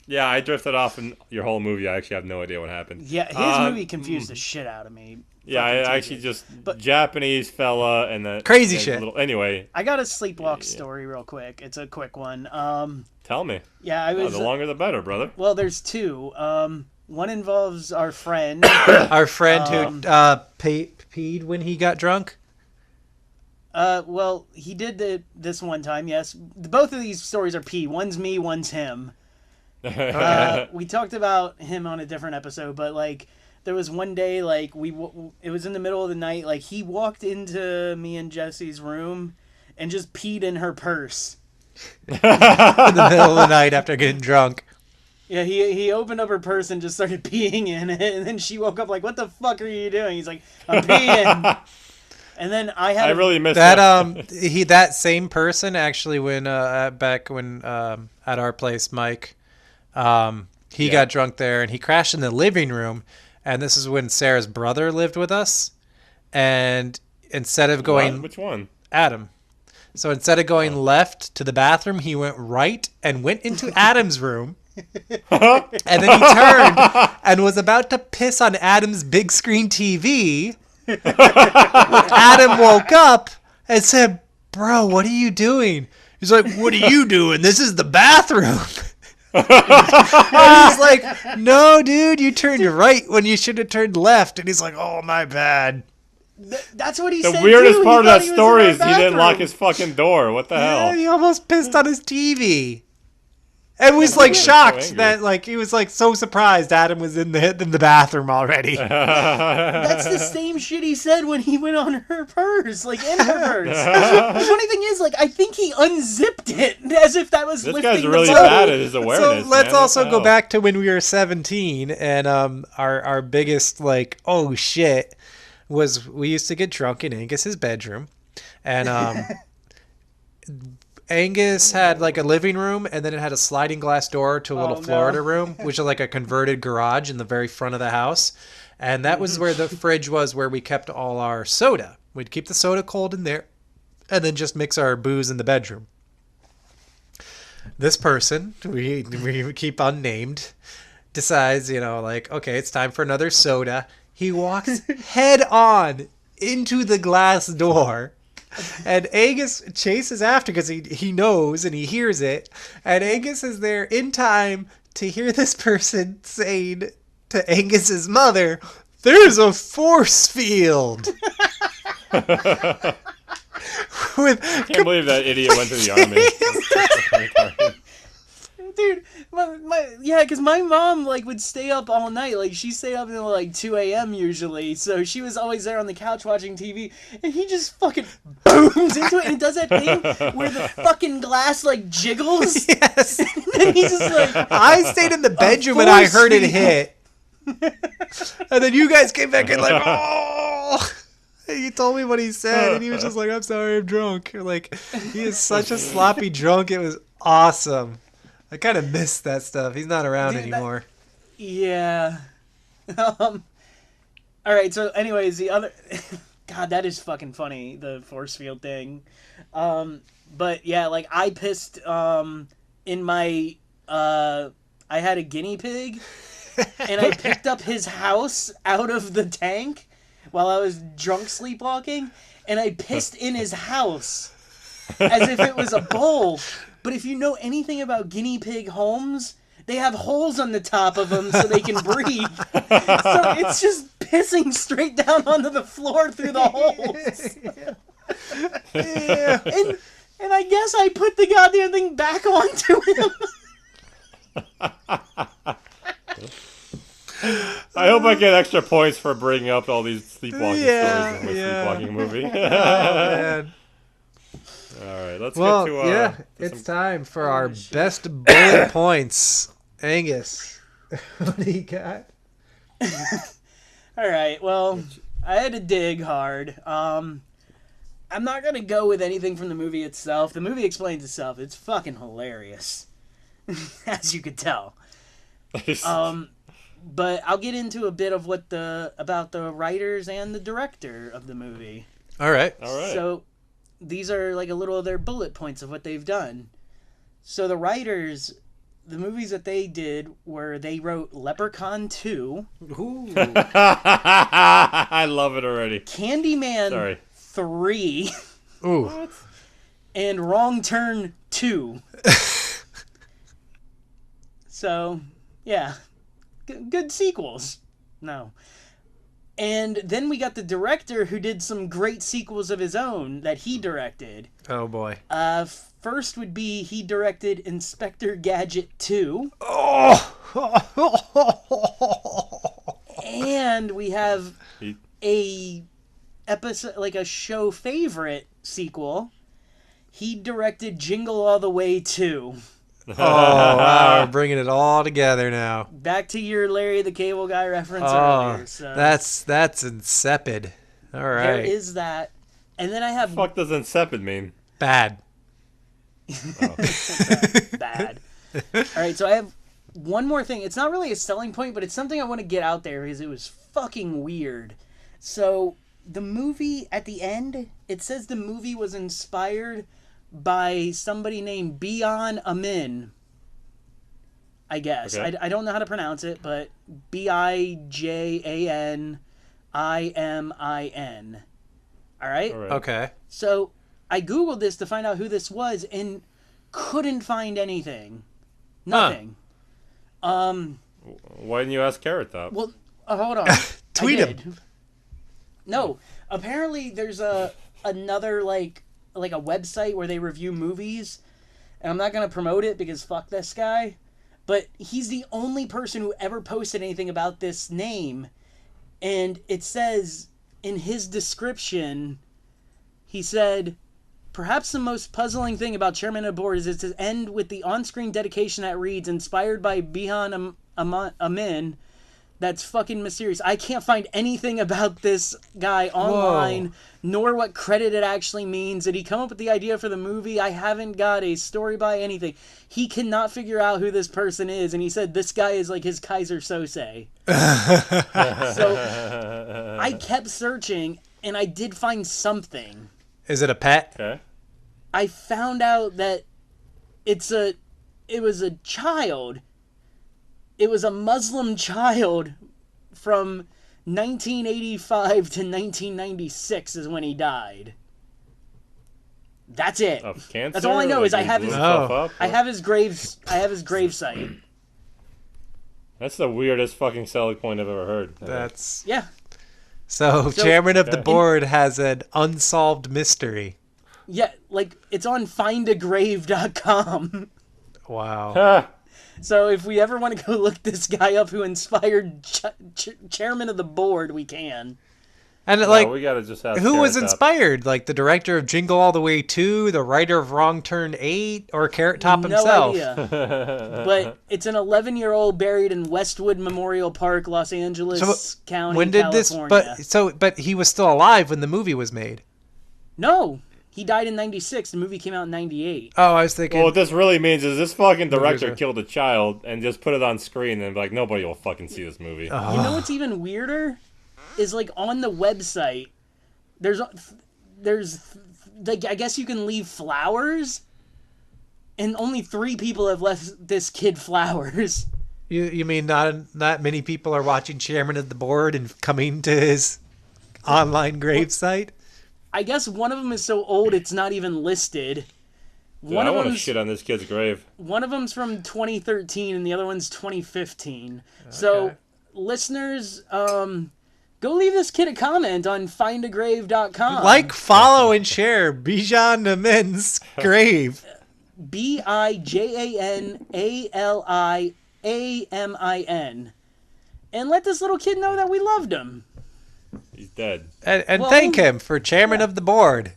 Yeah, I drifted off in your whole movie. I actually have no idea what happened. Yeah, his movie confused the shit out of me. Yeah, I Fucking actually tangent. just Japanese fella and the Crazy and shit. Anyway, I got a sleepwalk story real quick. It's a quick one. tell me. Yeah, I was. The longer the better, brother. Well, there's two. One involves our friend. Our friend who peed when he got drunk. Well, he did this one time. Yes, both of these stories are pee. One's me, one's him. We talked about him on a different episode, but there was one day it was in the middle of the night. He walked into me and Jesse's room and just peed in her purse. In the middle of the night after getting drunk. Yeah, he opened up her purse and just started peeing in it, and then she woke up like, "What the fuck are you doing?" He's like, "I'm peeing." And then I really missed that. that. That same person actually back when at our place, Mike, he got drunk there and he crashed in the living room, and this is when Sarah's brother lived with us, and instead of going Which one? Adam. So instead of going left to the bathroom, he went right and went into Adam's room. And then he turned and was about to piss on Adam's big screen TV. Adam woke up and said, "Bro, what are you doing?" He's like, "What are you doing? This is the bathroom." And he's like, "No, dude, you turned right when you should have turned left." And he's like, "Oh, my bad." That's what he The said. weirdest too. part of He that thought he was story in is our he didn't lock bathroom. his fucking door. What the Yeah, hell? he almost pissed on his TV. And was so shocked angry. that he was so surprised Adam was in the bathroom already. That's the same shit he said when he went on her purse, in her purse. The funny thing is, I think he unzipped it as if that was This lifting guy's the really boat. bad at his awareness. So let's man. also What the go hell? back to when we were 17 and our biggest oh shit was we used to get drunk in Angus's bedroom, and Angus had a living room, and then it had a sliding glass door to a little Florida room, which is a converted garage in the very front of the house. And that was where the fridge was, where we kept all our soda. We'd keep the soda cold in there and then just mix our booze in the bedroom. This person, we keep unnamed, decides, okay, it's time for another soda. He walks head on into the glass door. And Angus chases after because he knows and he hears it. And Angus is there in time to hear this person saying to Angus's mother, "There's a force field." With Can't believe that idiot went to the army. Dude, because my mom like would stay up all night. Like she stayed up until like 2 a.m. usually, so she was always there on the couch watching TV, and he just fucking booms into it and does that thing where the fucking glass like jiggles. Yes. And he's just like, I stayed in the bedroom and I heard it hit. And then you guys came back and like, oh. He told me what he said, and he was just like, "I'm sorry, I'm drunk." Like, he is such a sloppy drunk. It was awesome. I kind of missed that stuff. He's not around anymore. Yeah. All right. So, anyways, the other. God, that is fucking funny. The force field thing. But yeah, like I pissed. In my. I had a guinea pig, and I picked up his house out of the tank while I was drunk sleepwalking, and I pissed in his house as if it was a bowl. But if you know anything about guinea pig homes, they have holes on the top of them so they can breathe. So it's just pissing straight down onto the floor through the holes. Yeah. And I guess I put the goddamn thing back onto him. I hope I get extra points for bringing up all these sleepwalking stories in my yeah. sleepwalking movie. Oh, man. All right, let's Well, get to it's time for our best bullet points. Angus, what do you got? All right, well, I had to dig hard. I'm not going to go with anything from the movie itself. The movie explains itself. It's fucking hilarious, as you could tell. But I'll get into a bit of about the writers and the director of the movie. All right. So these are like a little of their bullet points of what they've done. So the writers, the movies that they did were they wrote Leprechaun 2. Ooh. I love it already. Candyman 3. Ooh. What? And Wrong Turn 2. So, yeah. Good sequels. No. And then we got the director who did some great sequels of his own that he directed. Oh, boy. First would be he directed Inspector Gadget 2. Oh! And we have a episode, like a show favorite sequel. He directed Jingle All the Way 2. Oh, wow, we're bringing it all together now. Back to your Larry the Cable Guy reference earlier. So That's insipid. All right. there is that. And then I have... What the fuck does insipid mean? Bad. Bad. All right, so I have one more thing. It's not really a selling point, but it's something I want to get out there because it was fucking weird. So the movie at the end, it says the movie was inspired by somebody named Bijan Amin. I guess. Okay. I don't know how to pronounce it, but Bijanimiin. All right? Okay. So I Googled this to find out who this was and couldn't find anything. Nothing. Why didn't you ask Carrot Top? Well, hold on. Tweet I him. did. No. Apparently there's another like a website where they review movies, and I'm not going to promote it because fuck this guy, but he's the only person who ever posted anything about this name, and it says in his description, he said, perhaps the most puzzling thing about Chairman of the Board is to end with the on-screen dedication that reads, inspired by Bijan Amin. That's fucking mysterious. I can't find anything about this guy online, nor what credit it actually means. Did he come up with the idea for the movie? I haven't got a story by anything. He cannot figure out who this person is, and he said this guy is like his Kaiser Sose. So I kept searching, and I did find something. Is it a pet? Okay. I found out that it was a child. It was a Muslim child from 1985 to 1996 is when he died. That's it. Of cancer? That's all I know is I have his up? I have his gravesite. That's the weirdest fucking selling point I've ever heard. That's Yeah. so. So- Chairman of the Okay. board has an unsolved mystery. Yeah, like it's on findagrave.com. Wow. Ha! So if we ever want to go look this guy up who inspired chairman of the board, we can. And No, like, we gotta just have who was Carrot Top. inspired? Like the director of Jingle All the Way 2, the writer of Wrong Turn 8, or Carrot Top No himself? idea. But it's an 11-year-old buried in Westwood Memorial Park, Los Angeles County, When did California. but he was still alive when the movie was made. No, he died in 96. The movie came out in 98. Oh, I was thinking. Well, what this really means is this fucking director Movies are- killed a child and just put it on screen and like nobody will fucking see this movie. You know what's even weirder? Is like on the website, there's like I guess you can leave flowers, and only 3 people have left this kid flowers. You mean not many people are watching Chairman of the Board and coming to his online gravesite? I guess one of them is so old it's not even listed. Dude, One I of want to them's shit on this kid's grave. one of them's from 2013 and the other one's 2015. So listeners, go leave this kid a comment on findagrave.com. Like, follow, and share Bijan Amin's grave. BIJANALIAMIN. And let this little kid know that we loved him. He's dead. And Well, thank him for Chairman of the Board.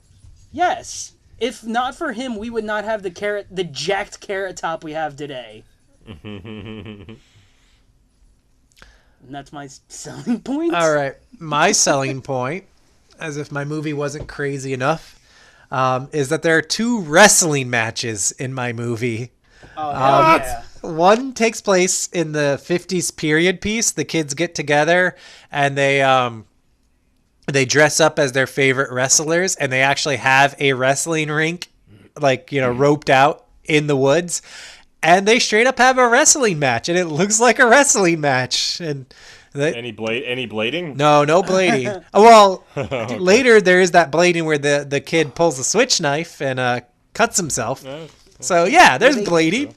Yes. If not for him, we would not have the jacked Carrot Top we have today. And that's my selling point. All right. My selling point, as if my movie wasn't crazy enough, is that there are 2 wrestling matches in my movie. Oh, hell yeah. One takes place in the 50s period piece. The kids get together and they dress up as their favorite wrestlers, and they actually have a wrestling rink, like, roped out in the woods, and they straight up have a wrestling match, and it looks like a wrestling match. And Any blading? no blading. Well, later there is that blading where the kid pulls a switch knife and cuts himself. So yeah, there's blading.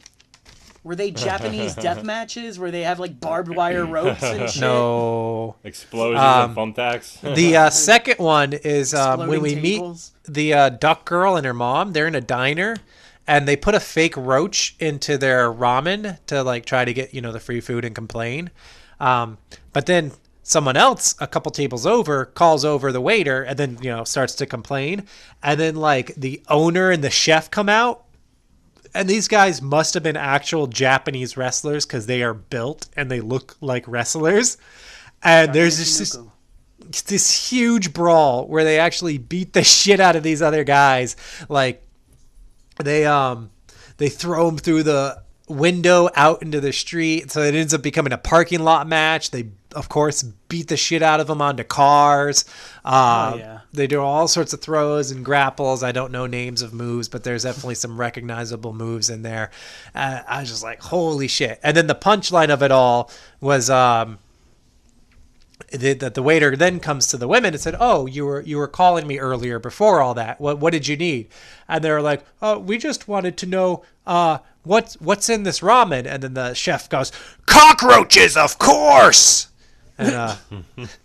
Were they Japanese death matches where they have like barbed wire ropes and shit? No. Explosions and thumbtacks. The second one is when we Exploding meet tables? the duck girl and her mom. They're in a diner, and they put a fake roach into their ramen to like try to get the free food and complain. But then someone else a couple tables over calls over the waiter and then starts to complain, and then like the owner and the chef come out. And these guys must have been actual Japanese wrestlers because they are built and they look like wrestlers. And there's this huge brawl where they actually beat the shit out of these other guys. Like they throw them through the window out into the street, so it ends up becoming a parking lot match. They of course beat the shit out of them onto cars. Yeah. They do all sorts of throws and grapples. I don't know names of moves, but there's definitely some recognizable moves in there. I was just like, holy shit. And then the punchline of it all was that the waiter then comes to the women and said, "Oh, you were calling me earlier before all that. What did you need?" And they're like, "Oh, we just wanted to know what's in this ramen." And then the chef goes, "Cockroaches, of course." And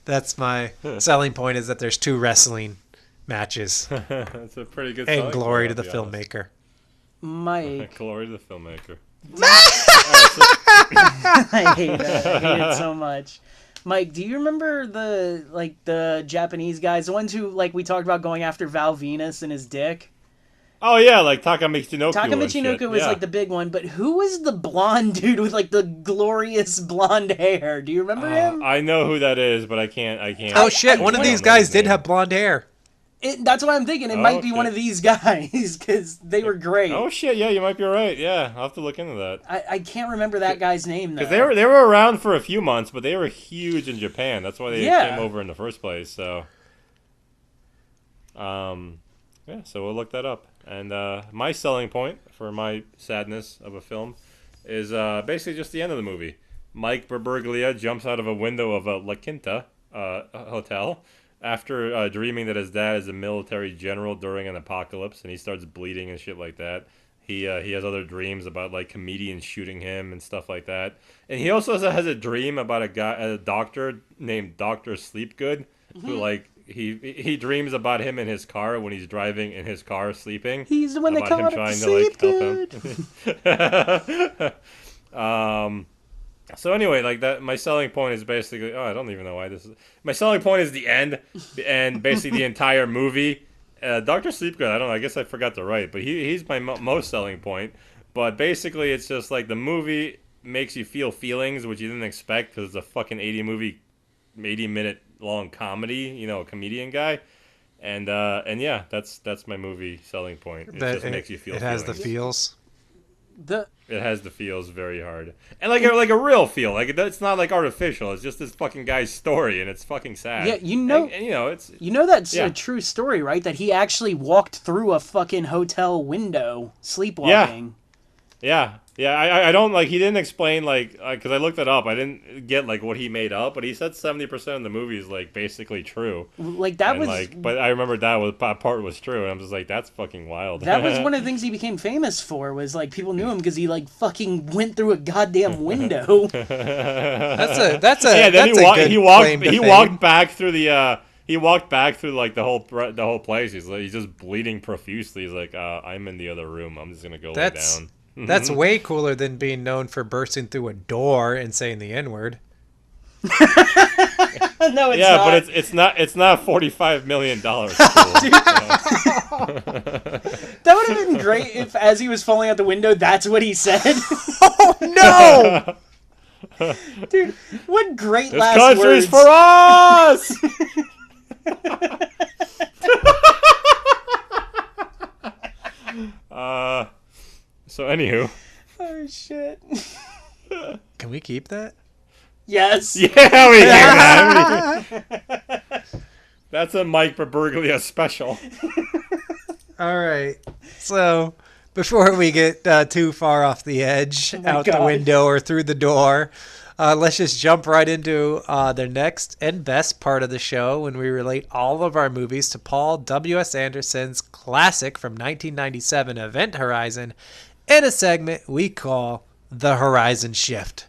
that's my selling point, is that there's 2 wrestling matches. That's a pretty good And selling glory point, to the I'll be honest. filmmaker. Mike, Glory to the filmmaker. I hate it. I hate it so much. Mike, do you remember the Japanese guys, the ones who we talked about going after Val Venus and his dick? Oh yeah, like Taka Michinoku. Taka Michinoku was the big one, but who was the blonde dude with the glorious blonde hair? Do you remember him? I know who that is, but I can't. Oh shit! One of I these don't know guys his did name. have blonde hair. That's what I'm thinking. It might be one of these guys because they were great. Oh shit! Yeah, you might be right. Yeah, I'll have to look into that. I can't remember that guy's name though. Because they were around for a few months, but they were huge in Japan. That's why they came over in the first place. So, yeah. So we'll look that up. And my selling point for my sadness of a film is basically just the end of the movie. Mike Birbiglia jumps out of a window of a La Quinta hotel after dreaming that his dad is a military general during an apocalypse, and he starts bleeding and shit like that. he has other dreams about like comedians shooting him and stuff like that. And he also has a dream about a doctor named Dr. Sleepgood, who like he dreams about him in his car when he's driving in his car sleeping. He's the one that about him called trying to to like help him. So anyway, like that, my selling point is basically. Oh, I don't even know why this is. My selling point is the end, and basically the entire movie. Dr. Sleepgood, I don't know. I guess I forgot to write, but he's my most selling point. But basically, it's just like the movie makes you feel feelings which you didn't expect because it's a fucking 80-minute long comedy. You know, a comedian guy, and yeah, that's my movie selling point. It just makes you feel. It has the feelings. feels. It has the feels very hard, and like a real feel. Like it's not like artificial. It's just this fucking guy's story, and it's fucking sad. Yeah, you know, and, you know it's that's yeah. a true story, right? That he actually walked through a fucking hotel window sleepwalking. Yeah. I don't like. He didn't explain like because I looked it up. I didn't get like what he made up, but he said 70% of the movie is like basically true. Like that and, was like, but I remember that part was true, and I'm just like, that's fucking wild. That was one of the things he became famous for. Was like people knew him because he like fucking went through a goddamn window. That's a yeah. Then that's he walked back through the. He walked back through like the whole place. He's just bleeding profusely. He's like, I'm in the other room. I'm just gonna go lay down. That's way cooler than being known for bursting through a door and saying the N-word. No, it's not. Yeah, but it's not $45 million. Cool, That would have been great if, as he was falling out the window, that's what he said. Oh no! Dude, what great this last country's words. for us. So anywho. Oh shit. Can we keep that? Yes. Yeah, we can. That's a Mike Berberglia special. All right. So before we get too far off the edge, out the window or through the door, let's just jump right into the next and best part of the show when we relate all of our movies to Paul W.S. Anderson's classic from 1997, Event Horizon, in a segment we call The Horizon Shift.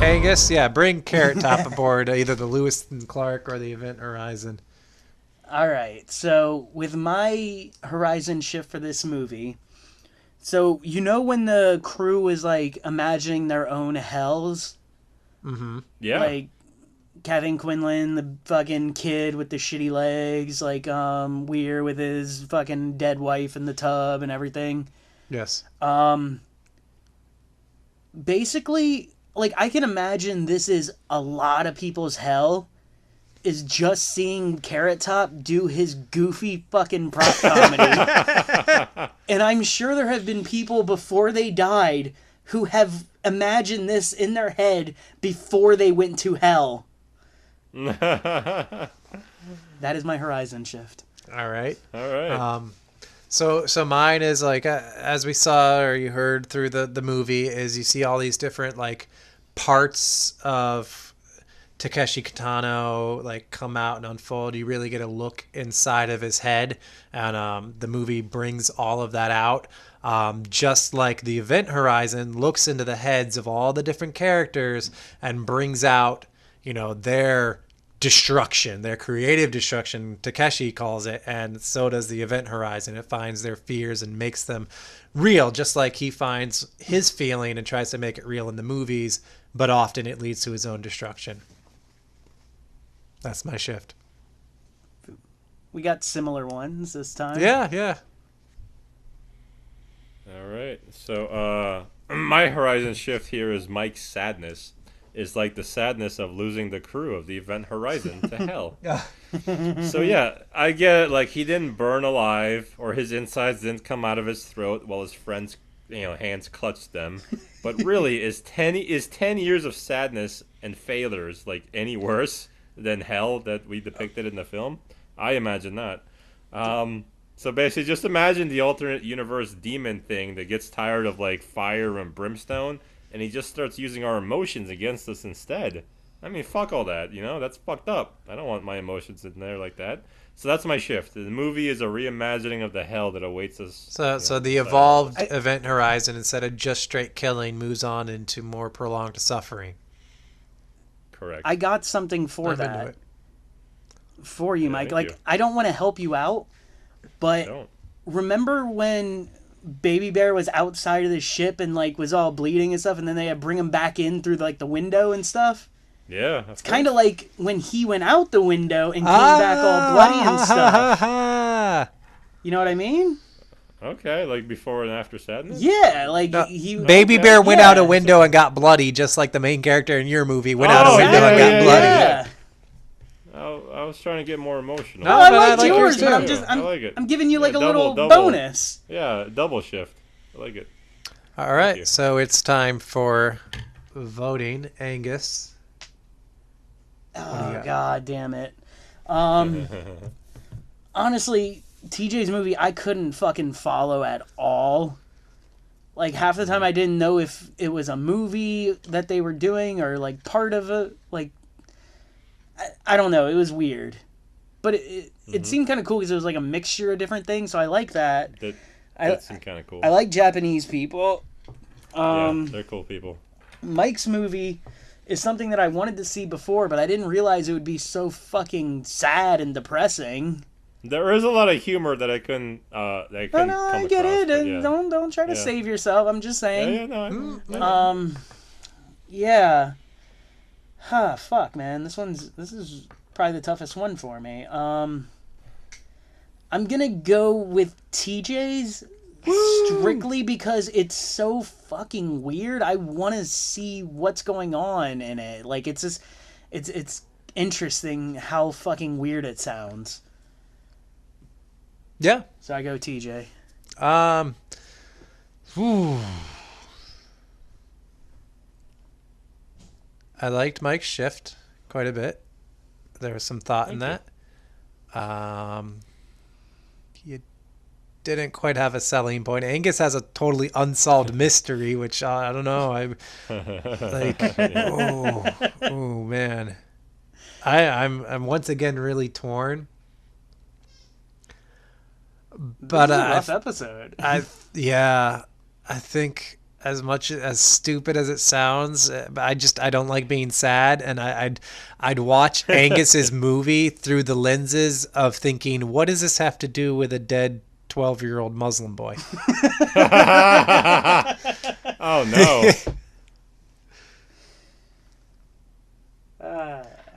Angus, yeah, bring Carrot Top aboard, either the Lewis and Clark or the Event Horizon. All right. So with my Horizon shift for this movie, so you know when the crew was like imagining their own hells? Mm-hmm. Yeah. Like Kevin Quinlan, the fucking kid with the shitty legs, like Weir with his fucking dead wife in the tub and everything. Yes. Basically, like I can imagine this is a lot of people's hell, is just seeing Carrot Top do his goofy fucking prop comedy. And I'm sure there have been people before they died who have imagined this in their head before they went to hell. That is my Horizon shift. All right. All right. So mine is like, as we saw or you heard through the movie, is you see all these different like parts of Takeshi Kitano like come out and unfold. You really get a look inside of his head, and the movie brings all of that out. Just like the Event Horizon looks into the heads of all the different characters and brings out, you know, their destruction, their creative destruction, Takeshi calls it, and so does the Event Horizon. It finds their fears and makes them real, just like he finds his feeling and tries to make it real in the movies, but often it leads to his own destruction. That's my shift. We got similar ones this time. Yeah. All right. So my Horizon shift here is Mike's sadness. Is like the sadness of losing the crew of the Event Horizon to hell. So yeah, I get it. Like he didn't burn alive, or his insides didn't come out of his throat while his friends, hands clutched them. But really, is 10 years of sadness and failures like any worse than hell that we depicted in the film? I imagine not. So basically, just imagine the alternate universe demon thing that gets tired of like fire and brimstone, and he just starts using our emotions against us instead. I mean, fuck all that, you know? That's fucked up. I don't want my emotions in there like that. So that's my shift. The movie is a reimagining of the hell that awaits us. So the evolved event horizon, instead of just straight killing, moves on into more prolonged suffering. Correct. I got something for I'm into that. it. For you, Yeah, Mike. thank Like, you. I don't want to help you out, but Don't. remember when Baby Bear was outside of the ship and, like, was all bleeding and stuff, and then they had to bring him back in through, like, the window and stuff? Yeah. It's kind of like when he went out the window and came back all bloody and stuff. You know what I mean? Okay, like before and after Sadness? Yeah, like he. Baby Okay. Bear went Yeah. out a window and got bloody, just like the main character in your movie went out a Oh, window and yeah, got bloody. Yeah. I was trying to get more emotional. No, No, I but I like like yours, yours but I'm too. just I like it. I'm giving you like Yeah, a little double. bonus. Yeah, double shift. I like it. All right, you. so it's time for voting. Angus. Oh god damn it. Honestly, TJ's movie I couldn't fucking follow at all. Like half the time I didn't know if it was a movie that they were doing or like part of it. Like I don't know. It was weird, but it seemed kind of cool because it was like a mixture of different things. So I like that. That seemed kind of cool. I like Japanese people. Yeah, they're cool people. Mike's movie is something that I wanted to see before, but I didn't realize it would be so fucking sad and depressing. There is a lot of humor that I couldn't. That I couldn't No, come I get across, it. but And yeah. don't try to Yeah. save yourself. I'm just saying. Yeah, no, I know. Yeah. Huh, fuck, man. This is probably the toughest one for me. I'm gonna go with TJ's strictly because it's so fucking weird. I want to see what's going on in it. Like, it's just, it's interesting how fucking weird it sounds. Yeah. So I go TJ. Whew. I liked Mike's shift quite a bit. There was some thought in that. You didn't quite have a selling point. Angus has a totally unsolved mystery, which I don't know. Oh man, I'm once again really torn. But This is a rough episode. I think as much as stupid as it sounds, I don't like being sad, and I'd watch Angus's movie through the lenses of thinking, what does this have to do with a dead 12-year-old Muslim boy? Oh no.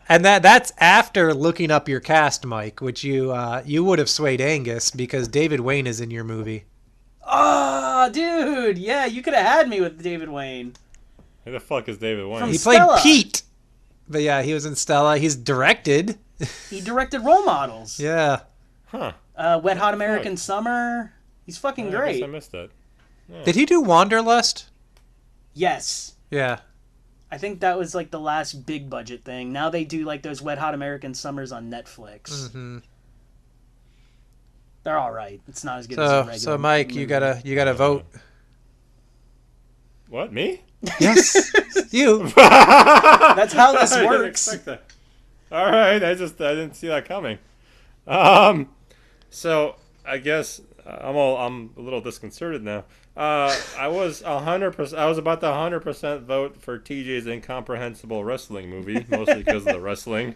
And that's after looking up your cast, Mike, which you would have swayed Angus because David Wayne is in your movie. Oh, dude. Yeah, you could have had me with David Wayne. Who the fuck is David Wayne? From He played Stella. Pete. But yeah, he was in Stella. He's directed. He directed Role Models. Yeah. Huh. Wet Hot American Summer. He's fucking I guess great. I missed that. Did he do Wanderlust? Yes. Yeah. I think that was like the last big budget thing. Now they do like those Wet Hot American Summers on Netflix. Mm-hmm. They're all right. It's not as good as a regular. So Mike, you movie. gotta vote. What, me? Yes, you. That's how this I didn't works. expect that. All right, I didn't see that coming. So I guess I'm a little disconcerted now. I was 100%. I was about to 100% vote for TJ's incomprehensible wrestling movie, mostly because of the wrestling.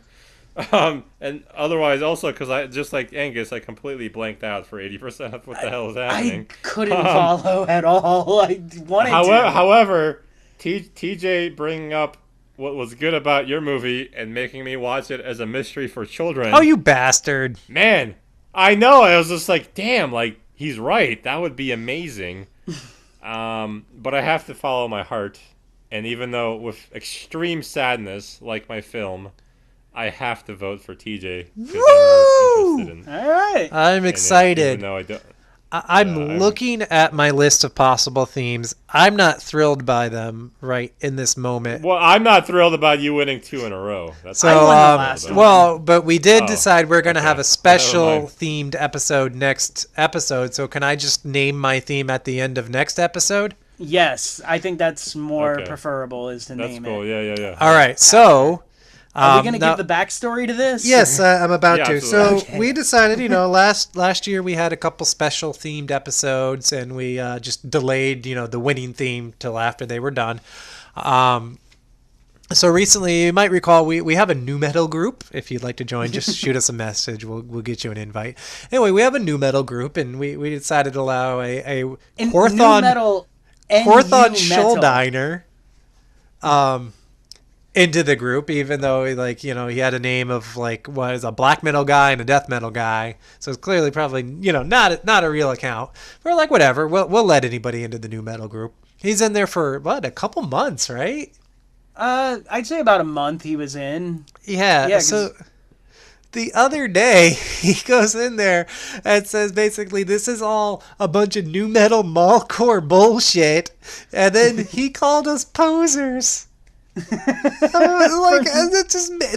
And otherwise also because I, just like Angus, I completely blanked out for 80% of what the hell is happening. I couldn't follow at all. I wanted to. However, TJ bringing up what was good about your movie and making me watch it as a mystery for children. Oh, you bastard! Man, I know. I was just like, damn, like he's right. That would be amazing. But I have to follow my heart, and even though with extreme sadness, like my film, I have to vote for TJ. 'Cause I'm more interested in All right. I'm it, excited. even though I don't. I'm looking at my list of possible themes. I'm not thrilled by them right in this moment. Well, I'm not thrilled about you winning 2 in a row. That's So, I won the last one. well, but we did Oh, decide we're going to have a okay. special Never mind. themed episode next episode. So can I just name my theme at the end of next episode? Yes, I think that's more Okay. preferable is to That's name cool. it. Yeah. All right. So Are we going to now- give the backstory to this? Yes, I'm about Yeah, to. absolutely. So we decided, last year we had a couple special themed episodes, and we just delayed, the winning theme till after they were done. So recently, you might recall, we have a new metal group. If you'd like to join, just shoot us a message. We'll get you an invite. Anyway, we have a new metal group, and we decided to allow a And Horthon new metal and Horthon new metal. Schuldiner into the group, even though he had a name of what is a black metal guy and a death metal guy, so it's clearly probably not a real account. We're like, whatever, we'll let anybody into the new metal group. He's in there for a couple months, right? I'd say about a month he was in. Yeah. Yeah, So the other day he goes in there and says basically this is all a bunch of new metal mallcore bullshit, and then he called us posers.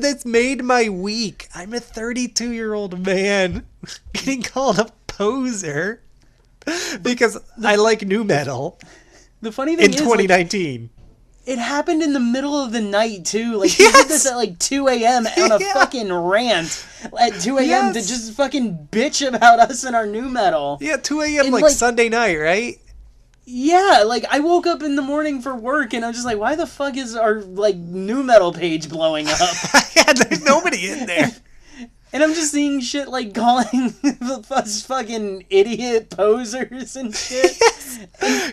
That's made my week. I'm a 32-year-old man getting called a poser because I like new metal The funny thing in is, 2019. it happened in the middle of the night too. Like he did this at 2 a.m. on a fucking rant at 2 a.m. to just fucking bitch about us and our new metal. Yeah, 2 a.m. And, Sunday night, right? Yeah, I woke up in the morning for work and I'm just like, why the fuck is our new metal page blowing up? Yeah, there's nobody in there. And I'm just seeing shit calling us fucking idiot posers and shit.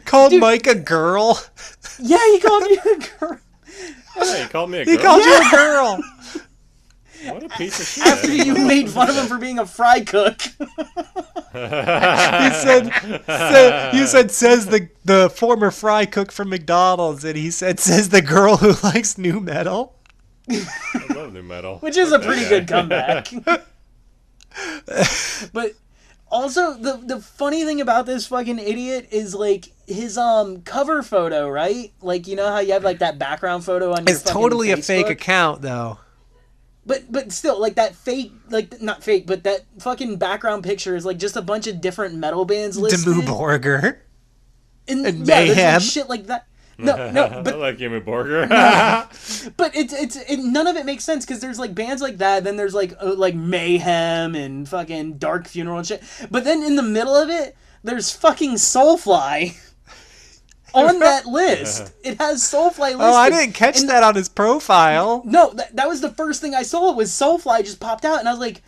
Called Mike a girl. Yeah, he called you a girl. Hey, he called me a girl. He called you a girl. What a piece of shit. After you made fun of him for being a fry cook. He said says the former fry cook from McDonald's, and he says the girl who likes new metal. I love new metal. Which is a pretty good comeback. But also the funny thing about this fucking idiot is his cover photo, right? You know how you have that background photo on your It's totally a Facebook? fake account, though. But still, that fake, not fake, but that fucking background picture is just a bunch of different metal bands listed. Demu Borger. And and there's Mayhem. shit like that. No, but I like Jimmy Borger. but none of it makes sense because there's bands like that. Then there's Mayhem and fucking Dark Funeral and shit. But then in the middle of it, there's fucking Soulfly on that list. It has Soulfly listed. Oh, I didn't catch that on his profile. No, that was the first thing I saw. Was Soulfly just popped out, and I was like,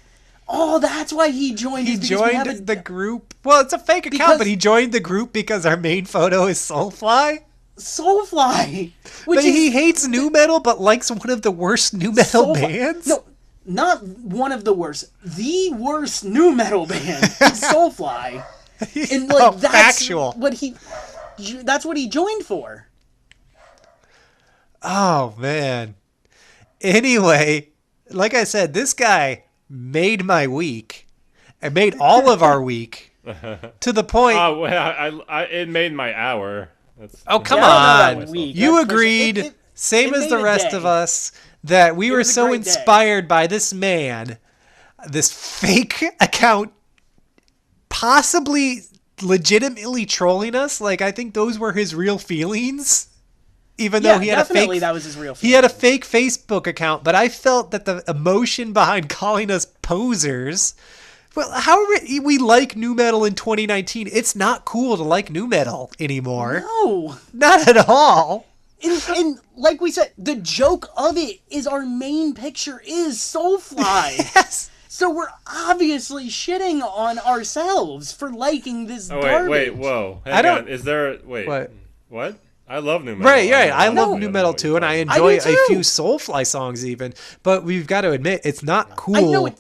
"Oh, that's why he joined." He joined the group. Well, it's a fake account, Because- but he joined the group because our main photo is Soulfly. Soulfly, which But is he hates new metal, but likes one of the worst new metal Soulfly- bands. No, not one of the worst. The worst new metal band is Soulfly, and that's factual. That's what he joined for. Oh man. Anyway, like I said, this guy made my week. It made all of our week to the point. Oh, well, it made my hour. Oh, come Yeah, I don't know on. about week. You That's for sure. agreed, same it as made the a rest day. of us, that we were was a so great day. inspired by this man, this fake account, possibly legitimately trolling us. I think those were his real feelings. Even though he had definitely that was his real. he had a fake Facebook account, but I felt that the emotion behind calling us posers. Well, however we like new metal in 2019, it's not cool to like new metal anymore. No. Not at all. And like we said, the joke of it is our main picture is Soulfly. Yes. So we're obviously shitting on ourselves for liking this Oh, garbage. wait, whoa. Hang I don't- on. Is there... Wait. What? I love new metal. Right. I know love what new you're metal talking too, and I about. enjoy do a too. few Soulfly songs even. But we've got to admit, it's not cool I know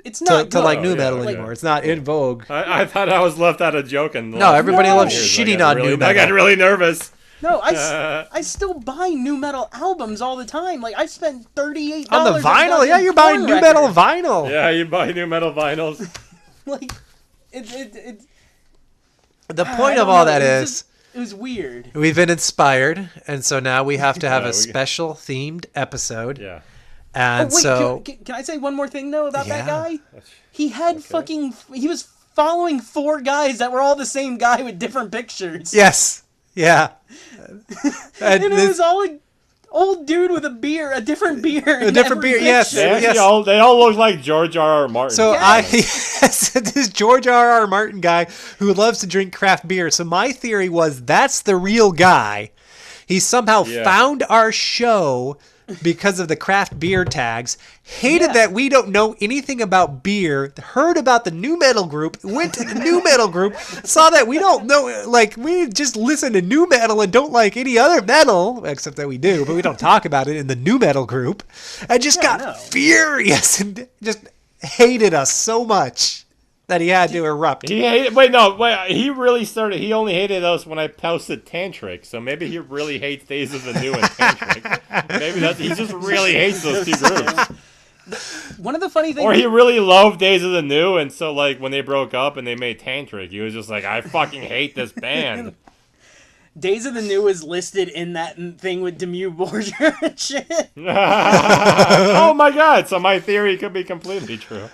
it's not to like good. new yeah, metal okay. anymore. It's not in vogue. I thought I was left out of joking. No, everybody No. loves Years, shitting on new metal. I got really nervous. No, I still buy new metal albums all the time. I spent $38 On the vinyl, yeah, you're buying new metal vinyl. Yeah, you buy new metal vinyls. It The I point of don't all know, that it was is, it was weird. we've been inspired, and so now we have to have Yeah, a special themed episode. Yeah. And Wait, so, can I say one more thing though about that Yeah. guy? He had he was following 4 guys that were all the same guy with different pictures. yes, yeah. And it this- was all old dude with a beer, a different beer. A different beer, yes. They, actually Yes. they all look like George R.R. Martin. So Yes. this George R.R. Martin guy who loves to drink craft beer. So my theory was that's the real guy. He somehow found our show because of the craft beer tags, hated that we don't know anything about beer, heard about the new metal group, went to the new metal group, saw that we don't know, like, we just listen to new metal and don't like any other metal, except that we do, but we don't talk about it in the new metal group, and just got furious and just hated us so much that he had to erupt. He only hated us when I posted Tantric, so maybe he really hates Days of the New and Tantric. Maybe he just really hates those two groups. One of the funny things... Or he really loved Days of the New, and so, like, when they broke up and they made Tantric, he was just like, I fucking hate this band. Days of the New is listed in that thing with Demu Borgia and shit. Oh my god, so my theory could be completely true.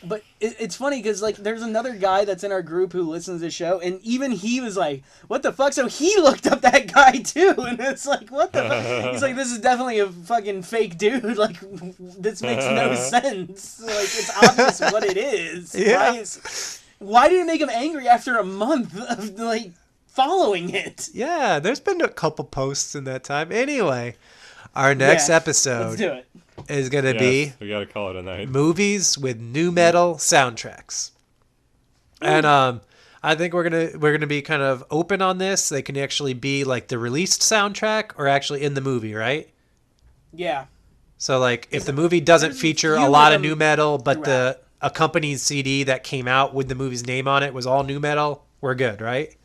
But it's funny because, like, there's another guy that's in our group who listens to the show, and even he was like, what the fuck? So he looked up that guy, too, and it's like, what the fuck? He's like, this is definitely a fucking fake dude. Like, this makes no sense. Like, it's obvious what it is. Yeah. Why did it make him angry after a month of, like, following it? Yeah, there's been a couple posts in that time. Anyway, our next episode Let's do it. is going to be we gotta call it a night. movies with new metal soundtracks. And I think we're gonna be kind of open on this. They can actually be like the released soundtrack or actually in the movie, right? Yeah. So like if the movie doesn't there's a feature few a lot of of new them metal, but throughout. the accompanying CD that came out with the movie's name on it was all new metal, we're good, right?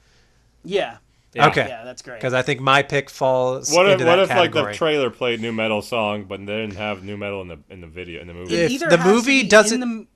Yeah. Yeah. Okay. Yeah, that's great. Because I think my pick falls What into if that like category. the trailer played new metal song, but they didn't have new metal in the video in the movie? If Either the has to movie be doesn't- in the-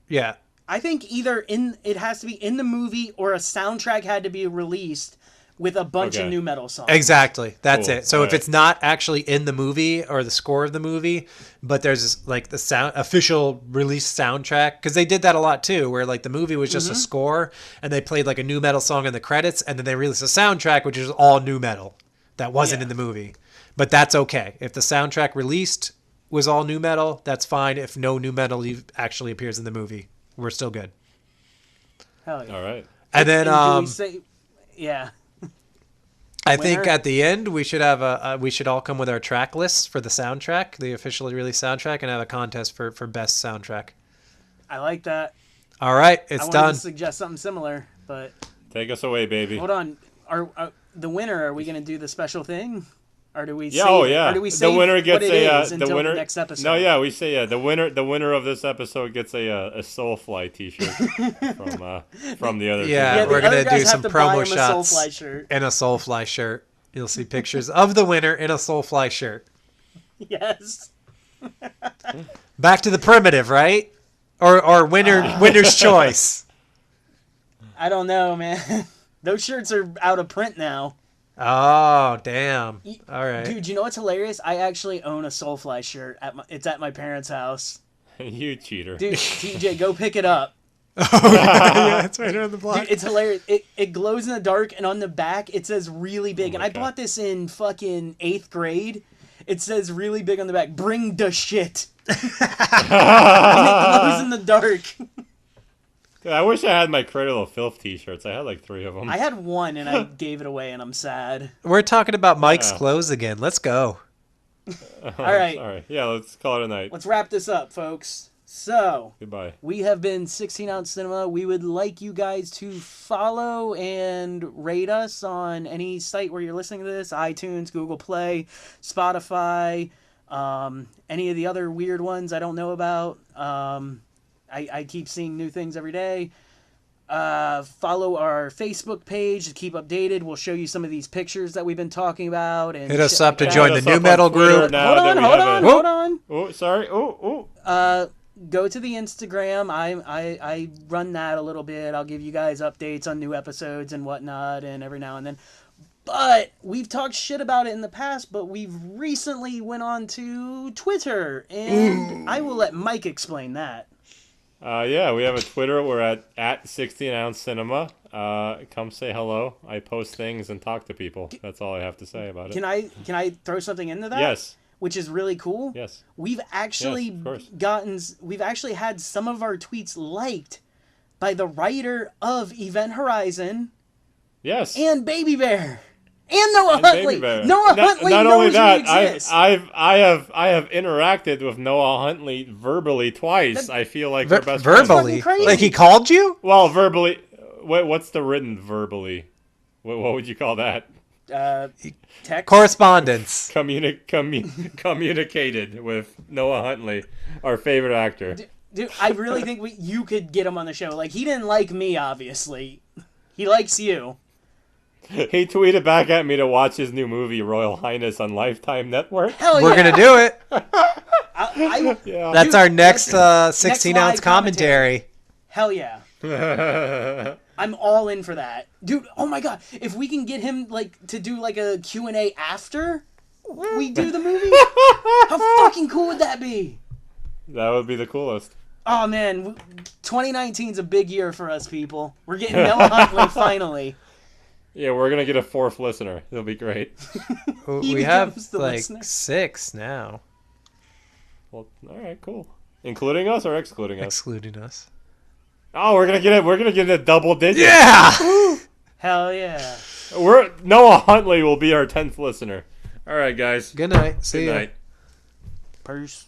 Yeah. I think it has to be in the movie or a soundtrack had to be released with a bunch of Okay. new metal songs. Exactly. That's Cool. it. So if Alright. it's not actually in the movie or the score of the movie, but there's like the official release soundtrack, because they did that a lot too, where like the movie was just a score and they played like a new metal song in the credits, and then they released a soundtrack which is all new metal that wasn't in the movie. But that's okay. If the soundtrack released was all new metal, that's fine. If no new metal actually appears in the movie, we're still good. Hell yeah. All right. And then do we say, yeah. I think winner? at the end we should have we should all come with our track lists for the soundtrack, the officially released soundtrack, and have a contest for best soundtrack. I like that. All right, I it's wanted done. to suggest something similar, but Take us away, baby. hold on. Are the winner? Are we gonna do the special thing, or do we? Yeah, save, oh yeah. Or do we save the winner gets what it a is until the winner the next episode? No, yeah, we say the winner of this episode gets a Soulfly T-shirt from the other. Yeah, the we're other gonna guys do have some to buy promo him a shots Soulfly shirt. in a Soulfly shirt. You'll see pictures of the winner in a Soulfly shirt. Yes. Back to the primitive, right? Or winner's choice. I don't know, man. Those shirts are out of print now. Oh, damn. All right. Dude, you know what's hilarious? I actually own a Soulfly shirt. It's at my parents' house. You cheater. Dude, TJ, go pick it up. Yeah, it's right on the block. Dude, it's hilarious. It glows in the dark, and on the back it says really big. And I God. bought this in fucking 8th grade. It says really big on the back, "Bring the shit." And it glows in the dark. Dude, I wish I had my Cradle of Filth T-shirts. I had like 3 of them. I had one, and I gave it away, and I'm sad. We're talking about Mike's Yeah. clothes again. Let's go. All right, All right. Yeah, let's call it a night. let's wrap this up, folks. So, Goodbye. we have been 16 Ounce Cinema. We would like you guys to follow and rate us on any site where you're listening to this: iTunes, Google Play, Spotify, any of the other weird ones I don't know about. I keep seeing new things every day. Follow our Facebook page to keep updated. We'll show you some of these pictures that we've been talking about. And Hit us shit up like to that. join Hit the us new up metal on Twitter group. now Hold that on, we hold have on, a- hold on. Oh, sorry. Oh. Go to the Instagram. I run that a little bit. I'll give you guys updates on new episodes and whatnot, and every now and then. But we've talked shit about it in the past, but we've recently went on to Twitter, and I will let Mike explain that. Yeah, we have a Twitter. We're at 16 Ounce Cinema. Come say hello. I post things and talk to people. That's all I have to say about it. Can I throw something into that? Yes. Which is really cool. Yes. We've actually Yes, of course. we've actually had some of our tweets liked by the writer of Event Horizon Yes. and Baby Bear. And Noah And Huntley. Baby Bear. Noah Huntley not knows only that, you exist. I have interacted with Noah Huntley verbally twice. I feel like we're best friends. Verbally, That's fucking crazy. like he called you. Well, verbally. What's the written verbally? What would you call that? Text. Correspondence. Communicated with Noah Huntley, our favorite actor. Dude, I really think you could get him on the show. Like, he didn't like me, obviously. He likes you. He tweeted back at me to watch his new movie, Royal Highness, on Lifetime Network. Hell We're yeah. gonna do it. Yeah. That's our next next 16-ounce live commentary. Hell yeah. I'm all in for that. Dude, oh my god. If we can get him to do a Q&A after we do the movie, how fucking cool would that be? That would be the coolest. Oh man, 2019's a big year for us, people. We're getting Noah Huntley finally. Yeah, we're gonna get a 4th listener. It'll be great. We have becomes the like listener. 6 now, Well, all right, cool. Including us or excluding us? excluding us. Oh, we're gonna get it. We're gonna get a double digit. Yeah. Hell yeah. Noah Huntley will be our 10th listener. All right, guys. Good night. See Good ya. night. Peace.